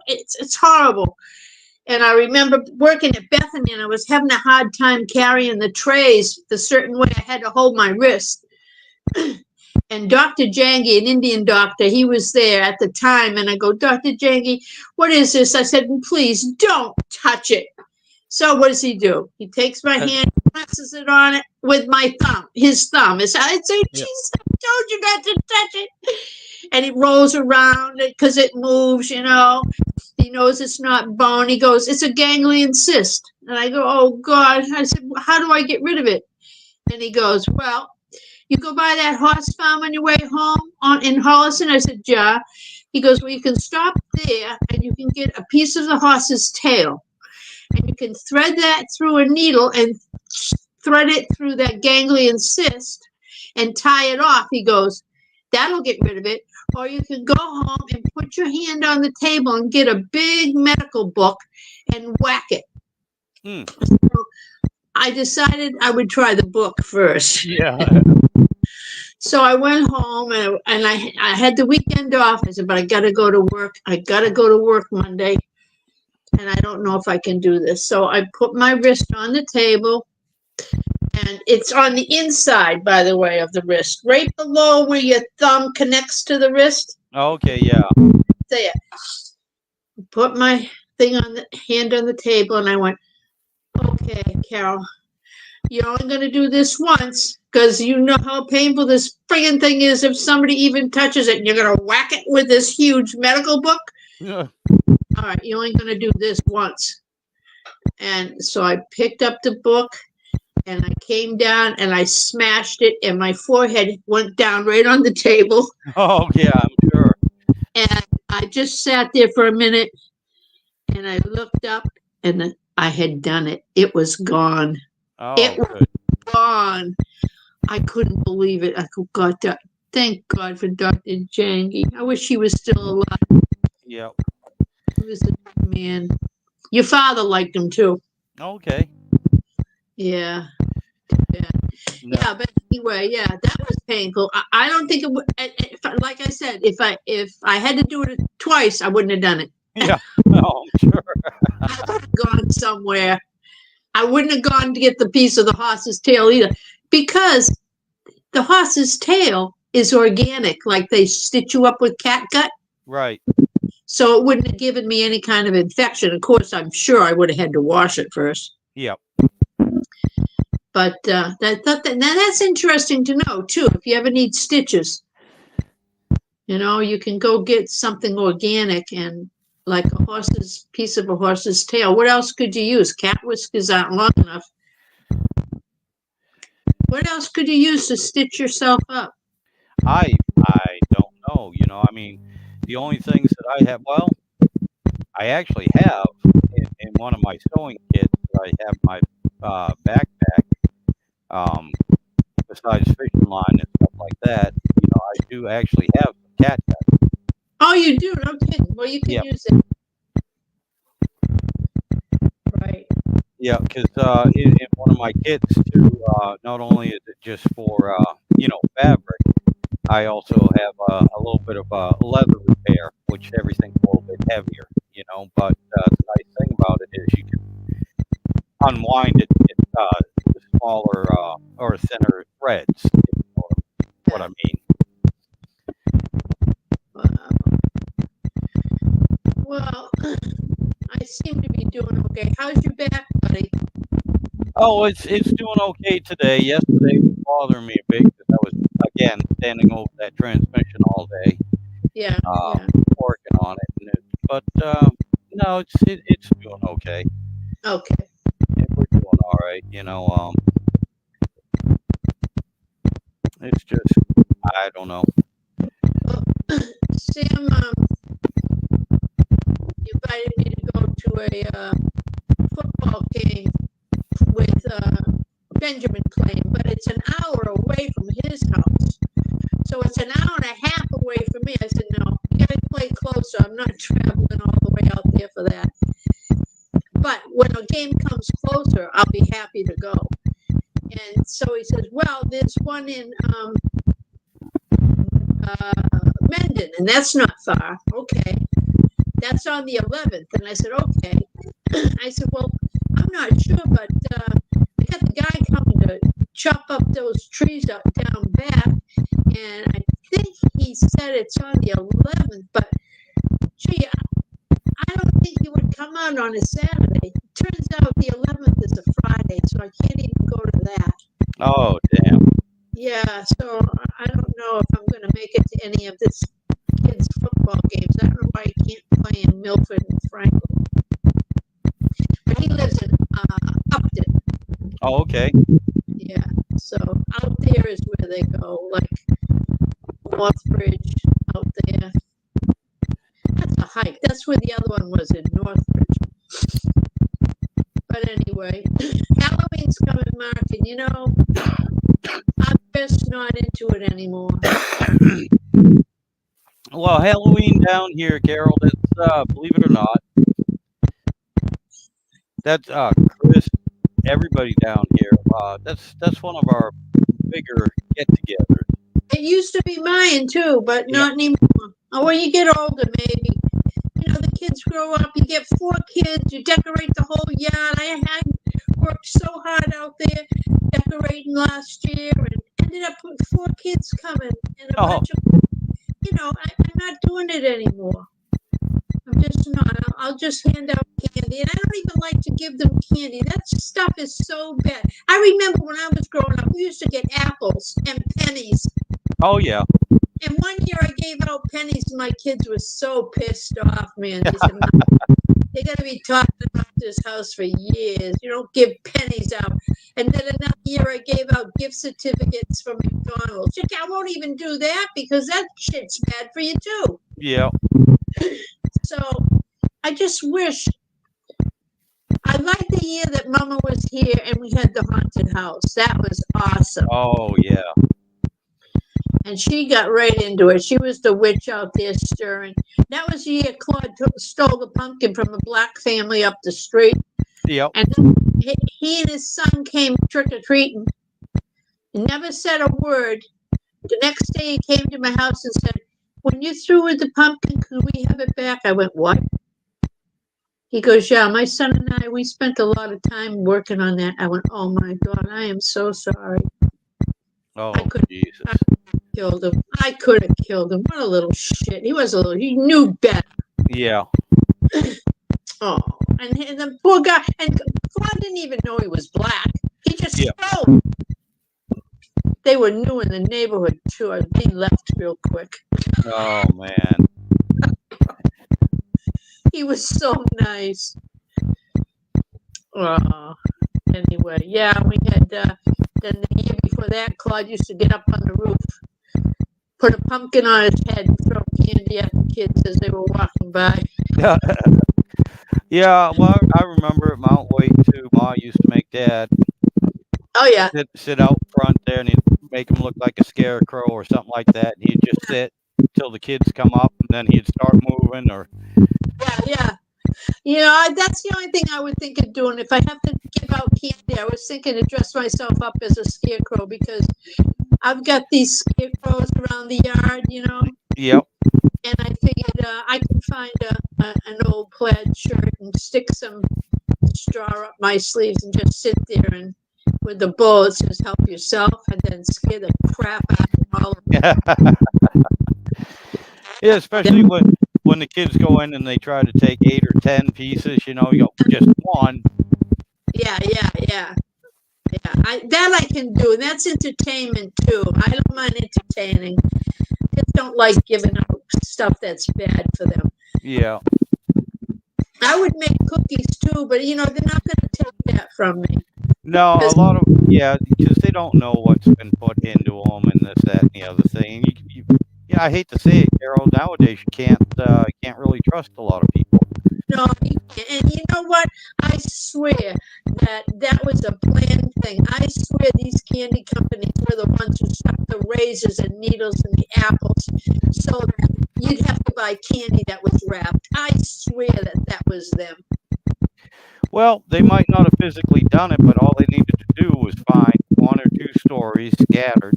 it's horrible. And I remember working at Bethany, and I was having a hard time carrying the trays the certain way I had to hold my wrist. And Dr. Jangi, an Indian doctor, he was there at the time. And I go, Dr. Jangi, what is this? I said, please don't touch it. So what does he do? He takes my hand, presses it on it with my thumb, his thumb. I'd say, Jesus, I told you not to touch it. And it rolls around because it moves, He knows it's not bone. He goes, it's a ganglion cyst. And I go, oh, God. I said, how do I get rid of it? And he goes, well, you go by that horse farm on your way home in Holliston? I said, yeah. He goes, well, you can stop there and you can get a piece of the horse's tail. And you can thread that through a needle and thread it through that ganglion cyst and tie it off. He goes, that'll get rid of it. Or you can go home and put your hand on the table and get a big medical book and whack it. So I decided I would try the book first. Yeah. So I went home and I had the weekend off. I said, but I got to go to work. I got to go to work Monday. And I don't know if I can do this. So I put my wrist on the table. And it's on the inside, by the way, of the wrist, right below where your thumb connects to the wrist. Okay, yeah. There. Put my thing on the hand on the table, and I went, okay, Carol, you're only going to do this once because you know how painful this friggin' thing is if somebody even touches it and you're going to whack it with this huge medical book. Yeah. All right, you're only going to do this once. And so I picked up the book and I came down and I smashed it and my forehead went down right on the table. Oh, yeah, I'm sure. And I just sat there for a minute and I looked up and I had done it. It was gone. Oh, It was good. gone. I couldn't believe it. I go, God, thank God for Dr. Jangi. I wish he was still alive. Yep. He was a good man. Your father liked him too. Okay. Yeah. Yeah. No. Yeah, but anyway, yeah, that was painful. I don't think it would. Like I said, if I had to do it twice, I wouldn't have done it. Yeah. No, I'm sure. I would have gone somewhere. I wouldn't have gone to get the piece of the horse's tail either, because the horse's tail is organic, like they stitch you up with cat gut. Right. So it wouldn't have given me any kind of infection. Of course, I'm sure I would have had to wash it first. Yep. But now that's interesting to know too. If you ever need stitches, you can go get something organic and like a piece of a horse's tail. What else could you use? Cat whiskers aren't long enough. What else could you use to stitch yourself up? I don't know. I mean, the only things that I have, well, I actually have in one of my sewing kits. I have my backpack. Besides fishing line and stuff like that, I do actually have some cat gut. Oh, you do? No kidding. Well, you can Yeah. use it. Right. Yeah, because in one of my kits too, not only is it just for fabric, I also have a little bit of leather repair, which everything's a little bit heavier, But the nice thing about it is you can unwind it in smaller or thinner threads. If you know what I mean. Well, I seem to be doing okay. How's your back, buddy? Oh, it's doing okay today. Yesterday was bothering me a bit because I was again standing over that transmission all day, Yeah. working on it. But no, it's doing okay. Okay. Yeah, we're doing all right. It's just I don't know. Well, Sam invited me to go to a football game with Benjamin playing, but it's an hour away from his house. So it's an hour and a half away from me. I said, no, you got to play closer. I'm not traveling all the way out there for that. But when a game comes closer, I'll be happy to go. And so he says, well, there's one in Mendon, and that's not far. Okay. That's on the 11th. And I said, okay. I said, well, I'm not sure, but I got the guy coming to chop up those trees up down back. And I think he said it's on the 11th, but gee, I don't think he would come out on a Saturday. It turns out the 11th is a Friday, so I can't even go to that. Oh damn. Yeah, so I don't know if I'm going to make it to any of this kids' football games. I don't know why he can't play in Milford and Franklin. But he lives in Upton. Oh, okay. Yeah, so out there is where they go, like Northbridge out there. That's a hike. That's where the other one was, in Northbridge. But anyway, Halloween's coming, Mark, and I'm just not into it anymore. Well, Halloween down here, Carol. That's believe it or not, that's everybody down here. That's one of our bigger get-togethers. It used to be mine too, but Yeah. not anymore. Oh, when you get older, maybe. The kids grow up. You get 4 kids. You decorate the whole yard. I worked so hard out there decorating last year, and ended up with 4 kids coming and a Oh, bunch of. I'm not doing it anymore. I'm just not. I'll just hand out candy, and I don't even like to give them candy. That stuff is so bad. I remember when I was growing up, we used to get apples and pennies. oh yeah. And one year I gave out pennies, and my kids were so pissed off, man. They said, they're going to be talking about this house for years. You don't give pennies out. And then another year I gave out gift certificates from McDonald's. I won't even do that because that shit's bad for you, too. Yeah. So I just wish. I liked the year that Mama was here and we had the haunted house. That was awesome. Oh yeah. And she got right into it. She was the witch out there stirring. That was the year Claude stole the pumpkin from a black family up the street. Yep. And he and his son came trick-or-treating. He never said a word. The next day he came to my house and said, when you threw with the pumpkin, could we have it back? I went, what? He goes, yeah, my son and I, we spent a lot of time working on that. I went, oh my God, I am so sorry. Oh I could Jesus. have killed him. I could have killed him. What a little shit. He knew better. Yeah. Oh, and the poor guy, and Claude didn't even know he was black. He just Yeah. stole. They were new in the neighborhood too. They left real quick. Oh man. He was so nice. Oh, anyway, yeah, we had, then the year before that, Claude used to get up on the roof, put a pumpkin on his head, and throw candy at the kids as they were walking by. Yeah. Well, I remember at Mount Wake too. Ma used to make Dad Oh, yeah, sit out front there, and he'd make him look like a scarecrow or something like that. And he'd just sit till the kids come up, and then he'd start moving. Or yeah. That's the only thing I would think of doing. If I have to give out candy, I was thinking to dress myself up as a scarecrow because I've got these scarecrows around the yard, yep. and I figured I can find an old plaid shirt and stick some straw up my sleeves and just sit there and with the bowl it says help yourself and then scare the crap out of all of them. Yeah, especially when the kids go in and they try to take 8 or 10 pieces. You go just one. Yeah. That I can do. That's entertainment too. I don't mind entertaining. Just don't like giving out stuff that's bad for them. Yeah. I would make cookies too, but they're not going to take that from me. No, a lot of because they don't know what's been put into them and this, that, and the other thing. I hate to say it, Carol. Nowadays, you can't really trust a lot of people. No, and you know what? I swear that was a planned thing. I swear these candy companies were the ones who stuck the razors and needles in the apples so that you'd have to buy candy that was wrapped. I swear that was them. Well, they might not have physically done it, but all they needed to do was find 1 or 2 stories scattered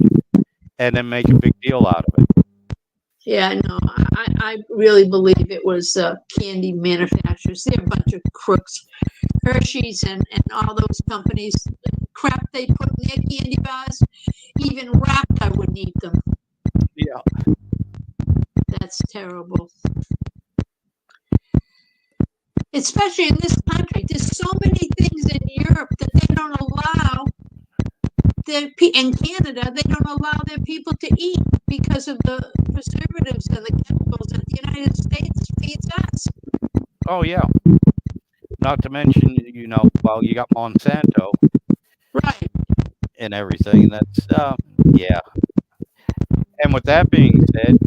and then make a big deal out of it. Yeah, no, I really believe it was candy manufacturers. They're a bunch of crooks. Hershey's and all those companies, the crap they put in their candy bars, even wrapped, I wouldn't eat them. Yeah. That's terrible. Especially in this country. There's so many things in Europe that they don't allow. In Canada, they don't allow their people to eat because of the preservatives and the chemicals that the United States feeds us. Oh yeah. Not to mention, you got Monsanto, right, and everything. That's yeah. And with that being said,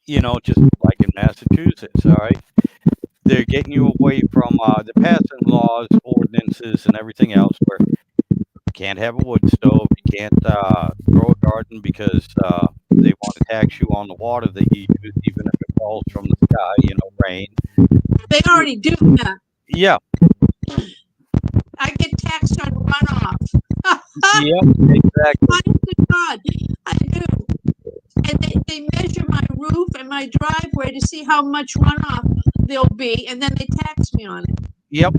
just like in Massachusetts, all right, they're getting you away from they're passing laws, ordinances, and everything else where you can't have a wood stove, you can't grow a garden because they want to tax you on the water that you use, even if it falls from the sky, rain. They already do that. Yeah. I get taxed on runoff. Yep, exactly. Honest to God, I do. And they measure my roof and my driveway to see how much runoff there'll be, and then they tax me on it. Yep.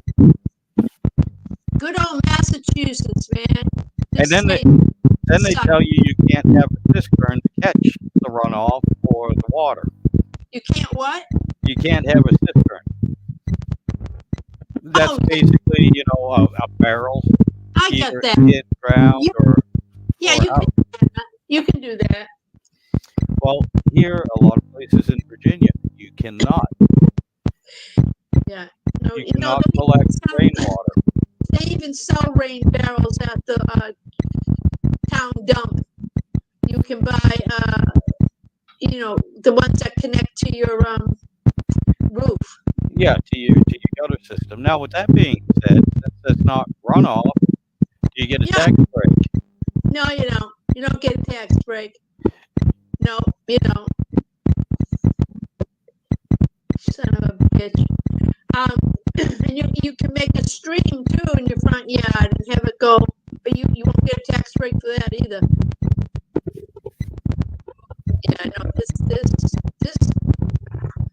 Good old Massachusetts, man. And This then state they sucks. tell you can't have a cistern to catch the runoff or the water. You can't what? You can't have a cistern. That's Oh, basically, a barrel I either get that. in ground Yeah, or out. you can do that. Well, here, a lot of places in Virginia, you cannot. Yeah. No, You you know, cannot collect rainwater. they even sell rain barrels at the town dump. You can buy, the ones that connect to your roof. Yeah, to your gutter system. Now, with that being said, since that's not runoff, do you get a Yeah. tax break? No, you don't. You don't get a tax break. No, you don't. Son of a bitch. And you can make a stream too in your front yard and have it go, but you won't get a tax break for that either. Yeah, no, this,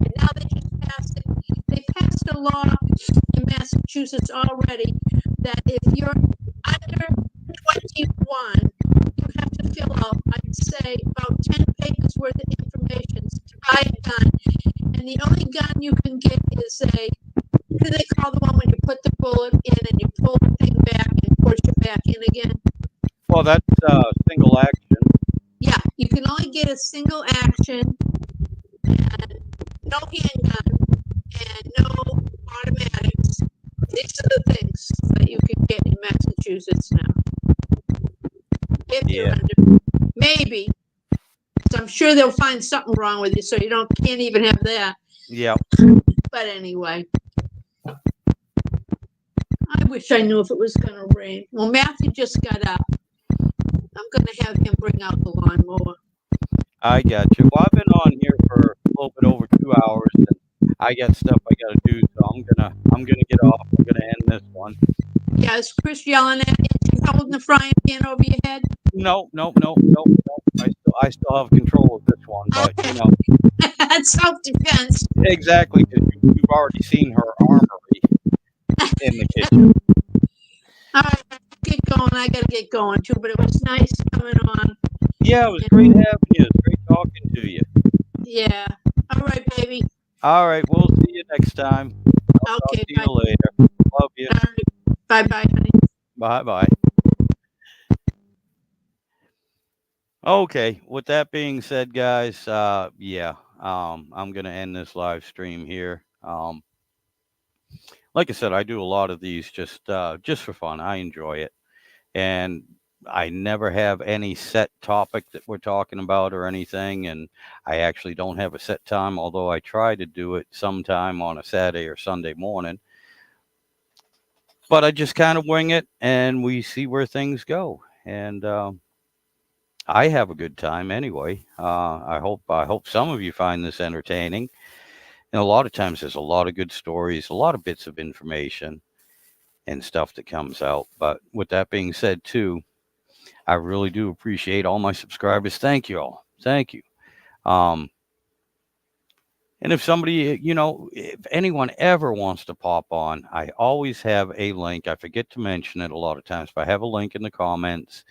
and now they just passed it. They passed a law in Massachusetts already that if you're under 21, you have to fill out, I'd say, about 10 pages worth of information to buy a gun. And the only gun you can get is what do they call the one when you put the bullet in and you pull the thing back and push it back in again? Well, that's single action. Yeah, you can only get a single action, and no handgun, and no automatics. These are the things that you can get in Massachusetts now. If you're Yeah. under, maybe. So I'm sure they'll find something wrong with you, so you can't even have that. Yeah. But anyway, I wish I knew if it was going to rain. Well, Matthew just got up. I'm going to have him bring out the lawnmower. I got you. Well, I've been on here for a little bit over 2 hours, and I got stuff I got to do, so I'm gonna get off. I'm gonna end this one. Yeah, is Chris yelling at you? Is he holding the frying pan over your head? No. I still have control of this one, but That's self-defense. exactly, because you've already seen her armory in the kitchen. All right, get going. I got to get going too, but it was nice coming on. Yeah, it was great having you. It was great talking to you. Yeah. All right, baby. All right, we'll see you next time. I'll talk Okay, to you bye. later. Love you. All right. Bye-bye, honey. Bye. Okay, with that being said, guys, I'm gonna end this live stream here. Like I said, I do a lot of these just for fun. I enjoy it, and I never have any set topic that we're talking about or anything. And I actually don't have a set time, although I try to do it sometime on a Saturday or Sunday morning. But I just kind of wing it, and we see where things go. And I have a good time anyway. I hope some of you find this entertaining. And a lot of times there's a lot of good stories, a lot of bits of information and stuff that comes out. But with that being said, too, I really do appreciate all my subscribers. Thank you all. Thank you. And if somebody, if anyone ever wants to pop on, I always have a link. I forget to mention it a lot of times, but I have a link in the comments,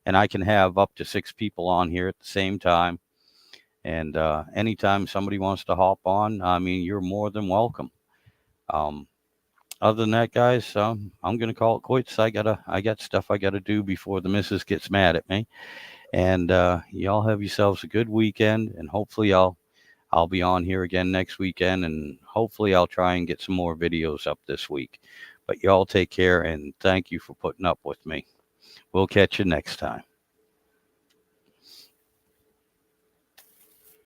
and I can have up to 6 people on here at the same time. And anytime somebody wants to hop on, I mean, you're more than welcome. Other than that, guys, I'm going to call it quits. I got stuff I got to do before the missus gets mad at me. And y'all have yourselves a good weekend, and hopefully I'll be on here again next weekend, and hopefully I'll try and get some more videos up this week. But y'all take care, and thank you for putting up with me. We'll catch you next time.